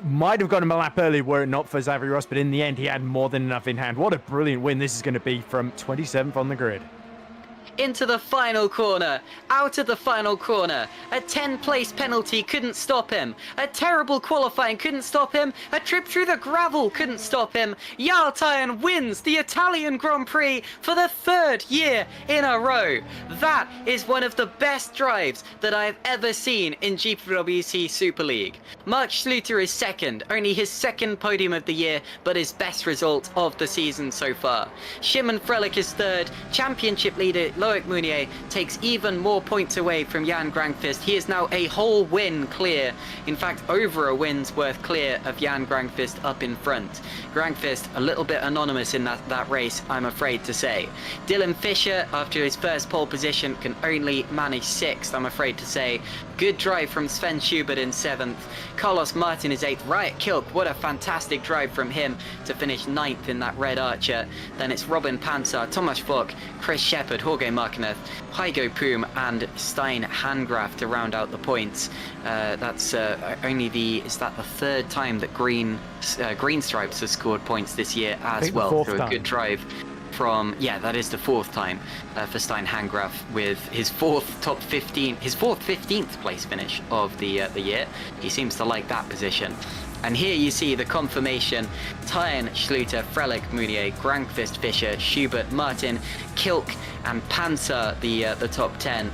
might have got him a lap early were it not for Xavi Ross, but in the end he had more than enough in hand. What a brilliant win this is going to be from 27th on the grid. Into the final corner, out of the final corner. A 10-place penalty couldn't stop him. A terrible qualifying couldn't stop him. A trip through the gravel couldn't stop him. Jarl Tyen wins the Italian Grand Prix for the 3rd year in a row. That is one of the best drives that I've ever seen in GPVWC Super League. Mark Schluter is 2nd, only his 2nd podium of the year, but his best result of the season so far. Szymon Frelick is 3rd, championship leader Loic Mounier takes even more points away from Jan Grangqvist. He is now a whole win clear. In fact, over a win's worth clear of Jan Grangqvist up in front. Grangqvist a little bit anonymous in that race, I'm afraid to say. Dylan Fisher, after his first pole position, can only manage 6th, I'm afraid to say. Good drive from Sven Schubert in 7th. Carlos Martin is 8th. Riot Kilk, what a fantastic drive from him to finish 9th in that Red Archer. Then it's Robin Panzer, Thomas Fock, Chris Shepard, Jorge Marquinez, Heigo Poom and Stein Handgraf to round out the points. That's only is that the 3rd time that Green Stripes has scored points this year as well through a good drive from, yeah, that is the 4th time for Stein Handgraf with his 15th place finish of the year. He seems to like that position. And here you see the confirmation. Tyen, Schluter, Frelick, Mounier, Grangqvist, Fischer, Schubert, Martin, Kilk and Panzer, the top 10.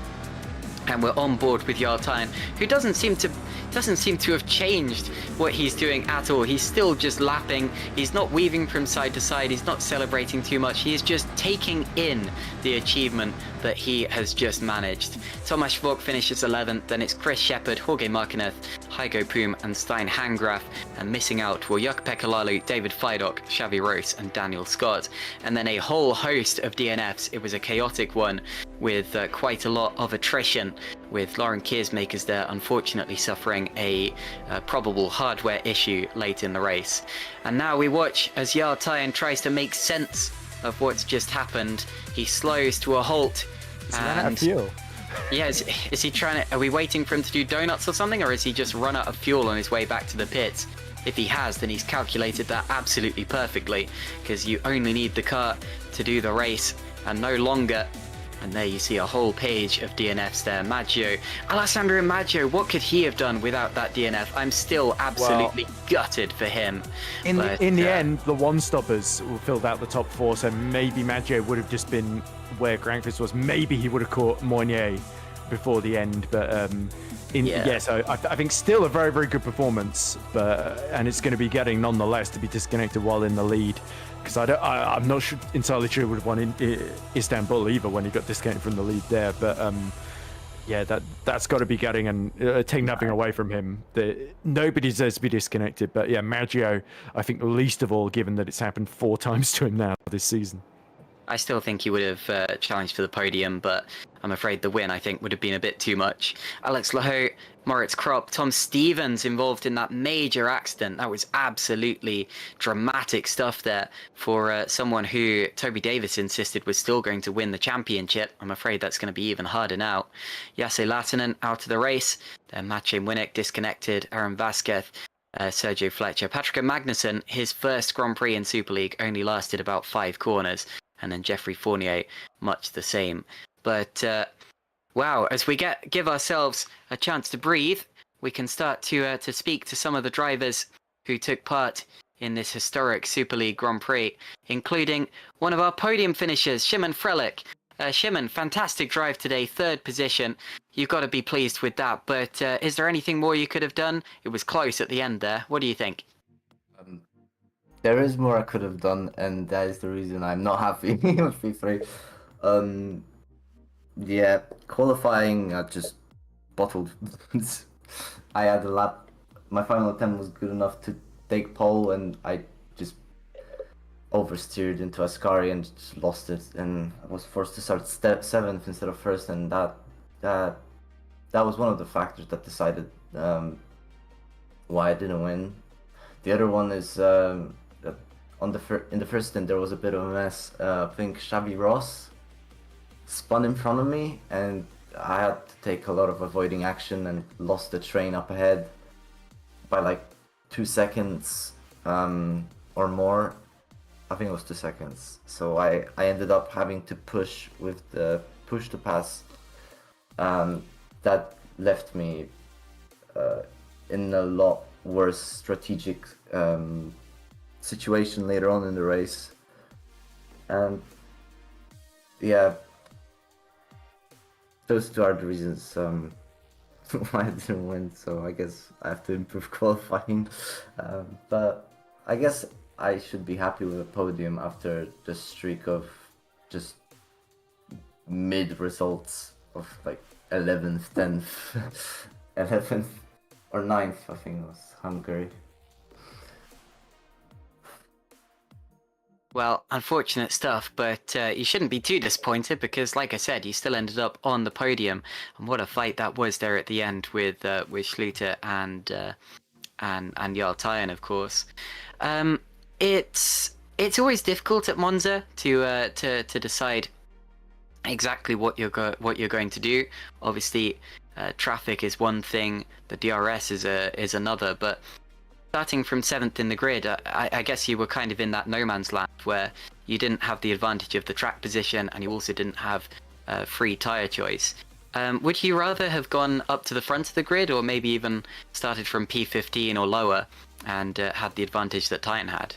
And we're on board with Yartine, who doesn't seem to have changed what he's doing at all. He's still just lapping. He's not weaving from side to side. He's not celebrating too much. He is just taking in the achievement that he has just managed. Tomasz Vok finishes 11th. Then it's Chris Shepherd, Jorge Martinez, Heigo Poom, and Stein Hangraf. And missing out were Jukka-Pekka Lalu, David Fidok, Xavi Rose, and Daniel Scott. And then a whole host of DNFs. It was a chaotic one with quite a lot of attrition, with Lauren Keersmakers there unfortunately suffering a probable hardware issue late in the race. And now we watch as Yartine tries to make sense of what's just happened. He slows to a halt. He's run out of fuel. Yeah, is he trying to... Are we waiting for him to do donuts or something, or is he just run out of fuel on his way back to the pits? If he has, then he's calculated that absolutely perfectly, because you only need the car to do the race and no longer. And there you see a whole page of DNFs there. Maggio, Alessandro Maggio, what could he have done without that DNF? I'm still absolutely gutted for him. In the end, the one-stoppers filled out the top 4, so maybe Maggio would have just been where Granqvist was. Maybe he would have caught Moynier before the end, but so I think still a very, very good performance, and it's going to be getting nonetheless to be disconnected while in the lead. Because I'm not entirely sure he would have won in Istanbul either when he got disconnected from the lead there. But that's got to be getting and take nothing away from him. Nobody deserves to be disconnected. But yeah, Maggio, I think least of all, given that it's happened 4 times to him now this season. I still think he would have challenged for the podium, but I'm afraid the win, I think, would have been a bit too much. Alex Lahoe, Moritz Kropp, Tom Stevens involved in that major accident. That was absolutely dramatic stuff there for someone who Toby Davis insisted was still going to win the championship. I'm afraid that's going to be even harder now. Jesse Lahtinen out of the race. Then Maciej Winnick disconnected. Aaron Vasquez. Sergio Fletcher. Patrick Magnussen, his first Grand Prix in Super League, only lasted about 5 corners. And then Jeffrey Fournier, much the same. But, wow, as we give ourselves a chance to breathe, we can start to speak to some of the drivers who took part in this historic Super League Grand Prix, including one of our podium finishers, Shimon Frelich. Shimon, fantastic drive today, 3rd position. You've got to be pleased with that, but is there anything more you could have done? It was close at the end there. What do you think? There is more I could have done, and that is the reason I'm not happy with P3. Yeah, qualifying, I just bottled. I had a lap. My final attempt was good enough to take pole, and I just oversteered into Ascari and just lost it, and I was forced to start 7th instead of 1st, and that was one of the factors that decided why I didn't win. The other one is in the first stint there was a bit of a mess. I think Xavi Ross spun in front of me, and I had to take a lot of avoiding action and lost the train up ahead by like 2 seconds or more. I think it was 2 seconds. So I ended up having to push with the push to pass. That left me in a lot worse strategic situation later on in the race. And yeah, those 2 are the reasons why I didn't win. So I guess I have to improve qualifying. But I guess I should be happy with a podium after the streak of just mid results of like 11th, 10th, 11th or 9th, I think it was Hungary. Well, unfortunate stuff, but you shouldn't be too disappointed because, like I said, you still ended up on the podium, and what a fight that was there at the end with Schluter and Yartine, of course. It's always difficult at Monza to decide exactly what you're going to do. Obviously, traffic is one thing, the DRS is another, but starting from 7th in the grid, I guess you were kind of in that no man's land where you didn't have the advantage of the track position and you also didn't have free tyre choice. Would you rather have gone up to the front of the grid or maybe even started from P15 or lower and had the advantage that Titan had?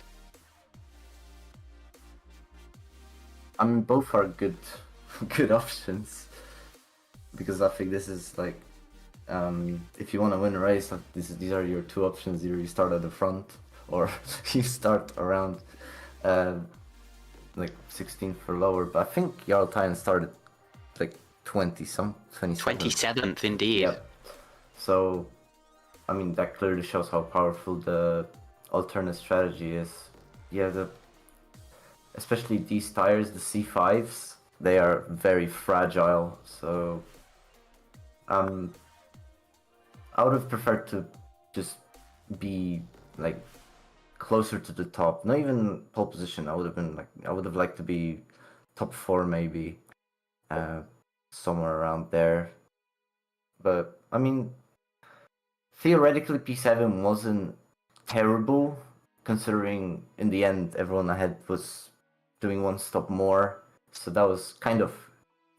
I mean, both are good options. because I think this is like, if you want to win a race, like, these are your two options. Either you start at the front, or you start around like 16th or lower. But I think Jarl Tyne started like 27th. 27th, indeed. Yep. So, I mean, that clearly shows how powerful the alternate strategy is. Yeah, especially these tires, the C5s, they are very fragile. So, I would have preferred to just be like closer to the top. Not even pole position. I would have liked to be top 4 maybe, somewhere around there. But I mean, theoretically, P7 wasn't terrible, considering in the end everyone ahead was doing one stop more. So that was kind of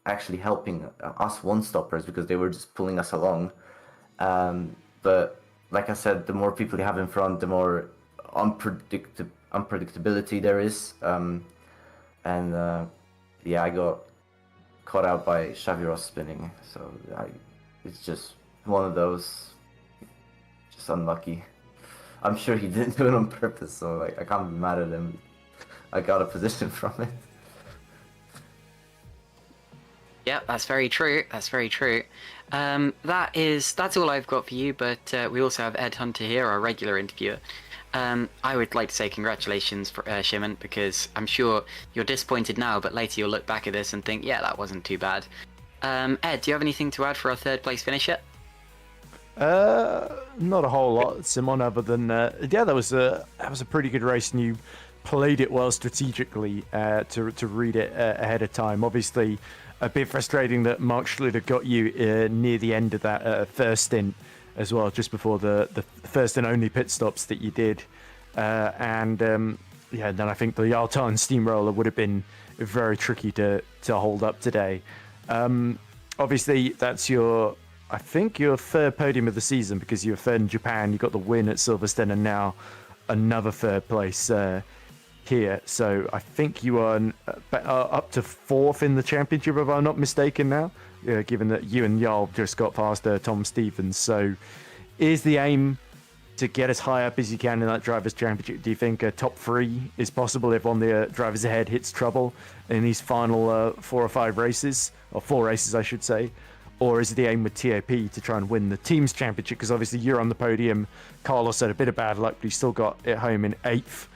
actually helping us one-stoppers, because they were just pulling us along. But like I said, the more people you have in front, the more unpredictability there is. Yeah, I got caught out by Xavi spinning, so it's just one of those, just unlucky. I'm sure he didn't do it on purpose, so like I can't be mad at him. I got a position from it. Yeah, that's very true. That's very true. That's all I've got for you. But we also have Ed Hunter here, our regular interviewer. I would like to say congratulations, for Shimon, because I'm sure you're disappointed now, but later you'll look back at this and think, yeah, that wasn't too bad. Ed, do you have anything to add for our third place finisher? Not a whole lot, Simon, other than yeah, that was a pretty good race, and you played it well strategically to read it ahead of time. Obviously, a bit frustrating that Mark Schluter got you near the end of that first stint as well, just before the first and only pit stops that you did. Yeah, then I think the Jarl Tyne steamroller would have been very tricky to hold up today. Obviously, that's your third podium of the season, because you were third in Japan, you got the win at Silverstone, and now another third place here. So I think you are up to 4th in the championship, if I'm not mistaken now, given that you and Jarl just got past Tom Stevens. So is the aim to get as high up as you can in that Drivers' Championship? Do you think a top 3 is possible if one of the drivers ahead hits trouble in these final 4 or 5 races, or 4 races I should say? Or is the aim with TAP to try and win the Teams Championship? Because obviously you're on the podium. Carlos had a bit of bad luck, but he still got it home in 8th.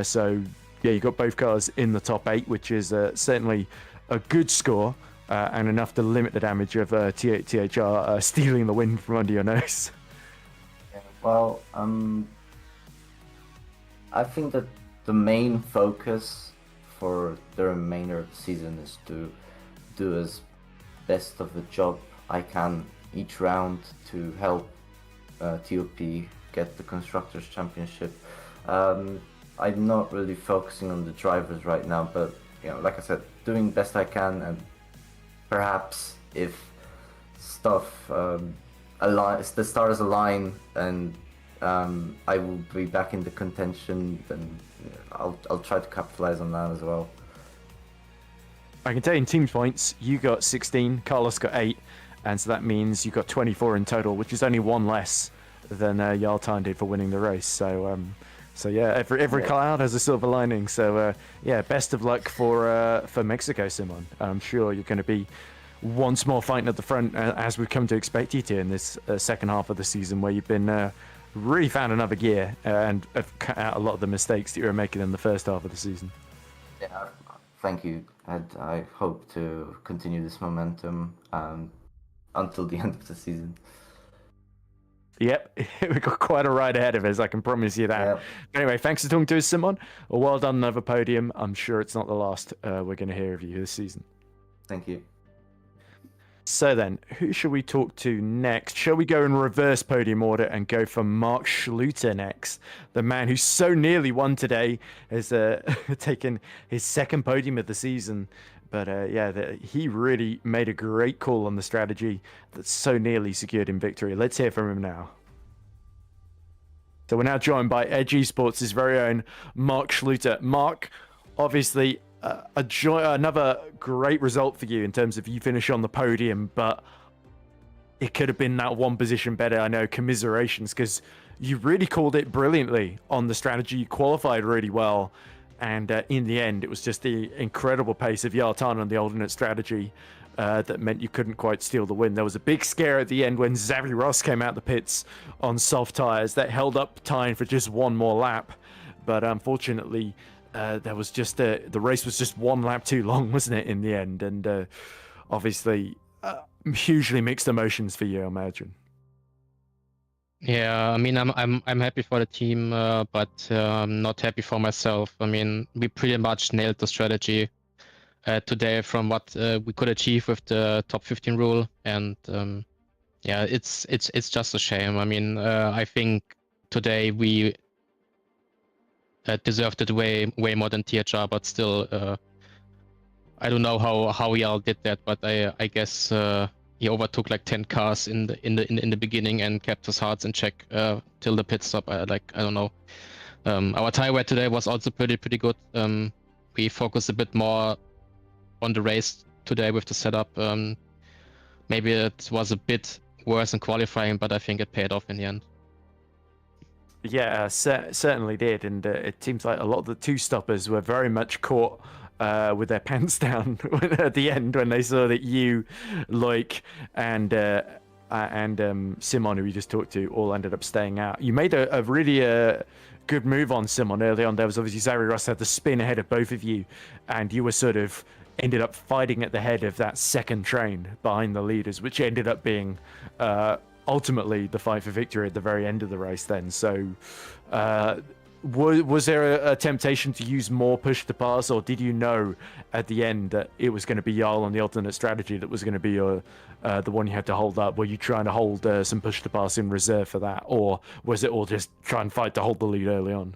So yeah, you got both cars in the top 8, which is certainly a good score, and enough to limit the damage of THR stealing the win from under your nose. Well, I think that the main focus for the remainder of the season is to do as best of the job I can each round to help TOP get the Constructors' Championship. I'm not really focusing on the drivers right now, but like I said, doing best I can, and perhaps if stuff the stars align and I will be back in the contention, then I'll try to capitalize on that as well. I can tell you in team points, you got 16, Carlos got 8, and so that means you got 24 in total, which is only 1 less than Jarl Tyne did for winning the race. So yeah, every cloud has a silver lining. So yeah, best of luck for Mexico, Simon. I'm sure you're going to be once more fighting at the front, as we've come to expect you to in this second half of the season, where you've been really found another gear and have cut out a lot of the mistakes that you were making in the first half of the season. Yeah, thank you, Ed. I hope to continue this momentum until the end of the season. Yep, we've got quite a ride ahead of us, I can promise you that. Yep. Anyway, thanks for talking to us, Simon. Well done, another podium. I'm sure it's not the last we're going to hear of you this season. Thank you. So then, who should we talk to next? Shall we go in reverse podium order and go for Mark Schluter next? The man who so nearly won today has taken his second podium of the season. But yeah, he really made a great call on the strategy that so nearly secured him victory. Let's hear from him now. So we're now joined by Edge Esports' very own Mark Schluter. Mark, obviously another great result for you in terms of you finish on the podium, but it could have been that one position better. I know, commiserations, because you really called it brilliantly on the strategy. You qualified really well, and in the end, it was just the incredible pace of Yartan on the alternate strategy that meant you couldn't quite steal the win. There was a big scare at the end when Xavi Ross came out the pits on soft tires that held up time for just one more lap, but unfortunately, there was just the race was just one lap too long, wasn't it, in the end? And obviously, hugely mixed emotions for you, I imagine. Yeah, I mean, I'm happy for the team, but I'm not happy for myself. I mean, we pretty much nailed the strategy today from what we could achieve with the top 15 rule, and yeah, it's just a shame. I mean, I think today we deserved it way more than THR, but still, I don't know how we all did that, but I guess he overtook like 10 cars in the beginning and kept his hearts in check till the pit stop. I don't know. Our tire wear today was also pretty good. We focused a bit more on the race today with the setup. Maybe it was a bit worse in qualifying, but I think it paid off in the end. Yeah, certainly did, and it seems like a lot of the two-stoppers were very much caught with their pants down at the end when they saw that you, Loic, and Simon, who we just talked to, all ended up staying out. You made a really good move on Simon early on. There was obviously Xavi Ross had the spin ahead of both of you, and you were sort of ended up fighting at the head of that second train behind the leaders, which ended up being ultimately the fight for victory at the very end of the race then. So was there a temptation to use more push to pass, or did you know at the end that it was going to be Jarl on the alternate strategy that was going to be the one you had to hold up? Were you trying to hold some push to pass in reserve for that, or was it all just try and fight to hold the lead early on?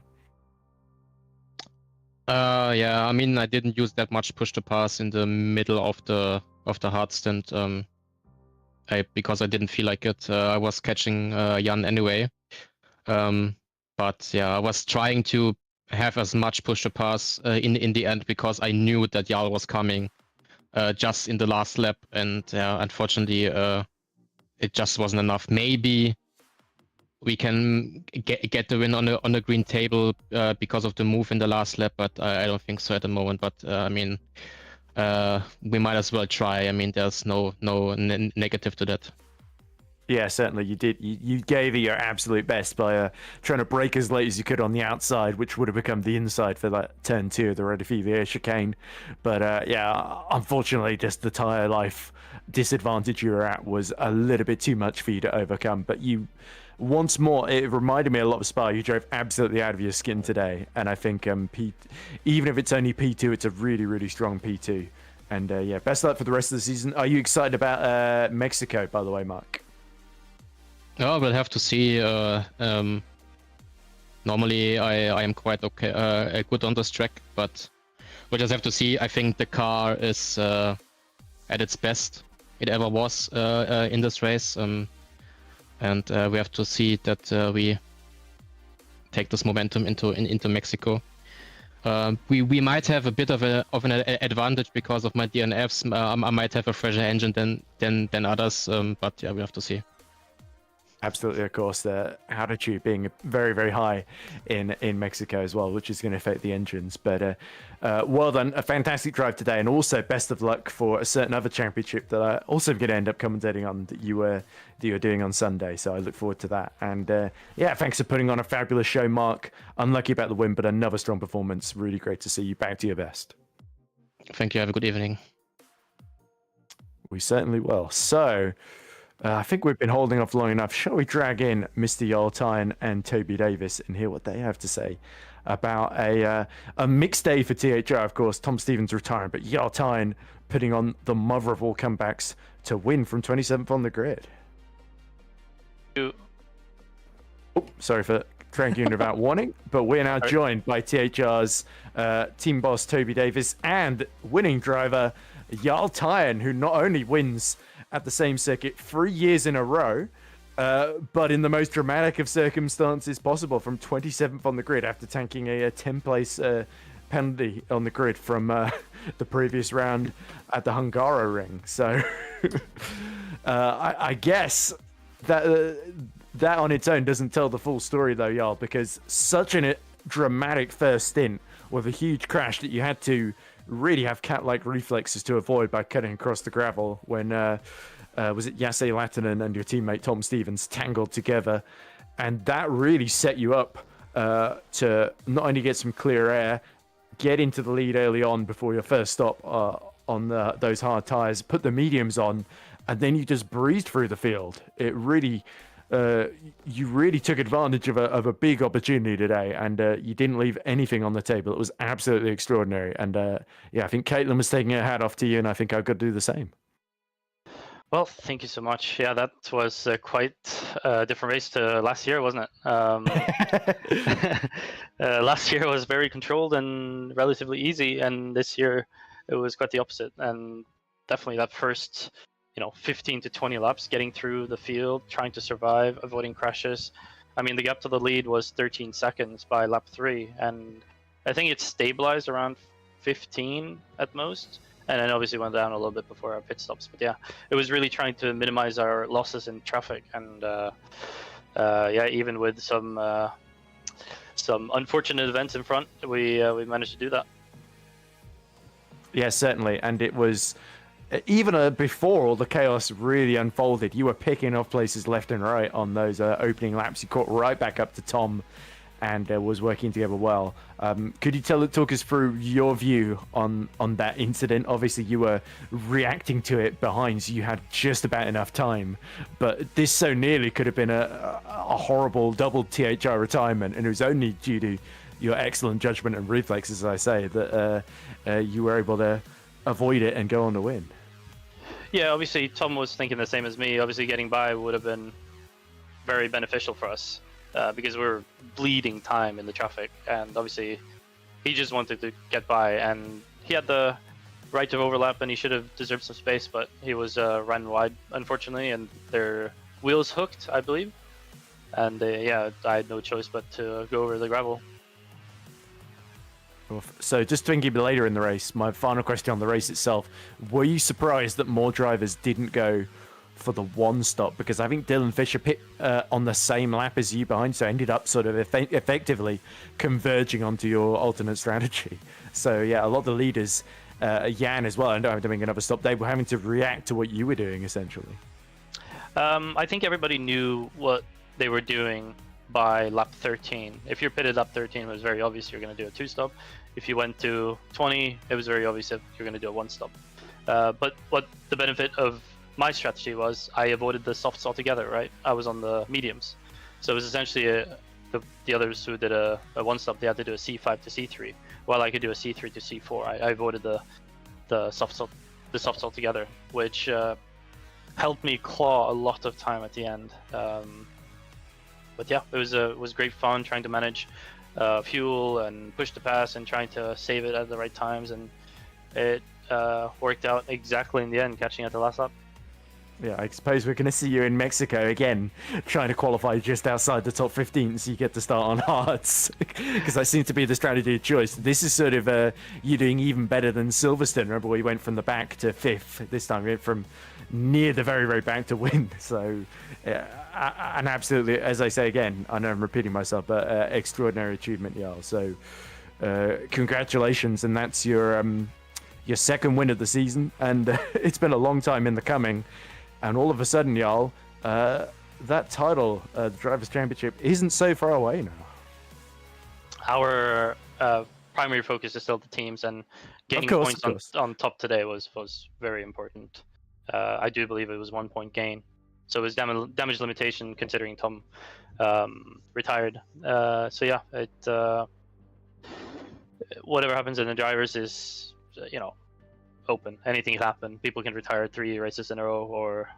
Yeah, I mean, I didn't use that much push to pass in the middle of the hard stint, because I didn't feel like it. I was catching Jan anyway, but yeah, I was trying to have as much push to pass in the end because I knew that Jarl was coming just in the last lap, and unfortunately, it just wasn't enough. Maybe we can get the win on the green table because of the move in the last lap, but I don't think so at the moment. But I mean, we might as well try. I mean, there's no negative to that. Yeah, certainly you did. You gave it your absolute best by trying to brake as late as you could on the outside, which would have become the inside for that turn 2 of the Redivivier chicane. But yeah, unfortunately, just the tyre life disadvantage you were at was a little bit too much for you to overcome. But you, once more, it reminded me a lot of Spa. You drove absolutely out of your skin today, and I think even if it's only P2, it's a really, really strong P2. And yeah, best of luck for the rest of the season. Are you excited about Mexico, by the way, Mark? Oh, we'll have to see. Normally, I am quite okay, good on this track, but we'll just have to see. I think the car is at its best it ever was in this race, and we have to see that we take this momentum into Mexico. We might have a bit of an advantage because of my DNFs. I might have a fresher engine than others, but yeah, we have to see. Absolutely, of course, the altitude being very, very high in Mexico as well, which is going to affect the engines. But well done, a fantastic drive today, and also best of luck for a certain other championship that I also going to end up commentating on that you were doing on Sunday. So I look forward to that. And yeah, thanks for putting on a fabulous show, Mark. Unlucky about the win, but another strong performance. Really great to see you back to your best. Thank you. Have a good evening. We certainly will. So. I think we've been holding off long enough. Shall we drag in Mr. Yoltine and Toby Davis and hear what they have to say about a mixed day for THR, of course. Tom Stevens retiring, but Yoltine putting on the mother of all comebacks to win from 27th on the grid. Oh, sorry for cranking without warning, but we're now joined by THR's team boss Toby Davis and winning driver Yoltine, who not only wins at the same circuit 3 years in a row, but in the most dramatic of circumstances possible, from 27th on the grid after tanking a 10-place penalty on the grid from the previous round at the Hungaroring. So I guess that on its own doesn't tell the full story, though, Jarl, because such a dramatic first stint with a huge crash that you had to really have cat-like reflexes to avoid by cutting across the gravel when was it Jesse Lattinen and your teammate Tom Stevens tangled together, and that really set you up to not only get some clear air, get into the lead early on before your first stop on those hard tires, put the mediums on, and then you just breezed through the field. It really, you really took advantage of a big opportunity today, and you didn't leave anything on the table. It was absolutely extraordinary. And yeah, I think Caitlin was taking her hat off to you, and I think I've got to do the same. Well, thank you so much. Yeah, that was quite a different race to last year, wasn't it? Last year was very controlled and relatively easy, and this year it was quite the opposite. And definitely that first, 15 to 20 laps, getting through the field, trying to survive, avoiding crashes. I mean, the gap to the lead was 13 seconds by lap 3, and I think it stabilized around 15 at most. And then obviously went down a little bit before our pit stops. But yeah, it was really trying to minimize our losses in traffic. And yeah, even with some unfortunate events in front, we managed to do that. Yeah, certainly. And it was, even before all the chaos really unfolded, you were picking off places left and right on those opening laps. You caught right back up to Tom and was working together well. Could you talk us through your view on that incident? Obviously, you were reacting to it behind, so you had just about enough time. But this so nearly could have been a horrible double THR retirement, and it was only due to your excellent judgment and reflexes, as I say, that you were able to avoid it and go on to win. Yeah, obviously, Tom was thinking the same as me. Obviously, getting by would have been very beneficial for us. Because we were bleeding time in the traffic, and obviously he just wanted to get by, and he had the right to overlap, and he should have deserved some space, but he was run wide, unfortunately, and their wheels hooked, I believe, and yeah, I had no choice but to go over the gravel. So just thinking later in the race, my final question on the race itself, were you surprised that more drivers didn't go for the one stop? Because I think Dylan Fisher pit on the same lap as you behind, so ended up sort of effectively converging onto your alternate strategy. So yeah, a lot of the leaders, Jan as well, and I'm doing another stop, they were having to react to what you were doing essentially. I think everybody knew what they were doing by lap 13. If you're pitted lap 13, it was very obvious you're going to do a two stop. If you went to 20, it was very obvious that you're going to do a one stop. But what the benefit of my strategy was, I avoided the softs altogether, right? I was on the mediums. So it was essentially the others who did a one stop, they had to do a C5 to C3, while I could do a C3 to C4. I avoided the softs altogether, which helped me claw a lot of time at the end. But yeah, it was great fun trying to manage fuel and push the pass and trying to save it at the right times, and it worked out exactly in the end, catching at the last lap. Yeah, I suppose we're going to see you in Mexico again, trying to qualify just outside the top 15, so you get to start on hards, because that seems to be the strategy of choice. This is sort of you doing even better than Silverstone. Remember, we went from the back to 5th. This time we went from near the very, very back to win. So, and absolutely, as I say again, I know I'm repeating myself, but extraordinary achievement, Jarl. So, congratulations, and that's your second win of the season, and it's been a long time in the coming. And all of a sudden, Jarl, that title, the Drivers' Championship, isn't so far away now. Our primary focus is still the teams, and getting points on top today was very important. I do believe it was 1 point gain. So it was damage limitation considering Tom retired. So yeah, whatever happens in the drivers is, open. Anything can happen. People can retire 3 races in a row, or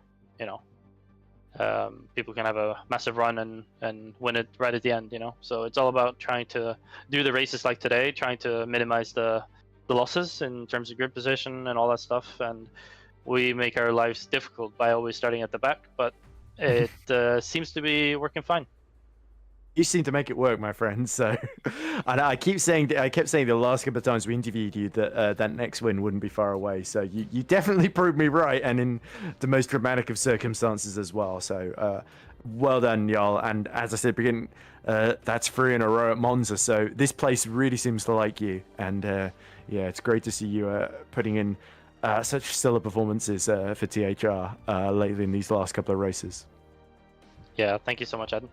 people can have a massive run and win it right at the end. So it's all about trying to do the races like today, trying to minimize the losses in terms of grid position and all that stuff. And we make our lives difficult by always starting at the back, but it seems to be working fine. You seem to make it work, my friend. So, and I kept saying the last couple of times we interviewed you that that next win wouldn't be far away. So you definitely proved me right, and in the most dramatic of circumstances as well. So well done, y'all. And as I said, beginning, that's 3 in a row at Monza. So this place really seems to like you, and yeah, it's great to see you putting in such stellar performances for THR lately in these last couple of races. Yeah, thank you so much, Ed.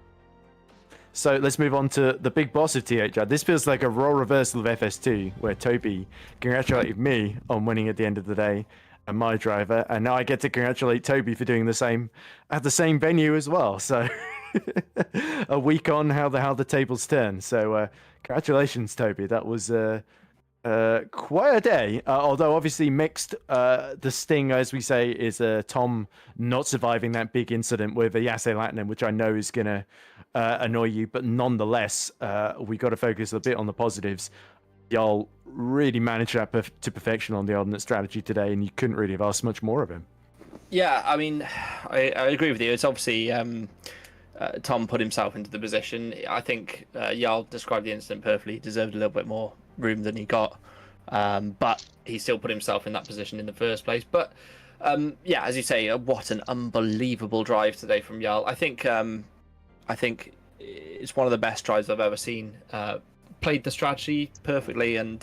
So let's move on to the big boss of THR. This feels like a role reversal of FS2, where Toby congratulated me on winning at the end of the day, and my driver, and now I get to congratulate Toby for doing the same at the same venue as well. So a week on, how the tables turn. So congratulations, Toby. That was quite a day. Although obviously mixed. The sting, as we say, is Tom not surviving that big incident with the Yase Latinum, which I know is gonna annoy you, but nonetheless, we got to focus a bit on the positives. Y'all really managed that to perfection on the alternate strategy today, and you couldn't really have asked much more of him. Yeah, I mean, I agree with you. It's obviously Tom put himself into the position. I think Jarl described the incident perfectly. He deserved a little bit more room than he got, but he still put himself in that position in the first place. But yeah, as you say, what an unbelievable drive today from Jarl. I think it's one of the best drives I've ever seen. Played the strategy perfectly, and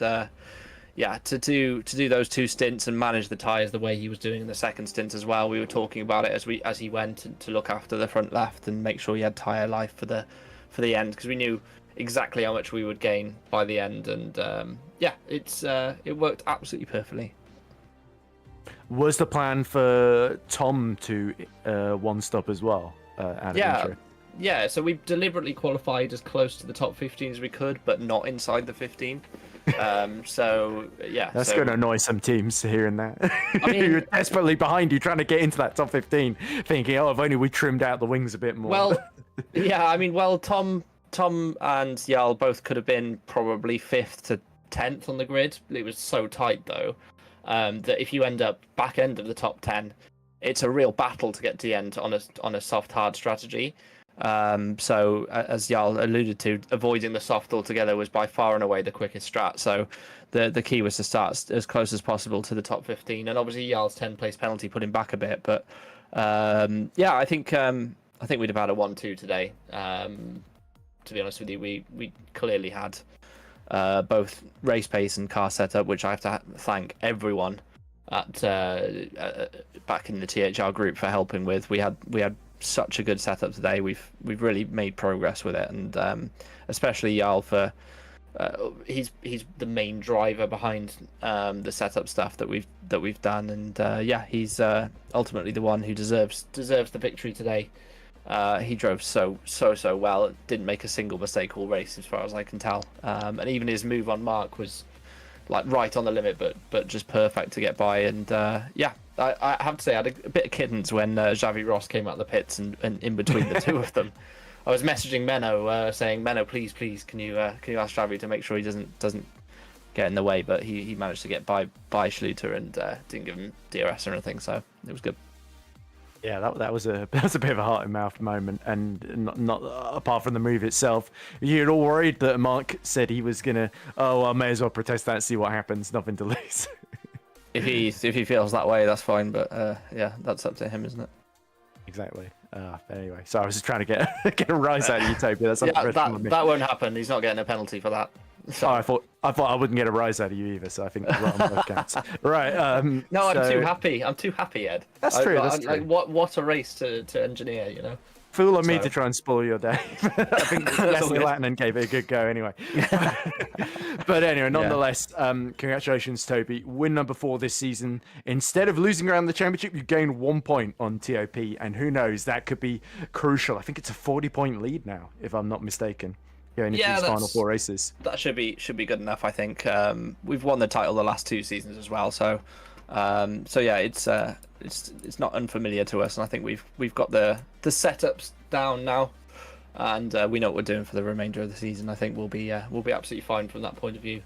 yeah, to do those 2 stints and manage the tyres the way he was doing in the second stint as well. We were talking about it as he went to look after the front left and make sure he had tyre life for the end, because we knew exactly how much we would gain by the end, and yeah, it worked absolutely perfectly. Was the plan for Tom to one stop as well? Out of interest? Yeah, so we deliberately qualified as close to the top 15 as we could, but not inside the 15. So yeah, that's going to annoy some teams hearing that. I mean, You're desperately behind you, trying to get into that top 15, thinking, "Oh, if only we trimmed out the wings a bit more." Well, yeah, I mean, Tom and Jarl both could have been probably 5th to 10th on the grid. It was so tight though, that if you end up back end of the top 10, it's a real battle to get to the end on a soft hard strategy. So as Jarl alluded to, avoiding the soft altogether was by far and away the quickest strat. So the key was to start as close as possible to the top 15, and obviously Jarl's 10 place penalty put him back a bit. But yeah, I think we'd have had a 1-2 today. To be honest with you, we clearly had both race pace and car setup, which I have to thank everyone at back in the THR group for helping with. We had such a good setup today. We've really made progress with it, and especially Jarl for he's the main driver behind the setup stuff that we've done, and yeah, he's ultimately the one who deserves the victory today. He drove so well. Didn't make a single mistake all race as far as I can tell, and even his move on Mark was like right on the limit, but just perfect to get by. And yeah, I have to say I had a bit of kittens when Xavi Ross came out of the pits and in between the two of them. I was messaging Menno saying, "Menno, please, can you ask Xavi to make sure he doesn't get in the way?" But he managed to get by Schluter and didn't give him DRS or anything, so it was good. Yeah, that was a bit of a heart and mouth moment, and not apart from the move itself. You're all worried that Mark said he was gonna, I may as well protest that, see what happens, nothing to lose. If he feels that way, that's fine. But yeah, that's up to him, isn't it? Exactly. Anyway, so I was just trying to get a rise out of Utopia. That's yeah, that won't happen. He's not getting a penalty for that. So. Oh, I thought I wouldn't get a rise out of you either, so I think we're on both counts. Right. No, I'm too happy. I'm too happy, Ed. That's true. That's true. Like, what a race to engineer, you know. Fool on me to try and spoil your day. I think Leslie Latin gave it a good go anyway. But anyway, nonetheless, congratulations, Toby. Win number 4 this season. Instead of losing around the championship, you gained 1 point on TOP, and who knows, that could be crucial. I think it's a 40-point lead now, if I'm not mistaken. Going into these final 4 races. That should be good enough, I think. We've won the title the last 2 seasons as well, so yeah, it's not unfamiliar to us, and I think we've got the setups down now, and we know what we're doing for the remainder of the season. I think we'll be absolutely fine from that point of view.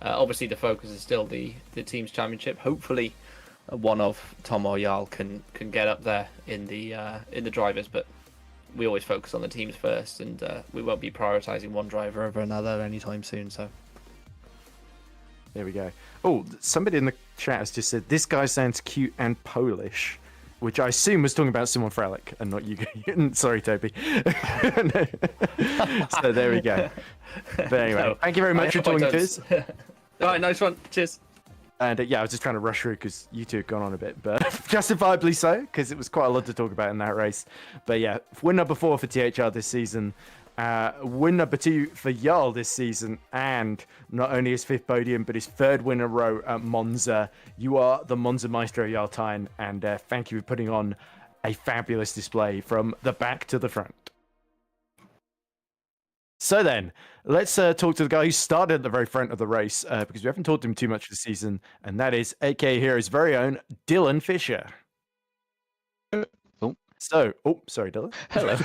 Obviously, the focus is still the team's championship. Hopefully, one of Tom or Jarl can get up there in the drivers, but we always focus on the teams first, and we won't be prioritising one driver over another anytime soon. So there we go. Oh, somebody in the chat has just said this guy sounds cute and Polish, which I assume was talking about Simon Frelick and not you. Sorry, Toby. No. So there we go. But anyway, thank you very much for talking to us. All right, nice one. Cheers. And yeah, I was just trying to rush through because you two had gone on a bit, but justifiably so, because it was quite a lot to talk about in that race. But yeah, win number 4 for THR this season, win number 2 for Jarl this season, and not only his 5th podium, but his 3rd win in a row at Monza. You are the Monza Maestro, Jarl Tyne, and thank you for putting on a fabulous display from the back to the front. So then, let's talk to the guy who started at the very front of the race, because we haven't talked to him too much this season, and that is AK Hero's very own Dylan Fisher. Sorry, Dylan. Hello.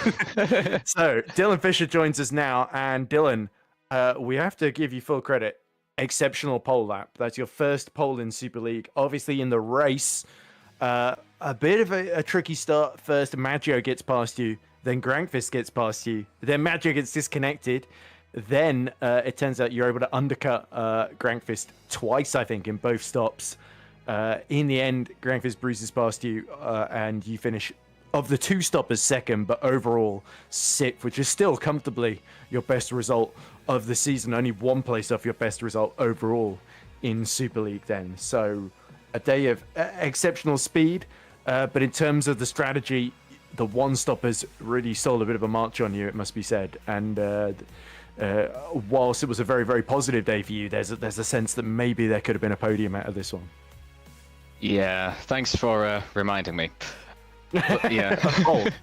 So, Dylan Fisher joins us now, and Dylan, we have to give you full credit. Exceptional pole lap. That's your first pole in Super League. Obviously, in the race, a bit of a tricky start. First, Maggio gets past you. Then Grankvist gets past you. Then Maggio gets disconnected. Then it turns out you're able to undercut Grankvist twice, I think, in both stops. In the end, Grankvist bruises past you, and you finish of the 2 stoppers second, but overall 6th, which is still comfortably your best result of the season. Only 1 place off your best result overall in Super League then. So a day of exceptional speed, but in terms of the strategy, the 1 stoppers really stole a bit of a march on you, it must be said. And whilst it was a very, very positive day for you, there's a sense that maybe there could have been a podium out of this one. Yeah, thanks for reminding me. But, yeah,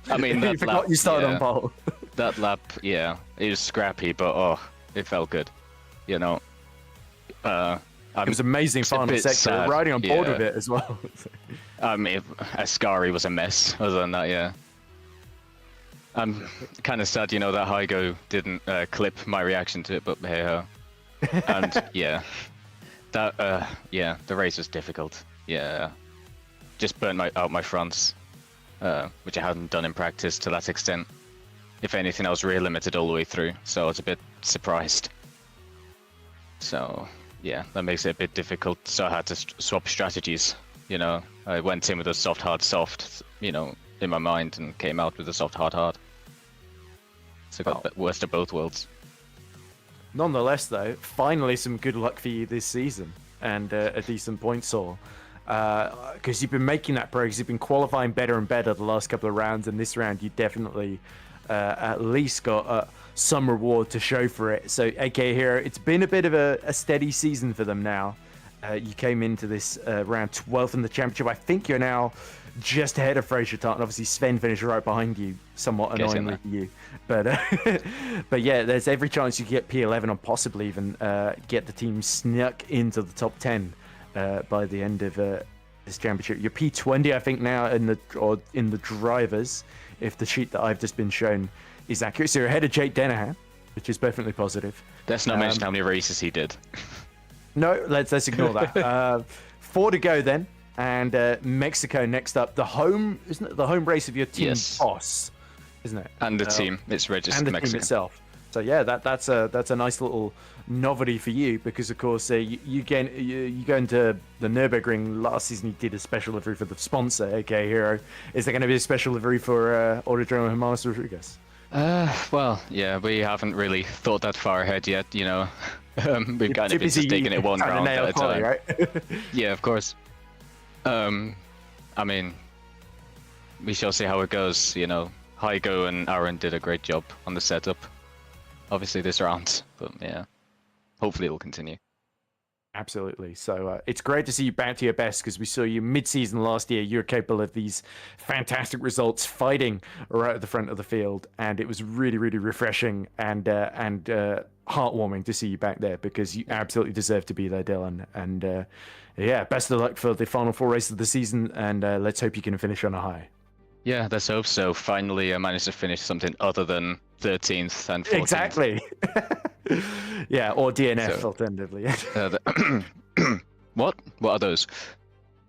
I mean, you forgot you started on pole. That lap, yeah, it was scrappy, but it felt good. You know, it was amazing final sector. Sad. Riding on board with it as well. Ascari was a mess. Other than that, yeah. I'm kind of sad, that Hygo didn't clip my reaction to it, but hey ho. And yeah, the race was difficult. Yeah, just burnt out my fronts, which I hadn't done in practice to that extent. If anything, I was rear limited all the way through, so I was a bit surprised. So yeah, that makes it a bit difficult. So I had to swap strategies. I went in with a soft, hard, soft, in my mind, and came out with a soft, hard, hard. So got the worst of both worlds. Nonetheless, though, finally some good luck for you this season, and a decent point haul. Because you've been making that progress, you've been qualifying better and better the last couple of rounds, and this round you definitely at least got some reward to show for it. So, AK Hero, it's been a bit of a steady season for them now. You came into this round 12th in the championship. I think you're now just ahead of Fraser Tartan. Obviously, Sven finished right behind you, somewhat annoyingly for you. But but yeah, there's every chance you get P11 and possibly even get the team snuck into the top 10 by the end of this championship. You're P20, I think, now in the drivers, if the sheet that I've just been shown is accurate. So you're ahead of Jake Dennehan, which is definitely positive. Let's not mention how many races he did. No, let's ignore that. 4 to go then, and Mexico next up. The home, isn't it? The home race of your team boss, isn't it? And the team, it's registered and the Mexico. team itself. So yeah, that's a nice little novelty for you, because of course you go into the Nürburgring last season. You did a special livery for the sponsor, AK Hero. Is there going to be a special livery for Autodromo Hermanos Rodriguez? Well, yeah, we haven't really thought that far ahead yet. We've kind of been just taking it one round at a time. Right? Yeah, of course. I mean, we shall see how it goes. Hygo and Aaron did a great job on the setup. Obviously this round, but yeah, hopefully it will continue. Absolutely. So it's great to see you back to your best, because we saw you mid-season last year. You were capable of these fantastic results, fighting right at the front of the field, and it was really, really refreshing and heartwarming to see you back there, because you absolutely deserve to be there, Dylan. And yeah, best of luck for the final 4 races of the season, and let's hope you can finish on a high. Yeah, let's hope so. Finally, I managed to finish something other than 13th and 14th. Exactly. Yeah, or DNF alternatively. What? What are those?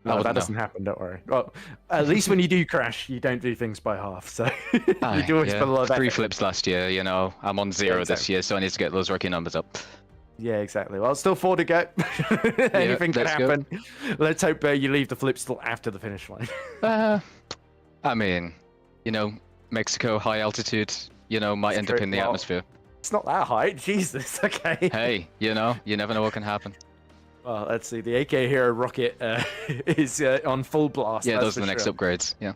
No, that wouldn't know. doesn't happen. Don't worry. Well, at least when you do crash, you don't do things by half. So you do always put a lot of 3 effort in. flips last year, you know. I'm on 0 this exactly. year, so I need to get those rookie numbers up. Yeah, exactly. Well, still 4 to go. Anything can let's go. happen. Let's hope you leave the flips till after the finish line. I mean, you know, Mexico, high altitude, you know, might end up in the Well, atmosphere. It's not that high. Jesus. Okay. Hey, you know, you never know what can happen. Well, let's see. The AK Hero rocket is on full blast. Yeah, that's those are for the next sure. upgrades. Yeah.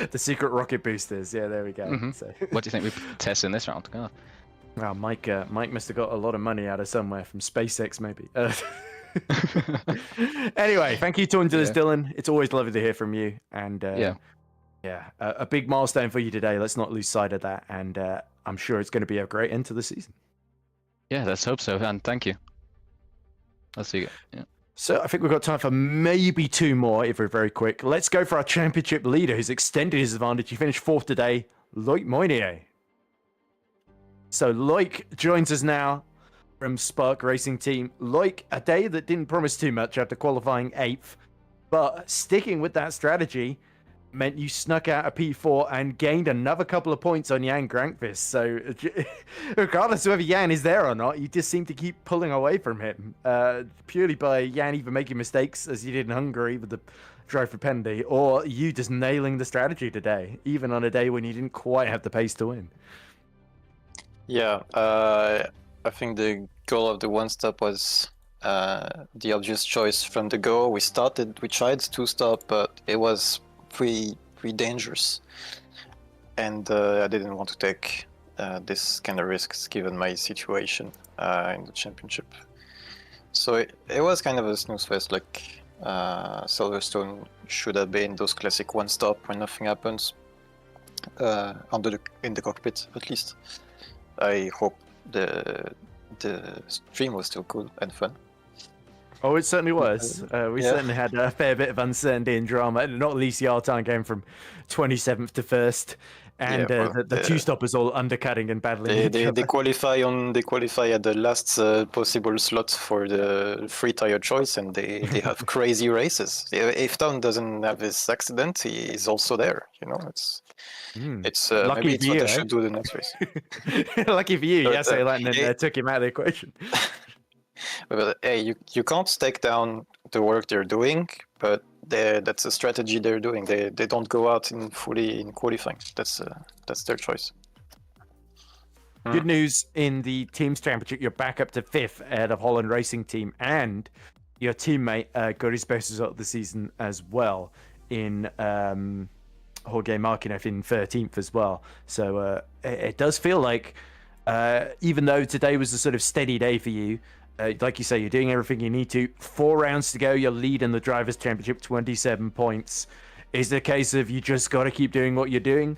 The secret rocket boosters. Yeah, there we go. Mhm. So. What do you think we test in this round? God. Well, Mike must have got a lot of money out of somewhere from SpaceX, maybe. Anyway, thank you, Tauntless Dylan. It's always lovely to hear from you. And a big milestone for you today. Let's not lose sight of that. And I'm sure it's going to be a great end to the season. Yeah, let's hope so. And thank you. Let's see. Yeah. So I think we've got time for maybe 2 more if we're very quick. Let's go for our championship leader who's extended his advantage. He finished 4th today, Loic Moynier. So Loic joins us now from Spark Racing Team. Loic, a day that didn't promise too much after qualifying 8th, but sticking with that strategy meant you snuck out a P4 and gained another couple of points on Jan Grankvist. So regardless of whether Jan is there or not, you just seem to keep pulling away from him, purely by Jan either making mistakes, as you did in Hungary with the drive for penalty, or you just nailing the strategy today, even on a day when you didn't quite have the pace to win. Yeah, I think the goal of the one stop was the obvious choice from the go. We tried 2-stop, but it was pretty dangerous, and I didn't want to take this kind of risks given my situation in the championship. So it was kind of a snooze fest. Like Silverstone should have been those classic one stop when nothing happens in the cockpit at least. I hope the stream was still cool and fun. Oh, it certainly was. We certainly had a fair bit of uncertainty and drama, not least Yartan going from 27th to 1st, and the 2-stoppers all undercutting and battling. They qualify at the last possible slot for the free tire choice, and they have crazy races. If Town doesn't have his accident, he is also there. You know, it's Lucky maybe it's for what you, I should do the next race. Lucky for you, But, yes, Landon took him out of the equation. But hey, you can't take down the work they're doing, but that's a strategy they're doing. They don't go out fully in qualifying. That's their choice. Good news in the teams championship. You're back up to 5th ahead of Holland Racing Team, and your teammate got his best result of the season as well in Jorge Marquinhos in 13th as well. So it does feel like, even though today was a sort of steady day for you, like you say, you're doing everything you need to. 4 rounds to go. You're leading the Drivers' Championship, 27 points. Is it a case of you just got to keep doing what you're doing?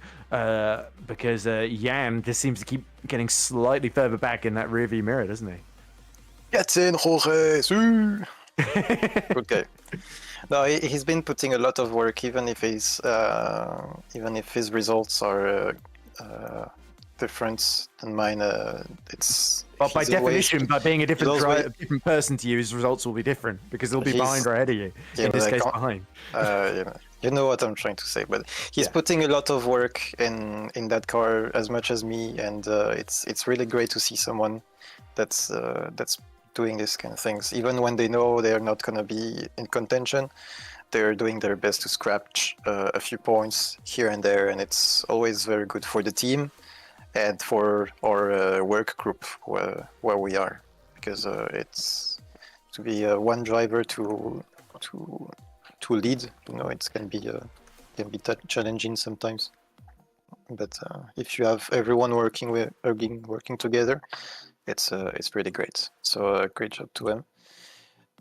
Because Jan just seems to keep getting slightly further back in that rearview mirror, doesn't he? Get in, Jorge! Okay. No, he's been putting a lot of work, even if his results are different than mine. Well, by definition, by being a different different person to you, his results will be different because he'll be behind or ahead of you. In this case, behind. You know what I'm trying to say, but he's putting a lot of work in that car as much as me, and it's really great to see someone that's doing this kind of things. Even when they know they're not going to be in contention, they're doing their best to scratch a few points here and there, and it's always very good for the team and for our work group where we are, because it's to be one driver to lead. You know, it can be challenging sometimes, but if you have everyone working together, it's really great. So great job to him.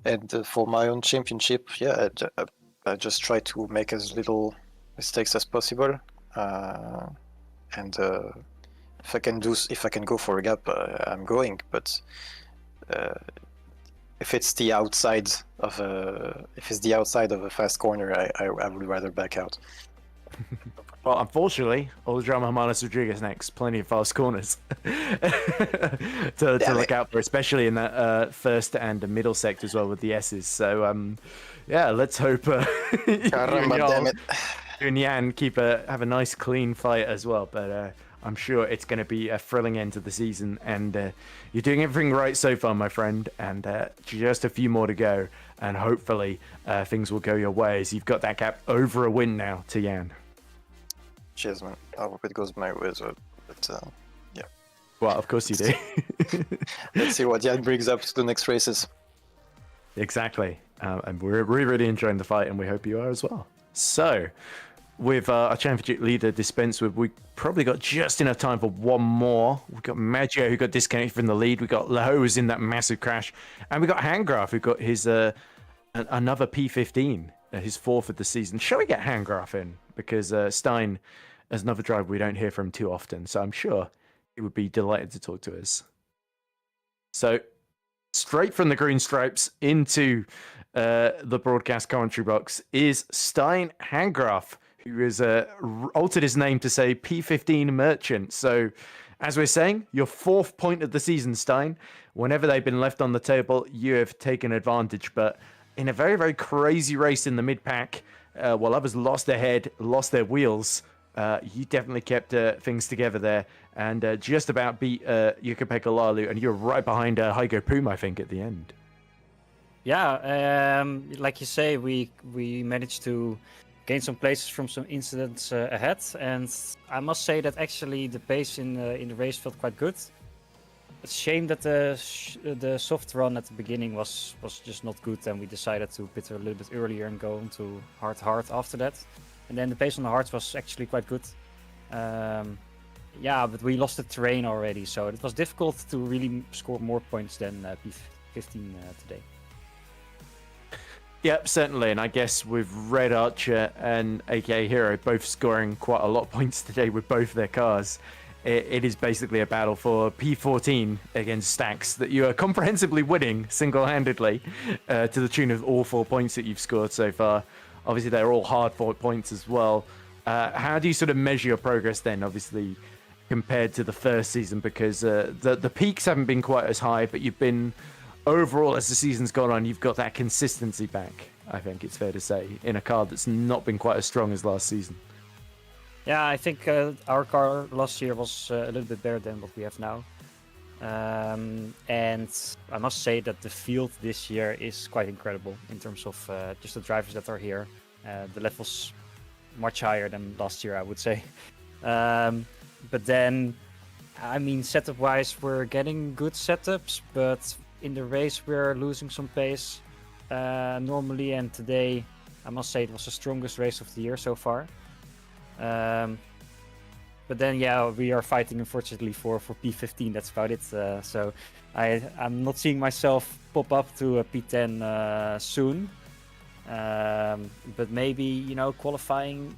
And for my own championship, I just try to make as little mistakes as possible, and if I can go for a gap, I'm going. But if it's the outside of a fast corner, I would rather back out. Well, unfortunately, all the drama minus Rodriguez next. Plenty of fast corners to look out for, especially in that first and middle sector as well with the S's. So, yeah, let's hope Caramba, damn it. you and Jan have a nice clean fight as well. But I'm sure it's going to be a thrilling end to the season, and you're doing everything right so far, my friend. And just a few more to go, and hopefully things will go your way as you've got that gap over a win now to Jan. Cheers, man. I hope it goes my way as well. But yeah. Well, of course you do. Let's see what Jan brings up to the next races. Exactly. And we're really enjoying the fight, and we hope you are as well. So, with our championship leader dispensed with, we probably got just enough time for one more. We've got Maggio, who got disconnected from the lead. We got Laho, who's in that massive crash. And we got Handgraf, who got his another P15, his fourth of the season. Shall we get Handgraf in? Because Stein is another driver we don't hear from too often. So I'm sure he would be delighted to talk to us. So, straight from the green stripes into the broadcast commentary box is Stein Handgraf, who has altered his name to say P15 Merchant. So, as we're saying, your fourth point of the season, Stein. Whenever they've been left on the table, you have taken advantage. But in a very, very crazy race in the mid-pack, while others lost their head, lost their wheels, you definitely kept things together there and just about beat Jukka-Pekka Laulu, and you're right behind Hygo Pum, I think, at the end. Yeah, like you say, we managed to gain some places from some incidents ahead, and I must say that actually the pace in the race felt quite good. It's a shame that the soft run at the beginning was just not good, and we decided to pit a little bit earlier and go into hard after that. And then the pace on the hards was actually quite good. Yeah, but we lost the terrain already, so it was difficult to really score more points than P15 today. Yep, certainly. And I guess with Red Archer and AKA Hero both scoring quite a lot of points today with both their cars, it is basically a battle for P14 against Stacks that you are comprehensively winning single-handedly to the tune of all 4 points that you've scored so far. Obviously, they're all hard-fought points as well. How do you sort of measure your progress then, obviously, compared to the first season? Because the peaks haven't been quite as high, but you've been, overall, as the season's gone on, you've got that consistency back, I think it's fair to say, in a car that's not been quite as strong as last season. Yeah, I think our car last year was a little bit better than what we have now. And I must say that the field this year is quite incredible in terms of just the drivers that are here. The level's much higher than last year, I would say. But then, I mean, setup-wise, we're getting good setups, but in the race we're losing some pace normally, and today, I must say it was the strongest race of the year so far. But then, yeah, we are fighting, unfortunately, for P15. That's about it. So I'm not seeing myself pop up to a P10 soon. But maybe, you know, qualifying,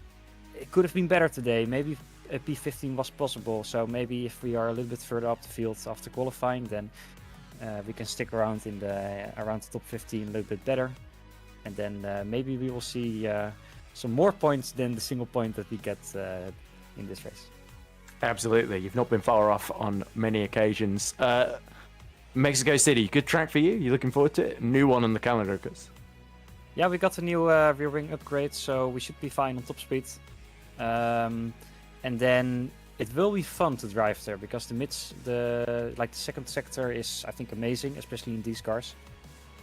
it could have been better today. Maybe a P15 was possible. So maybe if we are a little bit further up the field after qualifying, then we can stick around in around the top 15 a little bit better. And then maybe we will see some more points than the single point that we get in this race. Absolutely. You've not been far off on many occasions. Mexico City, good track for you? You looking forward to it? New one on the calendar, of course. Yeah, we got a new rear wing upgrade, so we should be fine on top speed. And then it will be fun to drive there, because the second sector is, I think, amazing, especially in these cars.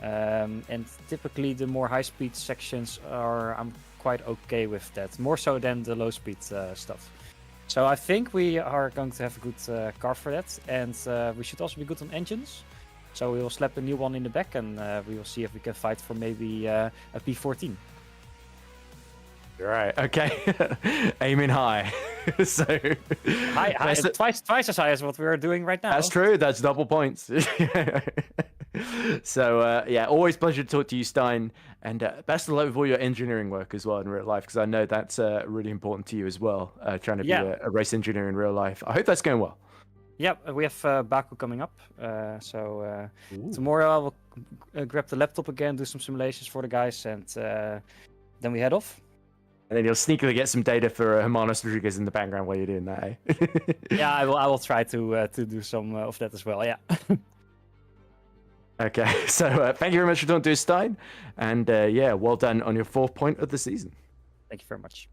And typically the more high-speed sections I'm quite okay with that, more so than the low-speed stuff. So I think we are going to have a good car for that, and we should also be good on engines. So we will slap a new one in the back, and we will see if we can fight for maybe a P14. Right, okay. Aiming high. So high, twice as high as what we're doing right now. That's true, that's double points. So yeah, always pleasure to talk to you, Stein, and best of luck with all your engineering work as well in real life, because I know that's really important to you as well, trying to be a race engineer in real life. I hope that's going well. Yeah, we have Baku coming up, so tomorrow I will grab the laptop again, do some simulations for the guys, and then we head off. And then you'll sneakily get some data for Hermanos Rodriguez in the background while you're doing that, eh? Yeah, I will try to do some of that as well. Yeah. Okay, so thank you very much for doing Stein. And yeah, well done on your 4th point of the season. Thank you very much.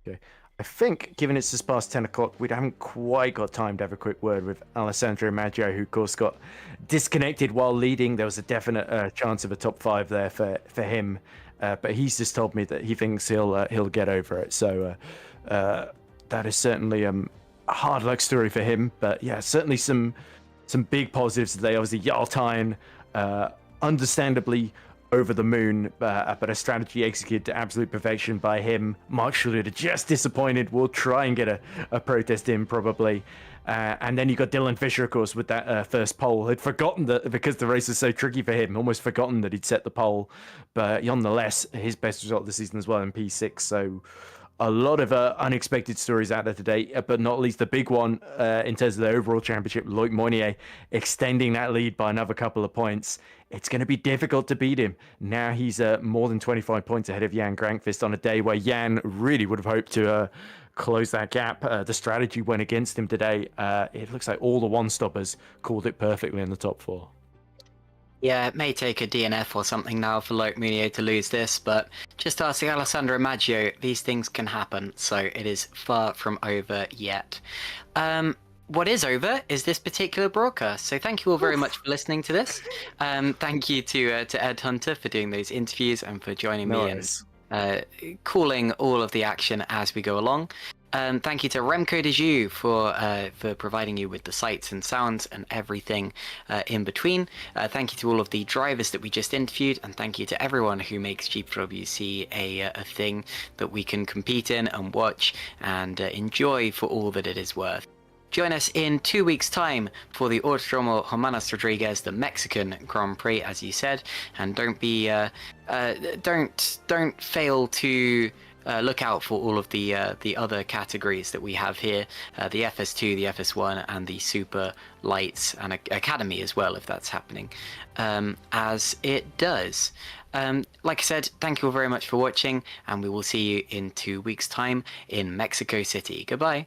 Okay. I think, given it's just past 10 o'clock, we haven't quite got time to have a quick word with Alessandro Maggio, who, of course, got disconnected while leading. There was a definite chance of a top 5 there for him. But he's just told me that he thinks he'll get over it. So that is certainly a hard luck story for him. But yeah, certainly some big positives today. Obviously, Yaltine, understandably over the moon, but a strategy executed to absolute perfection by him. Mark Schluter just disappointed. We'll try and get a protest in probably. And then you got Dylan Fisher, of course, with that first pole. Had forgotten that because the race was so tricky for him, almost forgotten that he'd set the pole. But nonetheless, his best result of the season as well in P6. So a lot of unexpected stories out there today, but not least the big one in terms of the overall championship. Loic Mounier extending that lead by another couple of points. It's going to be difficult to beat him. Now he's more than 25 points ahead of Jan Grankvist on a day where Jan really would have hoped to close that gap. The strategy went against him today. It looks like all the one-stoppers called it perfectly in the top 4. Yeah, it may take a DNF or something now for Loic Mounier to lose this, but just asking Alessandro Maggio, these things can happen, so it is far from over yet. What is over is this particular broadcast, so thank you all very much for listening to this. Thank you to Ed Hunter for doing those interviews and for joining me and calling all of the action as we go along. Thank you to Remco de Zeeuw for providing you with the sights and sounds and everything in between. Thank you to all of the drivers that we just interviewed, and thank you to everyone who makes GPVWC a thing that we can compete in and watch and enjoy for all that it is worth. Join us in 2 weeks' time for the Autodromo Hermanos Rodriguez, the Mexican Grand Prix, as you said, and don't fail to look out for all of the other categories that we have here, the FS2, the FS1, and the Super Lights and Academy as well, if that's happening, as it does. Like I said, thank you all very much for watching, and we will see you in 2 weeks' time in Mexico City. Goodbye.